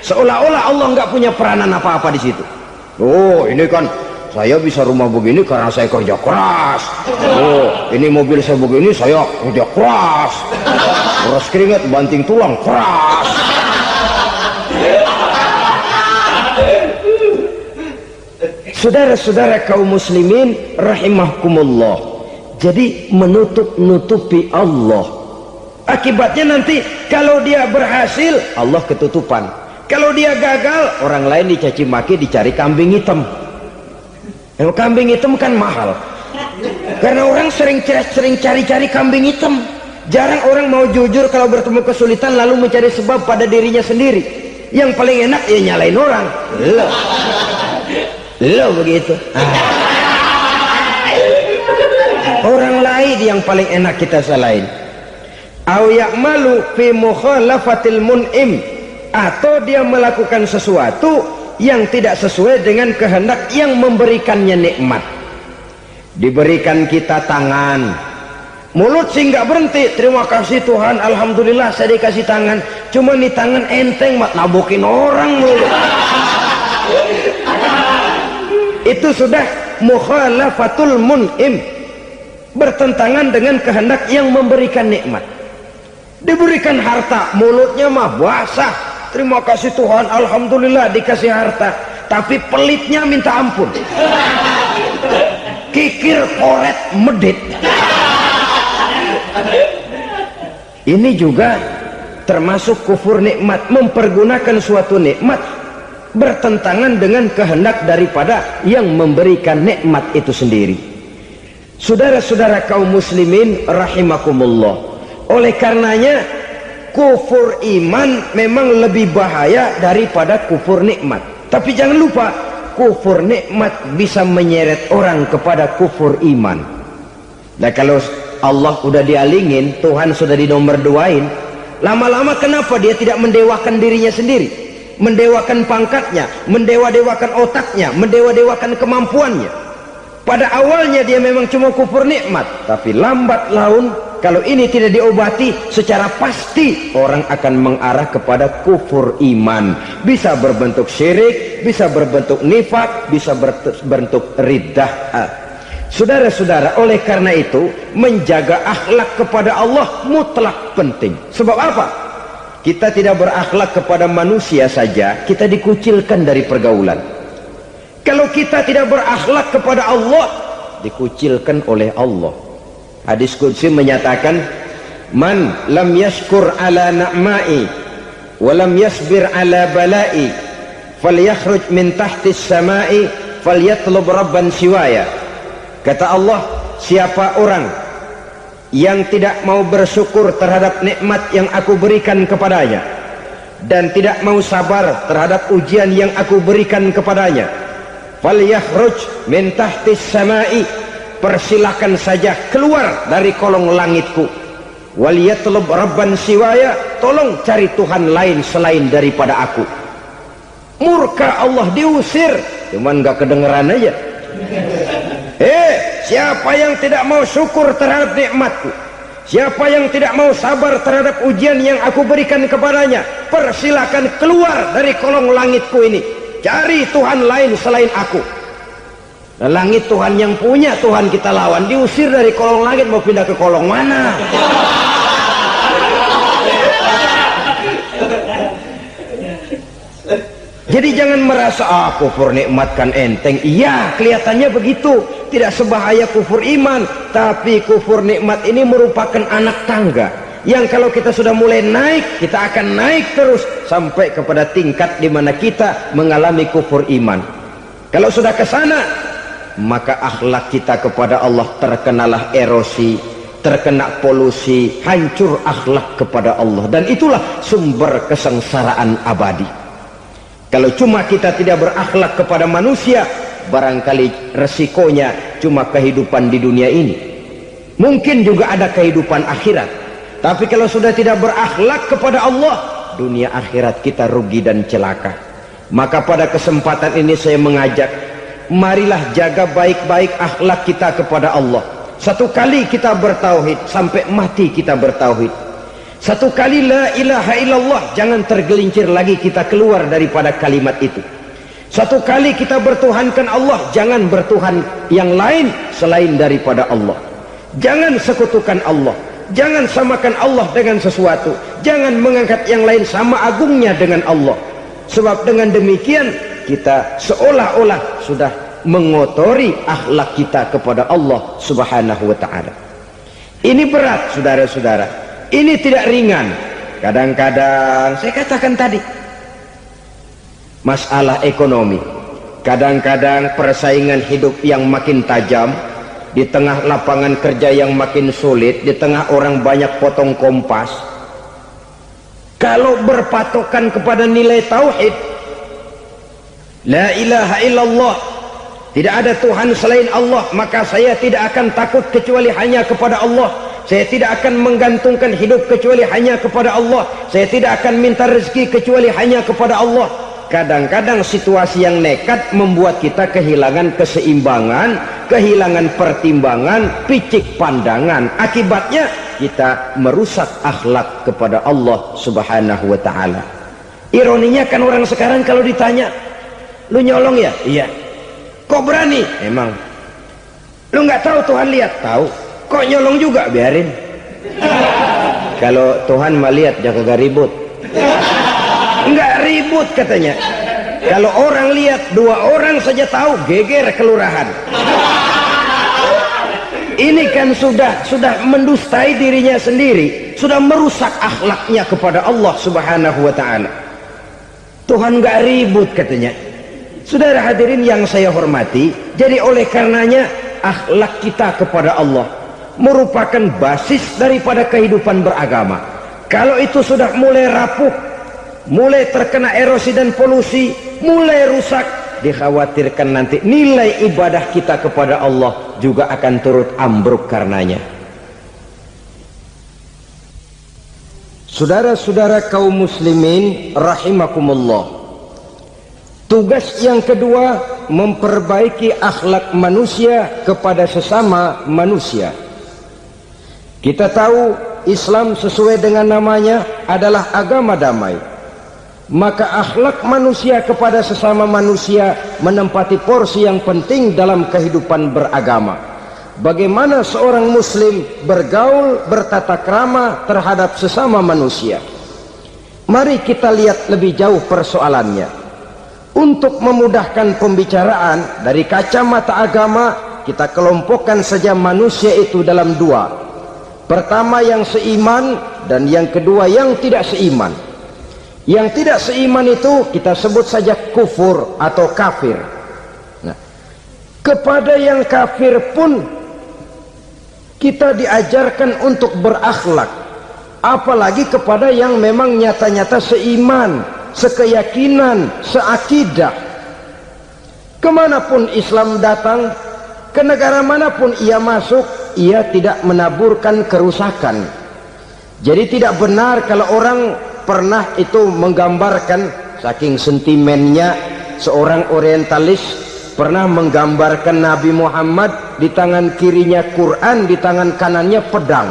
S2: seolah-olah Allah nggak punya peranan apa-apa di situ. Oh, ini kan saya bisa rumah begini karena saya kerja keras. Oh, ini mobil saya begini, saya kerja keras. Peras keringat, banting tulang, keras. Saudara-saudara kaum muslimin rahimakumullah. Jadi menutup-nutupi Allah Akibatnya nanti kalau dia berhasil, Allah ketutupan. Kalau dia gagal, orang lain dicaci maki, dicari kambing hitam. Yang kambing hitam kan mahal. Karena orang sering cari-cari kambing hitam. Jarang orang mau jujur kalau bertemu kesulitan lalu mencari sebab pada dirinya sendiri. Yang paling enak ya nyalain orang. Lo begitu. Orang lain yang paling enak kita salahin. Au ya'malu fi mukhalafatil mun'im, atau dia melakukan sesuatu yang tidak sesuai dengan kehendak yang memberikannya nikmat. Diberikan kita tangan, mulut sih nggak berhenti, terima kasih Tuhan, alhamdulillah saya dikasih tangan. Cuma nih tangan enteng mat nabokin orang mulu. Itu sudah mukhalafatul mun'im, bertentangan dengan kehendak yang memberikan nikmat. Diberikan harta, mulutnya mah basah, terima kasih Tuhan, alhamdulillah dikasih harta, tapi pelitnya minta ampun, kikir koret medit. Ini juga termasuk kufur nikmat, mempergunakan suatu nikmat bertentangan dengan kehendak daripada yang memberikan nikmat itu sendiri. Saudara-saudara kaum muslimin rahimakumullah, oleh karenanya kufur iman memang lebih bahaya daripada kufur nikmat. Tapi jangan lupa, kufur nikmat bisa menyeret orang kepada kufur iman. Nah kalau Allah udah dialingin, Tuhan sudah dinomor duain, lama-lama kenapa dia tidak mendewakan dirinya sendiri, mendewakan pangkatnya, mendewa-dewakan otaknya, mendewa-dewakan kemampuannya? Pada awalnya dia memang cuma kufur nikmat, tapi lambat laun kalau ini tidak diobati secara pasti, orang akan mengarah kepada kufur iman. Bisa berbentuk syirik, bisa berbentuk nifak, bisa berbentuk riddah. Saudara-saudara, oleh karena itu menjaga akhlak kepada Allah mutlak penting. Sebab apa? Kita tidak berakhlak kepada manusia saja, kita dikucilkan dari pergaulan. Kalau kita tidak berakhlak kepada Allah, dikucilkan oleh Allah. Hadis qudsi menyatakan, man lam yashkur ala na'ma'i wa lam yasbir ala bala'i falyakhruj min tahtis sama'i falyatlub rabban siwaya. Kata Allah, siapa orang yang tidak mau bersyukur terhadap nikmat yang aku berikan kepadanya dan tidak mau sabar terhadap ujian yang aku berikan kepadanya, falyakhruj min tahtis sama'i, persilahkan saja keluar dari kolong langitku, waliyatlub rabban siwaya, tolong cari Tuhan lain selain daripada aku. Murka Allah, diusir, cuman gak kedengeran aja. Siapa yang tidak mau syukur terhadap nikmatku, siapa yang tidak mau sabar terhadap ujian yang aku berikan kepadanya, persilahkan keluar dari kolong langitku ini, cari Tuhan lain selain aku. Langit Tuhan yang punya, Tuhan kita lawan, diusir dari kolong langit, mau pindah ke kolong mana? Jadi jangan merasa kufur nikmat kan enteng. Iya, kelihatannya begitu, tidak sebahaya kufur iman. Tapi kufur nikmat ini merupakan anak tangga yang kalau kita sudah mulai naik, kita akan naik terus sampai kepada tingkat di mana kita mengalami kufur iman. Kalau sudah ke sana, maka akhlak kita kepada Allah terkenalah erosi, terkena polusi, hancur akhlak kepada Allah, dan itulah sumber kesengsaraan abadi. Kalau cuma kita tidak berakhlak kepada manusia, barangkali resikonya cuma kehidupan di dunia ini. Mungkin juga ada kehidupan akhirat. Tapi kalau sudah tidak berakhlak kepada Allah, dunia akhirat kita rugi dan celaka. Maka pada kesempatan ini saya mengajak, marilah jaga baik-baik akhlak kita kepada Allah. Satu kali kita bertauhid, sampai mati kita bertauhid. Satu kali la ilaha illallah, jangan tergelincir lagi kita keluar daripada kalimat itu. Satu kali kita bertuhankan Allah, jangan bertuhan yang lain selain daripada Allah. Jangan sekutukan Allah, jangan samakan Allah dengan sesuatu, jangan mengangkat yang lain sama agungnya dengan Allah. Sebab dengan demikian kita seolah-olah sudah mengotori akhlak kita kepada Allah subhanahu wa ta'ala. Ini berat, saudara-saudara. Ini tidak ringan. Kadang-kadang saya katakan tadi, masalah ekonomi, kadang-kadang persaingan hidup yang makin tajam, di tengah lapangan kerja yang makin sulit, di tengah orang banyak potong kompas. Kalau berpatokan kepada nilai tauhid, la ilaha illallah, tidak ada Tuhan selain Allah, maka saya tidak akan takut kecuali hanya kepada Allah. Saya tidak akan menggantungkan hidup kecuali hanya kepada Allah. Saya tidak akan minta rezeki kecuali hanya kepada Allah. Kadang-kadang situasi yang nekat membuat kita kehilangan keseimbangan, kehilangan pertimbangan, picik pandangan. Akibatnya kita merusak akhlak kepada Allah Subhanahu wa ta'ala. Ironinya kan orang sekarang kalau ditanya, lu nyolong ya? Iya. Kok berani? Emang. Lu nggak tahu Tuhan lihat? Tahu. Kok nyolong juga? Biarin. Kalau Tuhan mah lihat, jangan kagak ribut. Enggak ribut katanya. Kalau orang lihat, 2 orang saja tahu, geger kelurahan. Ini kan sudah mendustai dirinya sendiri, sudah merusak akhlaknya kepada Allah Subhanahu wa ta'ala. Tuhan enggak ribut katanya. Saudara hadirin yang saya hormati, jadi oleh karenanya akhlak kita kepada Allah merupakan basis daripada kehidupan beragama. Kalau itu sudah mulai rapuh, mulai terkena erosi dan polusi, mulai rusak, dikhawatirkan nanti nilai ibadah kita kepada Allah juga akan turut ambruk karenanya. Saudara-saudara kaum muslimin rahimakumullah, tugas yang kedua memperbaiki akhlak manusia kepada sesama manusia. Kita tahu Islam sesuai dengan namanya adalah agama damai. Maka akhlak manusia kepada sesama manusia menempati porsi yang penting dalam kehidupan beragama. Bagaimana seorang muslim bergaul, bertata krama terhadap sesama manusia. Mari kita lihat lebih jauh persoalannya. Untuk memudahkan pembicaraan dari kacamata agama, kita kelompokkan saja manusia itu dalam 2. Pertama yang seiman, dan yang kedua yang tidak seiman. Yang tidak seiman itu kita sebut saja kufur atau kafir. Nah, kepada yang kafir pun kita diajarkan untuk berakhlak, apalagi kepada yang memang nyata-nyata seiman, sekeyakinan, seakidah. Kemanapun Islam datang, ke negara manapun ia masuk, ia tidak menaburkan kerusakan. Jadi tidak benar kalau orang pernah itu menggambarkan, saking sentimennya seorang orientalis pernah menggambarkan Nabi Muhammad di tangan kirinya Quran, di tangan kanannya pedang,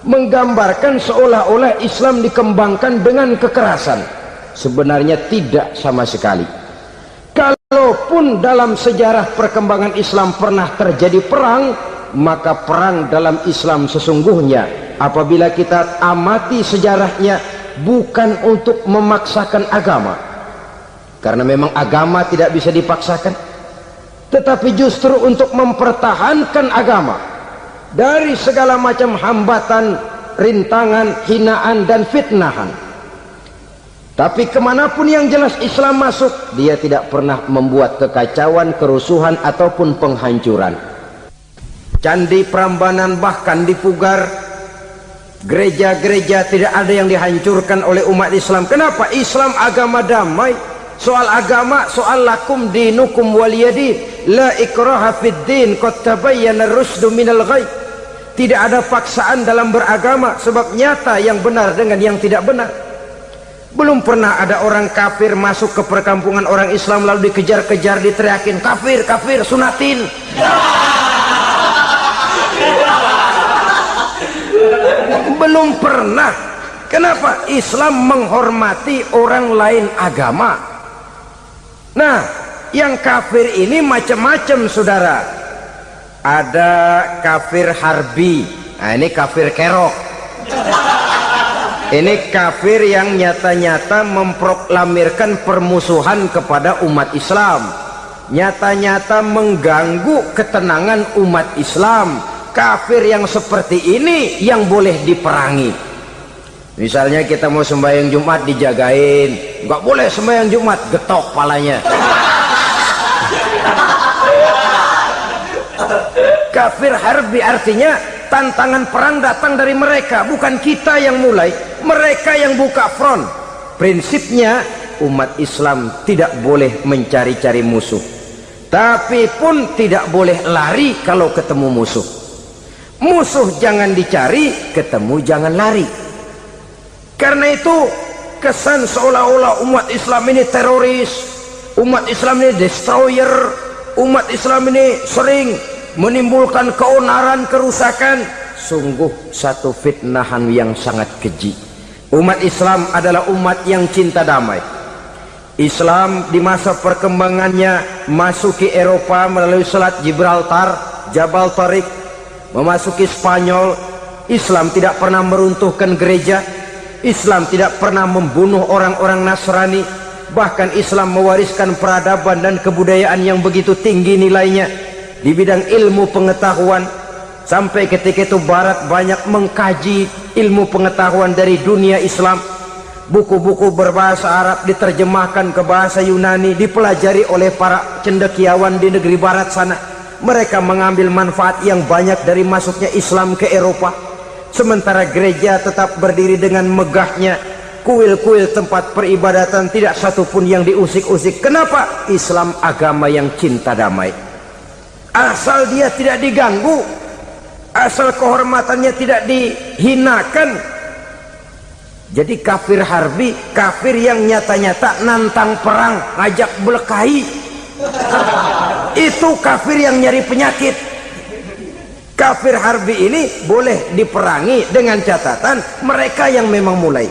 S2: menggambarkan seolah-olah Islam dikembangkan dengan kekerasan. Sebenarnya tidak sama sekali. Kalaupun dalam sejarah perkembangan Islam pernah terjadi perang, maka perang dalam Islam sesungguhnya apabila kita amati sejarahnya bukan untuk memaksakan agama, karena memang agama tidak bisa dipaksakan, tetapi justru untuk mempertahankan agama dari segala macam hambatan, rintangan, hinaan dan fitnahan. Tapi kemanapun yang jelas Islam masuk, dia tidak pernah membuat kekacauan, kerusuhan ataupun penghancuran. Candi Prambanan bahkan dipugar, gereja-gereja tidak ada yang dihancurkan oleh umat Islam. Kenapa? Islam agama damai. Soal agama, soal lakum dinukum waliyadin, la ikraha fid din, qad tabayyana ar-rusdu minal ghayy. Tidak ada paksaan dalam beragama, sebab nyata yang benar dengan yang tidak benar. Belum pernah ada orang kafir masuk ke perkampungan orang Islam lalu dikejar-kejar, diteriakin kafir, kafir, sunatin. Belum pernah. Kenapa? Islam menghormati orang lain agama. Nah, yang kafir ini macam-macam saudara. Ada kafir harbi, nah ini kafir kerok. Ini kafir yang nyata-nyata memproklamirkan permusuhan kepada umat Islam, nyata-nyata mengganggu ketenangan umat Islam. Kafir yang seperti ini yang boleh diperangi. Misalnya kita mau sembahyang Jumat dijagain, nggak boleh sembahyang Jumat, getok palanya. Kafir harbi artinya tantangan perang datang dari mereka, bukan kita yang mulai, mereka yang buka front. Prinsipnya umat Islam tidak boleh mencari-cari musuh, tapi pun tidak boleh lari kalau ketemu musuh. Musuh jangan dicari, ketemu jangan lari. Karena itu kesan seolah-olah umat Islam ini teroris, umat Islam ini destroyer, umat Islam ini sering menimbulkan keonaran, kerusakan. Sungguh satu fitnahan yang sangat keji. Umat Islam adalah umat yang cinta damai. Islam di masa perkembangannya masuki Eropa melalui Selat Gibraltar, Jabal Tariq, memasuki Spanyol. Islam tidak pernah meruntuhkan gereja, Islam tidak pernah membunuh orang-orang Nasrani. Bahkan Islam mewariskan peradaban dan kebudayaan yang begitu tinggi nilainya di bidang ilmu pengetahuan, sampai ketika itu Barat banyak mengkaji ilmu pengetahuan dari dunia Islam. Buku-buku berbahasa Arab diterjemahkan ke bahasa Yunani, dipelajari oleh para cendekiawan di negeri Barat sana. Mereka mengambil manfaat yang banyak dari masuknya Islam ke Eropa. Sementara gereja tetap berdiri dengan megahnya. Kuil-kuil tempat peribadatan tidak satupun yang diusik-usik. Kenapa? Islam agama yang cinta damai. Asal dia tidak diganggu, asal kehormatannya tidak dihinakan. Jadi kafir harbi, kafir yang nyata-nyata nantang perang, ngajak berkelahi, itu kafir yang nyari penyakit. Kafir harbi ini boleh diperangi dengan catatan mereka yang memang mulai.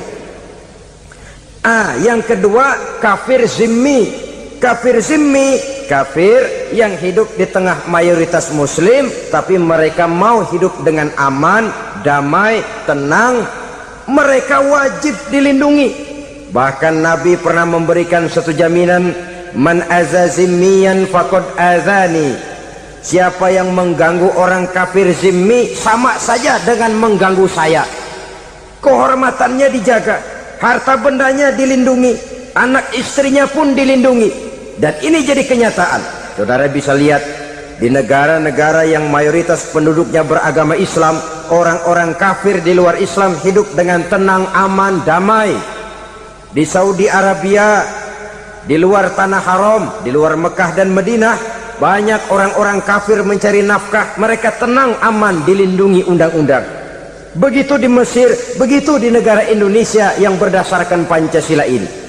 S2: Yang kedua kafir zimmi. Kafir zimmi, kafir yang hidup di tengah mayoritas muslim, tapi mereka mau hidup dengan aman, damai, tenang. Mereka wajib dilindungi. Bahkan Nabi pernah memberikan satu jaminan, man aza zimmiyan faqad azani. Siapa yang mengganggu orang kafir zimmi sama saja dengan mengganggu saya. Kehormatannya dijaga, harta bendanya dilindungi, anak istrinya pun dilindungi. Dan ini jadi kenyataan. Saudara bisa lihat di negara-negara yang mayoritas penduduknya beragama Islam, orang-orang kafir di luar Islam hidup dengan tenang, aman, damai. Di Saudi Arabia, di luar tanah haram, di luar Mekah dan Madinah, banyak orang-orang kafir mencari nafkah. Mereka tenang, aman, dilindungi undang-undang. Begitu di Mesir, begitu di negara Indonesia yang berdasarkan Pancasila ini.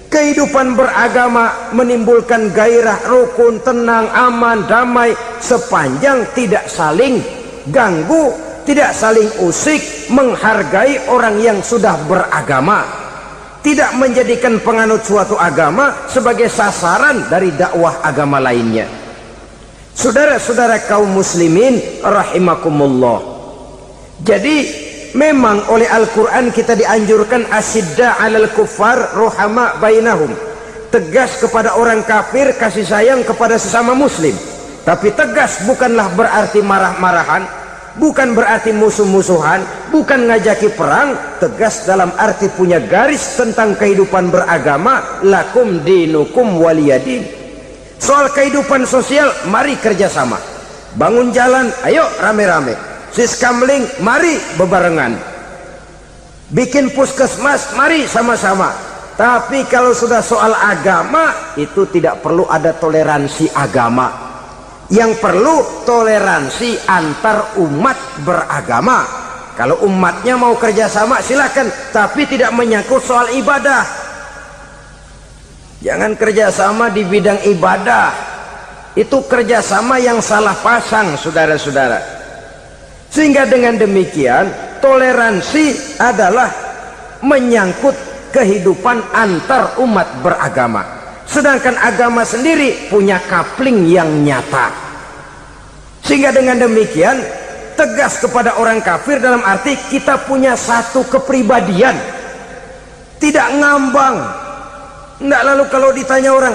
S2: Kehidupan beragama menimbulkan gairah, rukun, tenang, aman, damai, sepanjang tidak saling ganggu, tidak saling usik, menghargai orang yang sudah beragama, tidak menjadikan penganut suatu agama sebagai sasaran dari dakwah agama lainnya. Saudara-saudara kaum muslimin rahimakumullah. Jadi memang oleh Al-Quran kita dianjurkan asidda 'alal kuffar ruhama bainahum. Tegas kepada orang kafir, kasih sayang kepada sesama muslim. Tapi tegas bukanlah berarti marah-marahan, bukan berarti musuh-musuhan, bukan ngajaki perang. Tegas dalam arti punya garis tentang kehidupan beragama, lakum dinukum waliyadin. Soal kehidupan sosial, mari kerjasama. Bangun jalan, ayo rame-rame. Siskamling, mari bebarengan. Bikin puskesmas, mari sama-sama. Tapi kalau sudah soal agama, itu tidak perlu ada toleransi agama. Yang perlu toleransi antar umat beragama. Kalau umatnya mau kerjasama silakan, tapi tidak menyangkut soal ibadah. Jangan kerjasama di bidang ibadah. Itu kerjasama yang salah pasang, saudara-saudara. Sehingga dengan demikian toleransi adalah menyangkut kehidupan antar umat beragama. Sedangkan agama sendiri punya kapling yang nyata. Sehingga dengan demikian tegas kepada orang kafir dalam arti kita punya satu kepribadian, tidak ngambang. Nggak, lalu kalau ditanya orang,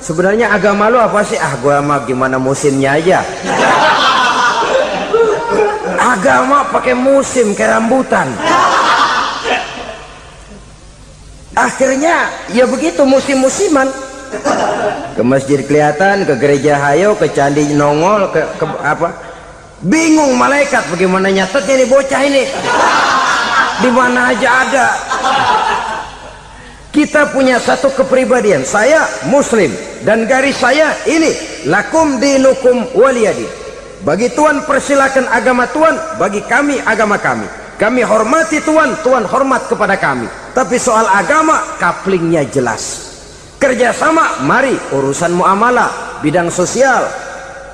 S2: sebenarnya agama lu apa sih? Gua mah gimana musimnya aja. Agama pakai musim kayak rambutan. Akhirnya ya begitu, musim-musiman. Ke masjid kelihatan, ke gereja hayo, ke candi nongol, ke apa? Bingung malaikat bagaimana nyatetnya nih bocah ini. Di mana aja ada. Kita punya satu kepribadian, saya muslim dan garis saya ini, lakum dinukum waliyadin. Bagi Tuhan persilakan agama Tuhan, bagi kami agama kami. Kami hormati Tuhan, Tuhan hormat kepada kami. Tapi soal agama, kaplingnya jelas. Kerjasama, mari urusan muamalah, bidang sosial.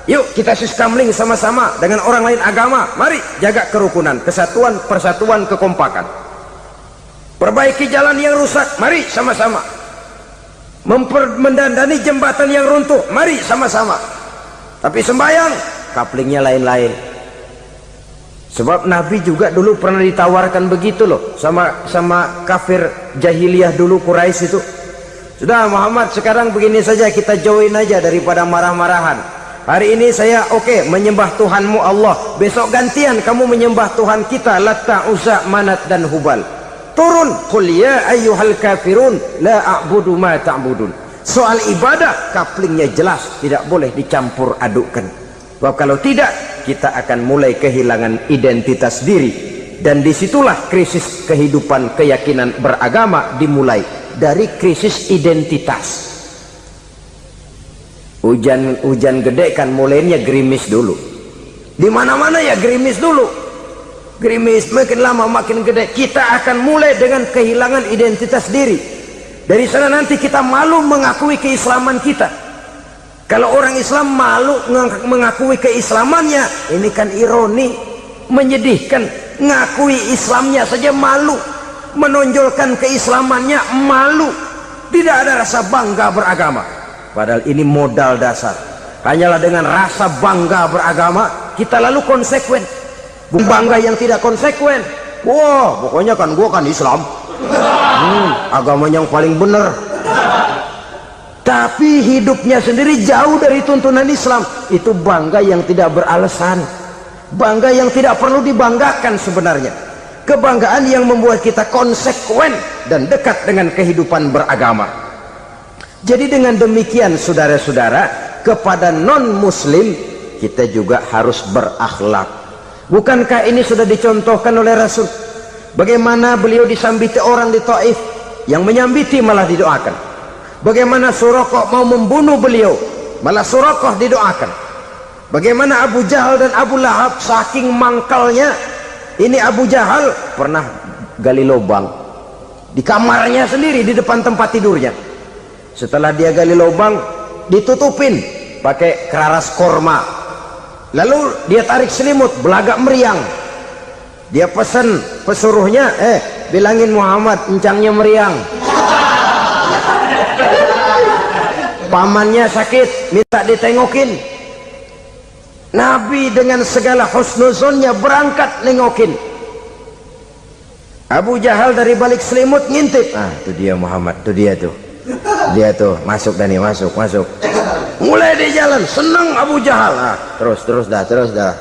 S2: Yuk kita sistemling sama-sama dengan orang lain agama. Mari jaga kerukunan, kesatuan, persatuan, kekompakan. Perbaiki jalan yang rusak, mari sama-sama. Mendandani jembatan yang runtuh, mari sama-sama. Tapi sembahyang, kaplingnya lain-lain. Sebab Nabi juga dulu pernah ditawarkan begitu loh sama kafir jahiliyah dulu, Quraisy itu. Sudah Muhammad, sekarang begini saja, kita join aja daripada marah-marahan. Hari ini saya oke, menyembah Tuhanmu Allah. Besok gantian kamu menyembah Tuhan kita, Latta, Uzza, Manat dan Hubal. Turun, qul ya ayyuhal kafirun la a'budu ma ta'budun. Soal ibadah kaplingnya jelas, tidak boleh dicampur adukkan. Sebab kalau tidak, kita akan mulai kehilangan identitas diri. Dan disitulah krisis kehidupan keyakinan beragama dimulai, dari krisis identitas. Hujan gede kan mulainya gerimis dulu. Di mana-mana ya gerimis dulu. Gerimis makin lama makin gede. Kita akan mulai dengan kehilangan identitas diri. Dari sana nanti kita malu mengakui keislaman kita. Kalau orang Islam malu mengakui keislamannya, ini kan ironi, menyedihkan. Ngakui Islamnya saja malu, menonjolkan keislamannya malu, tidak ada rasa bangga beragama. Padahal ini modal dasar. Hanyalah dengan rasa bangga beragama kita lalu konsekuen. Bangga yang tidak konsekuen, wah pokoknya kan gua kan Islam, agama yang paling benar. Tapi hidupnya sendiri jauh dari tuntunan Islam. Itu bangga yang tidak beralasan, bangga yang tidak perlu dibanggakan sebenarnya. Kebanggaan yang membuat kita konsekuen dan dekat dengan kehidupan beragama. Jadi dengan demikian saudara-saudara, kepada non muslim kita juga harus berakhlak. Bukankah ini sudah dicontohkan oleh Rasul? Bagaimana beliau disambiti orang di Taif, yang menyambiti malah didoakan. Bagaimana Suraqah mau membunuh beliau, malah Suraqah didoakan. Bagaimana Abu Jahal dan Abu Lahab saking mangkalnya. Ini Abu Jahal pernah gali lubang di kamarnya sendiri, di depan tempat tidurnya. Setelah dia gali lubang, ditutupin pakai keraras korma. Lalu dia tarik selimut, belagak meriang. Dia pesan pesuruhnya, bilangin Muhammad encangnya meriang. Pamannya sakit, minta ditengokin. Nabi dengan segala husnuzonnya berangkat nengokin. Abu Jahal dari balik selimut ngintip. Itu dia Muhammad, itu dia tuh. Dia tuh, masuk Dani, masuk. Mulai di jalan, senang Abu Jahal. Terus dah.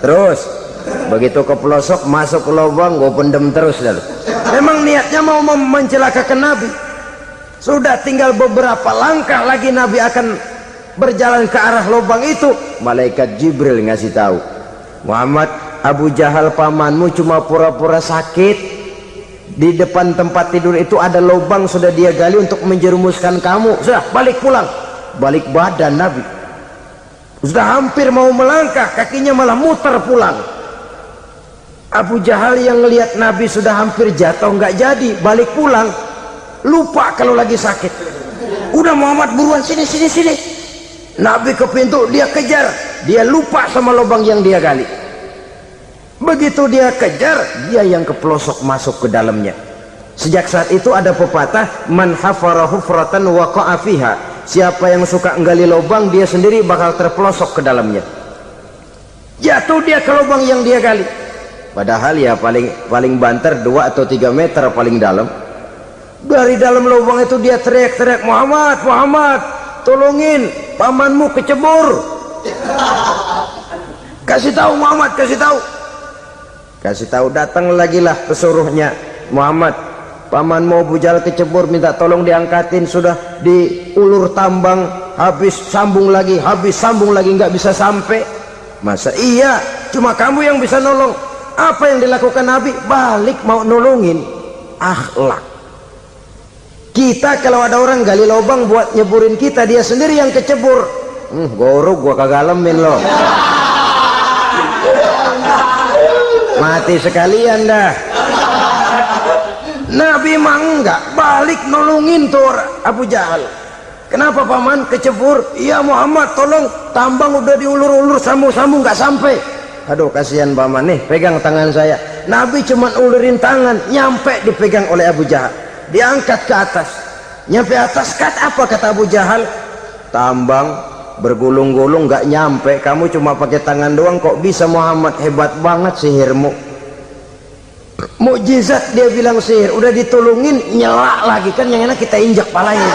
S2: Begitu ke pelosok, masuk ke lubang, gue pendem terus dah. Memang niatnya mau mencelakakan Nabi. Sudah tinggal beberapa langkah lagi Nabi akan berjalan ke arah lubang itu. Malaikat Jibril ngasih tahu, Muhammad, Abu Jahal pamanmu cuma pura-pura sakit. Di depan tempat tidur itu ada lubang sudah dia gali untuk menjerumuskan kamu. Sudah balik pulang. Balik badan Nabi. Sudah hampir mau melangkah, kakinya malah muter pulang. Abu Jahal yang ngelihat Nabi sudah hampir jatuh nggak jadi, balik pulang. Lupa kalau lagi sakit. Udah Muhammad buruan sini. Nabi ke pintu, dia kejar. Dia lupa sama lubang yang dia gali. Begitu dia kejar, dia yang ke pelosok masuk ke dalamnya. Sejak saat itu ada pepatah, man hafara hufratan waqa'a fiha. Siapa yang suka nggali lubang, dia sendiri bakal terpelosok ke dalamnya. Jatuh dia ke lubang yang dia gali. Padahal ya paling banter 2 atau 3 meter paling dalam. Dari dalam lubang itu dia teriak-teriak, Muhammad, tolongin, pamanmu kecebur. Kasih tahu Muhammad, kasih tahu. Datang lagi lah pesuruhnya, Muhammad, Paman mau Abu Jahal kecebur, minta tolong diangkatin, sudah diulur tambang, habis sambung lagi, nggak bisa sampai. Masa iya cuma kamu yang bisa nolong? Apa yang dilakukan Nabi? Balik mau nolongin. Akhlak. Kita kalau ada orang gali lubang buat nyeburin kita, dia sendiri yang kecebur, gorok gua kagak alemin loh. Mati sekalian dah. Nabi mah enggak, balik nolongin tuh Abu Jahal. Kenapa paman kecebur? Iya Muhammad, tolong, tambang udah diulur-ulur, sambung-sambung nggak sampai. Aduh kasihan paman, nih pegang tangan saya. Nabi cuma ulurin tangan, nyampe dipegang oleh Abu Jahal, diangkat ke atas. Nyampe atas, apa kata Abu Jahal? Tambang bergulung-gulung nggak nyampe, kamu cuma pakai tangan doang kok bisa Muhammad, hebat banget sihirmu. Mukjizat dia bilang sihir, udah ditolongin nyelak lagi, kan yang enak kita injak palanya.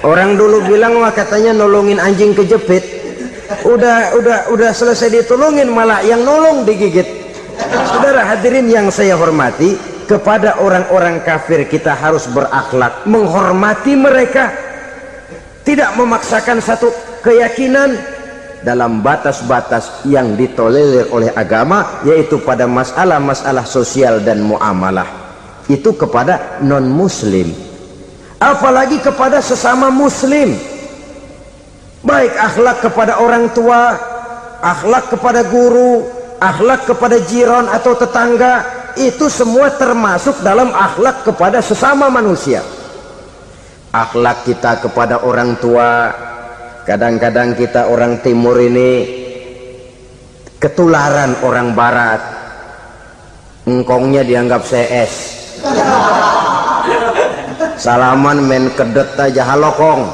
S2: Orang dulu bilang wah katanya nolongin anjing kejepit, udah selesai ditolongin malah yang nolong digigit. Saudara hadirin yang saya hormati, kepada orang-orang kafir kita harus berakhlak, menghormati mereka, tidak memaksakan satu keyakinan dalam batas-batas yang ditolerir oleh agama, yaitu pada masalah-masalah sosial dan muamalah. Itu kepada non-muslim, apalagi kepada sesama muslim. Baik akhlak kepada orang tua, akhlak kepada guru, akhlak kepada jiran atau tetangga, itu semua termasuk dalam akhlak kepada sesama manusia. Akhlak kita kepada orang tua, kadang-kadang kita orang timur ini ketularan orang barat, engkongnya dianggap CS, salaman main kedet aja halo kong,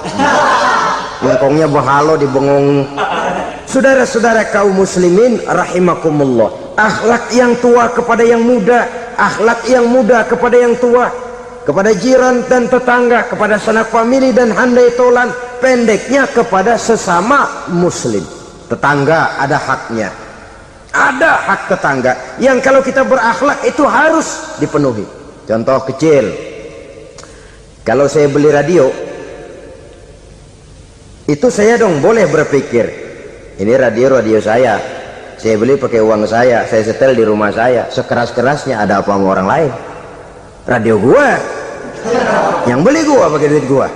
S2: engkongnya bahalo di bengong. Saudara-saudara kaum muslimin rahimakumullah, akhlak yang tua kepada yang muda, akhlak yang muda kepada yang tua, kepada jiran dan tetangga, kepada sanak famili dan handai tolan, pendeknya kepada sesama muslim. Tetangga ada haknya, ada hak tetangga yang kalau kita berakhlak itu harus dipenuhi. Contoh kecil, kalau saya beli radio, itu saya dong boleh berpikir, ini radio saya beli pakai uang saya setel di rumah saya, sekeras-kerasnya ada apa sama orang lain? Radio gua, yang beli gua pakai duit gua,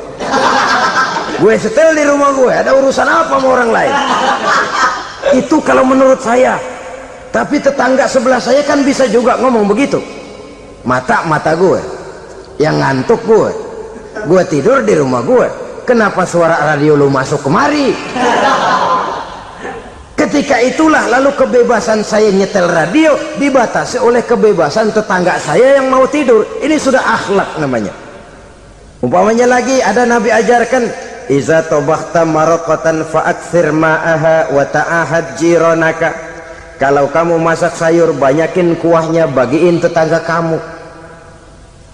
S2: gue setel di rumah gue, ada urusan apa sama orang lain? Itu kalau menurut saya. Tapi tetangga sebelah saya kan bisa juga ngomong begitu. Mata gue yang ngantuk, gue tidur di rumah gue, kenapa suara radio lu masuk kemari? Ketika itulah lalu kebebasan saya nyetel radio dibatasi oleh kebebasan tetangga saya yang mau tidur. Ini sudah akhlak namanya. Umpamanya lagi ada Nabi ajarkan, iza tobakhta maraqatan fa'akthir ma'aha wa ta'ahad jiranaka. Kalau kamu masak sayur, banyakin kuahnya, bagiin tetangga kamu.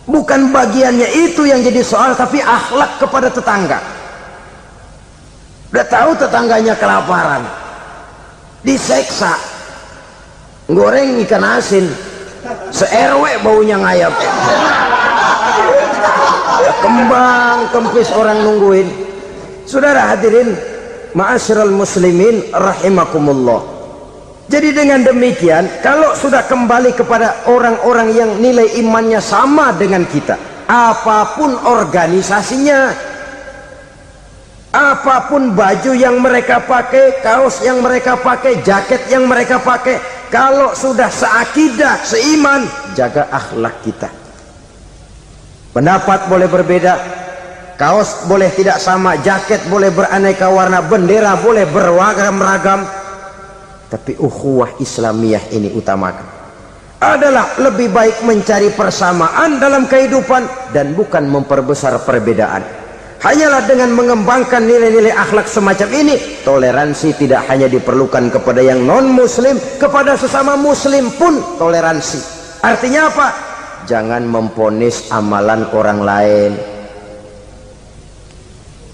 S2: Bukan bagiannya itu yang jadi soal, tapi akhlak kepada tetangga. Udah tahu tetangganya kelaparan, diseksa, goreng ikan asin, se-RW baunya ngayap, kembang kempis orang nungguin. Saudara hadirin ma'asyiral muslimin rahimakumullah. Jadi dengan demikian, kalau sudah kembali kepada orang-orang yang nilai imannya sama dengan kita, apapun organisasinya, apapun baju yang mereka pakai, kaos yang mereka pakai, jaket yang mereka pakai, kalau sudah seakidah, seiman, jaga akhlak kita. Pendapat boleh berbeda, kaos boleh tidak sama, jaket boleh beraneka warna, bendera boleh beragam-ragam, tapi ukhuwah Islamiyah ini utamakan. Adalah lebih baik mencari persamaan dalam kehidupan dan bukan memperbesar perbedaan. Hanyalah dengan mengembangkan nilai-nilai akhlak semacam ini, toleransi tidak hanya diperlukan kepada yang non-muslim, kepada sesama muslim pun toleransi. Artinya apa? Jangan memponis amalan orang lain.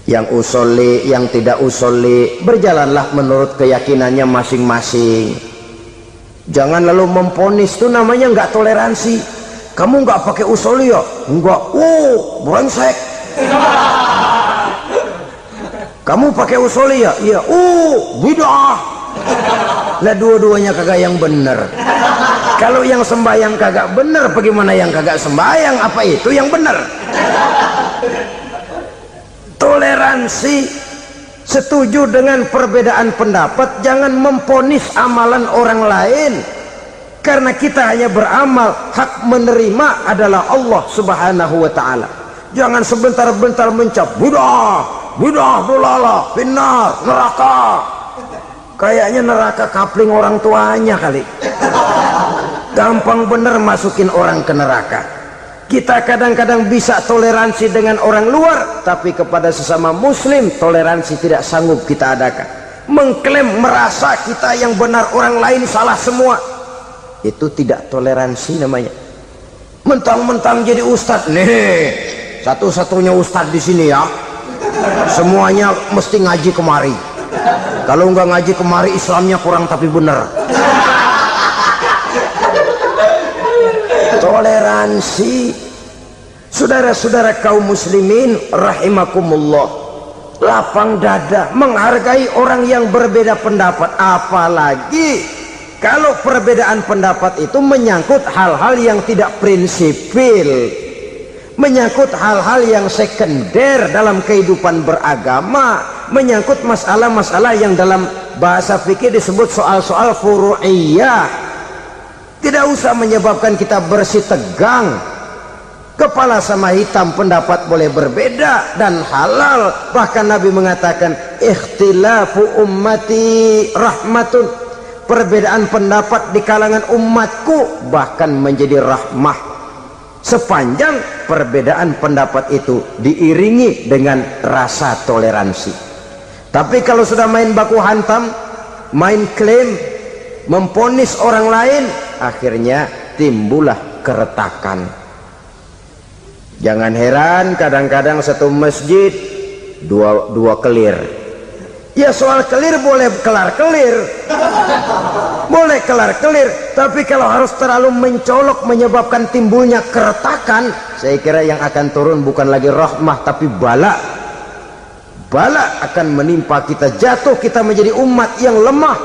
S2: Yang usolli, yang tidak usolli, berjalanlah menurut keyakinannya masing-masing. Jangan lalu memponis, itu namanya nggak toleransi. Kamu nggak pakai usoli ya? Enggak. Brengsek. Kamu pakai usoli ya? Iya. Bid'ah. Lah dua-duanya kagak yang bener. Kalau yang sembahyang kagak bener, bagaimana yang kagak sembahyang? Apa itu yang bener? Toleransi. Setuju dengan perbedaan pendapat, jangan memponis amalan orang lain. Karena kita hanya beramal, hak menerima adalah Allah Subhanahu wa ta'ala. Jangan sebentar-bentar mencap bid'ah dolalah, finnar, neraka. Kayaknya neraka kapling orang tuanya kali. Gampang bener masukin orang ke neraka. Kita kadang-kadang bisa toleransi dengan orang luar, tapi kepada sesama muslim toleransi tidak sanggup kita adakan. Mengklaim merasa kita yang benar, orang lain salah semua, itu tidak toleransi namanya. Mentang-mentang jadi ustadz, nih satu-satunya ustadz di sini ya, semuanya mesti ngaji kemari. Kalau nggak ngaji kemari Islamnya kurang tapi bener. Toleransi. Saudara-saudara kaum muslimin rahimakumullah, lapang dada menghargai orang yang berbeda pendapat, apalagi kalau perbedaan pendapat itu menyangkut hal-hal yang tidak prinsipil, menyangkut hal-hal yang sekunder dalam kehidupan beragama, menyangkut masalah-masalah yang dalam bahasa fikih disebut soal-soal furu'iyah. Tidak usah menyebabkan kita bersih tegang. Kepala sama hitam pendapat boleh berbeda dan halal. Bahkan Nabi mengatakan ikhtilafu ummati rahmatun. Perbedaan pendapat di kalangan umatku bahkan menjadi rahmah, sepanjang perbedaan pendapat itu diiringi dengan rasa toleransi. Tapi kalau sudah main baku hantam, main klaim, memponis orang lain, akhirnya timbullah keretakan. Jangan heran kadang-kadang satu masjid dua kelir. Ya soal kelir boleh kelar-kelir, boleh kelar-kelir, tapi kalau harus terlalu mencolok menyebabkan timbulnya keretakan, saya kira yang akan turun bukan lagi rahmah tapi bala. Bala akan menimpa kita, jatuh kita menjadi umat yang lemah.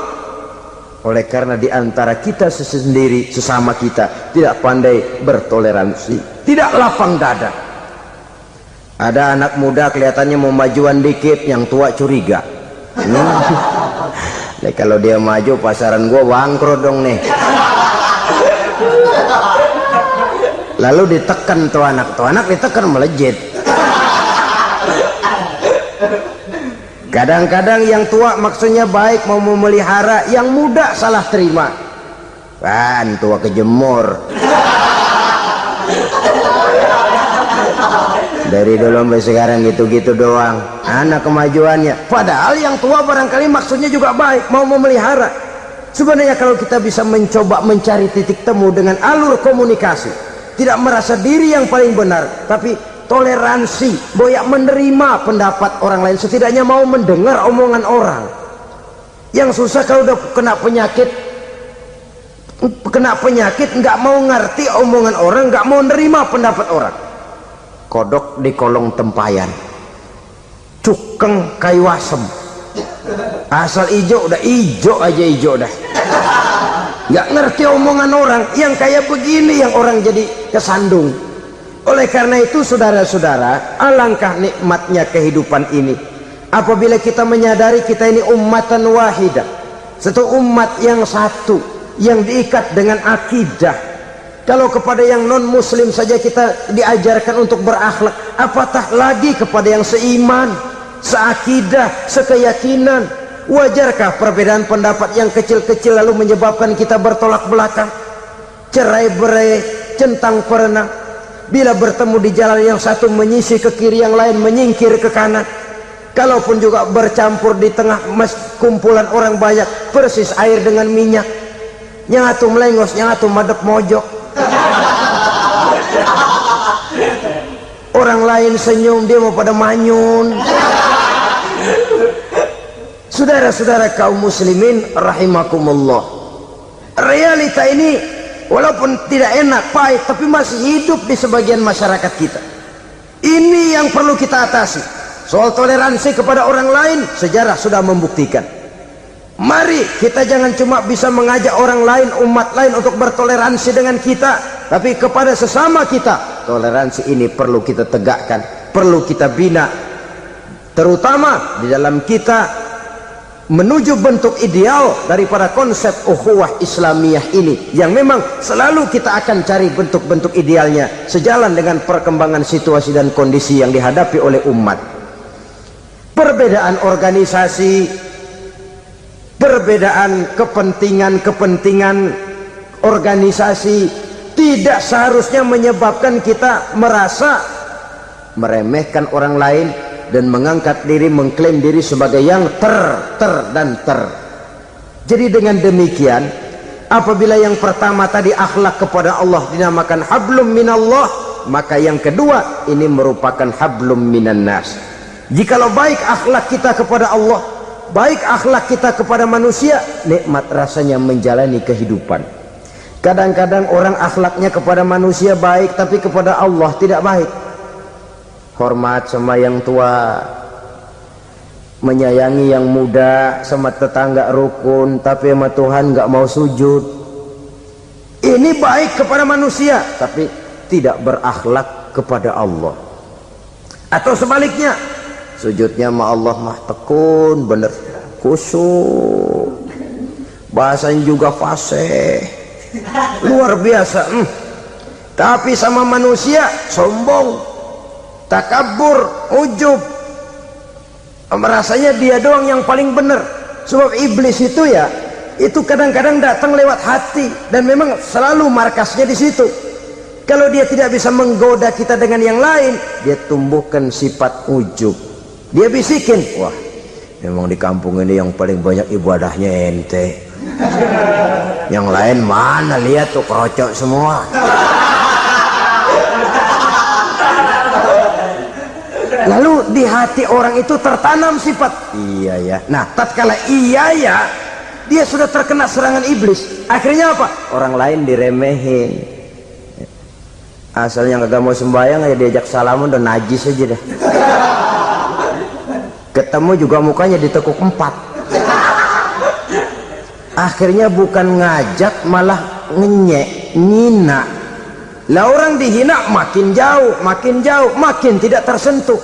S2: Oleh karena di antara kita sendiri, sesama kita tidak pandai bertoleransi, tidak lapang dada. Ada anak muda kelihatannya mau majuan dikit, yang tua curiga. Nah, kalau dia maju pasaran gua bangkrut dong nih. Lalu ditekan tuh anak ditekan melejit. Kadang-kadang yang tua maksudnya baik, mau memelihara, yang muda salah terima. Kan tua kejemur. Dari dulu sampai sekarang gitu-gitu doang, anak kemajuannya. Padahal yang tua barangkali maksudnya juga baik, mau memelihara. Sebenarnya kalau kita bisa mencoba mencari titik temu dengan alur komunikasi, tidak merasa diri yang paling benar, tapi toleransi, boyak menerima pendapat orang lain, setidaknya mau mendengar omongan orang. Yang susah kalau udah kena penyakit nggak mau ngerti omongan orang, nggak mau nerima pendapat orang. Kodok di kolong tempayan, cukeng kayu asem, asal ijo udah ijo aja, ijo dah, nggak ngerti omongan orang. Yang kayak begini yang orang jadi kesandung. Oleh karena itu saudara-saudara, alangkah nikmatnya kehidupan ini apabila kita menyadari kita ini ummatan wahidah, satu umat yang satu, yang diikat dengan akidah. Kalau kepada yang non muslim saja kita diajarkan untuk berakhlak, apatah lagi kepada yang seiman, seakidah, sekeyakinan. Wajarkah perbedaan pendapat yang kecil-kecil lalu menyebabkan kita bertolak belakang, cerai-berai, centang perenang? Bila bertemu di jalan yang satu menyisi ke kiri, yang lain menyingkir ke kanan. Kalaupun juga bercampur di tengah kumpulan orang banyak, persis air dengan minyak. Yang atu melengos, yang atu madep mojok. Orang lain senyum, dia mau pada manyun. Saudara-saudara kaum muslimin rahimakumullah, Realita ini walaupun tidak enak, pahit, tapi masih hidup di sebagian masyarakat kita. Ini yang perlu kita atasi. Soal toleransi kepada orang lain, sejarah sudah membuktikan. Mari kita jangan cuma bisa mengajak orang lain, umat lain untuk bertoleransi dengan kita, tapi kepada sesama kita. Toleransi ini perlu kita tegakkan, perlu kita bina, terutama di dalam kita menuju bentuk ideal daripada konsep ukhuwah Islamiyah ini, yang memang selalu kita akan cari bentuk-bentuk idealnya sejalan dengan perkembangan situasi dan kondisi yang dihadapi oleh umat. Perbedaan organisasi, perbedaan kepentingan organisasi tidak seharusnya menyebabkan kita merasa meremehkan orang lain dan mengangkat diri, mengklaim diri sebagai yang ter. Jadi dengan demikian, apabila yang pertama tadi akhlak kepada Allah dinamakan hablum minallah, maka yang kedua ini merupakan hablum minan nas. Jikalau baik akhlak kita kepada Allah, baik akhlak kita kepada manusia, nikmat rasanya menjalani kehidupan. Kadang-kadang orang akhlaknya kepada manusia baik, tapi kepada Allah tidak baik. Hormat sama yang tua, menyayangi yang muda, sama tetangga rukun, tapi sama Tuhan nggak mau sujud. Ini baik kepada manusia, tapi tidak berakhlak kepada Allah. Atau sebaliknya, sujudnya sama Allah mah tekun, bener, khusyuk, bahasanya juga fasih, luar biasa. Tapi sama manusia sombong, takabur, ujub, merasanya dia doang yang paling benar. Sebab iblis itu ya, itu kadang-kadang datang lewat hati, dan memang selalu markasnya di situ. Kalau dia tidak bisa menggoda kita dengan yang lain, dia tumbuhkan sifat ujub. Dia bisikin, wah memang di kampung ini yang paling banyak ibadahnya ente, yang lain mana, lihat tuh kerocok semua. Lalu di hati orang itu tertanam sifat iya ya. Nah, tatkala iya ya, dia sudah terkena serangan iblis. Akhirnya apa? Orang lain diremehin. Asalnya nggak mau sembahyang aja diajak salaman udah najis aja dah. Ketemu juga mukanya ditekuk 4. Akhirnya bukan ngajak, malah ngenyek, ngina. Lah orang dihina makin jauh, makin tidak tersentuh.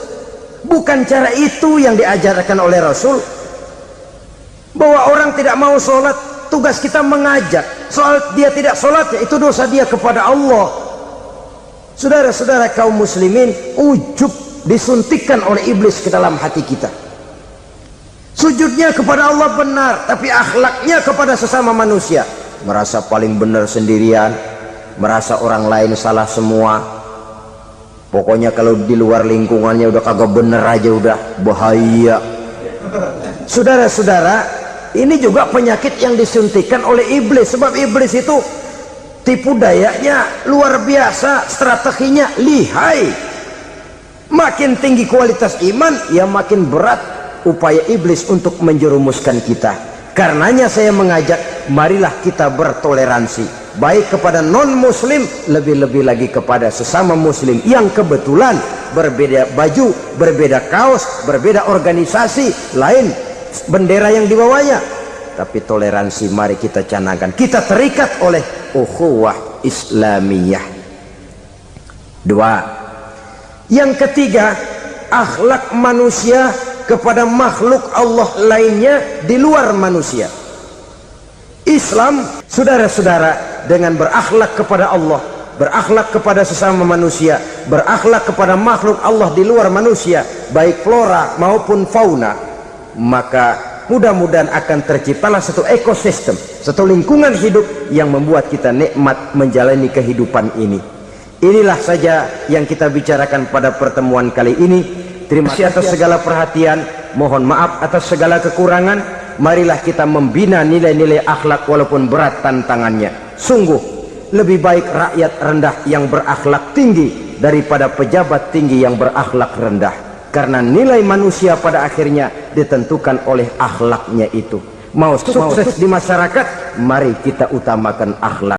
S2: Bukan cara itu yang diajarkan oleh Rasul. Bahwa orang tidak mau sholat, tugas kita mengajak. Soal dia tidak sholatnya, itu dosa dia kepada Allah. Saudara-saudara kaum muslimin, ujub disuntikkan oleh iblis ke dalam hati kita. Sujudnya kepada Allah benar, tapi akhlaknya kepada sesama manusia, merasa paling benar sendirian, merasa orang lain salah semua. Pokoknya kalau di luar lingkungannya udah kagak bener aja udah bahaya. Saudara-saudara, ini juga penyakit yang disuntikan oleh iblis. Sebab iblis itu tipu dayanya luar biasa, strateginya lihai. Makin tinggi kualitas iman, ya makin berat upaya iblis untuk menjerumuskan kita. Karenanya saya mengajak, marilah kita bertoleransi, baik kepada non muslim, lebih-lebih lagi kepada sesama muslim yang kebetulan berbeda baju, berbeda kaos, berbeda organisasi, lain bendera yang dibawanya. Tapi toleransi mari kita canangkan. Kita terikat oleh ukhuwah Islamiyah. 2. Yang ketiga, akhlak manusia kepada makhluk Allah lainnya di luar manusia. Islam, saudara-saudara, dengan berakhlak kepada Allah, berakhlak kepada sesama manusia, berakhlak kepada makhluk Allah di luar manusia, baik flora maupun fauna, maka mudah-mudahan akan terciptalah satu ekosistem, satu lingkungan hidup yang membuat kita nikmat menjalani kehidupan ini. Inilah saja yang kita bicarakan pada pertemuan kali ini. Terima kasih atas segala perhatian, mohon maaf atas segala kekurangan. Marilah kita membina nilai-nilai akhlak walaupun berat tantangannya. Sungguh lebih baik rakyat rendah yang berakhlak tinggi daripada pejabat tinggi yang berakhlak rendah. Karena nilai manusia pada akhirnya ditentukan oleh akhlaknya itu. Mau sukses di masyarakat, mari kita utamakan akhlak.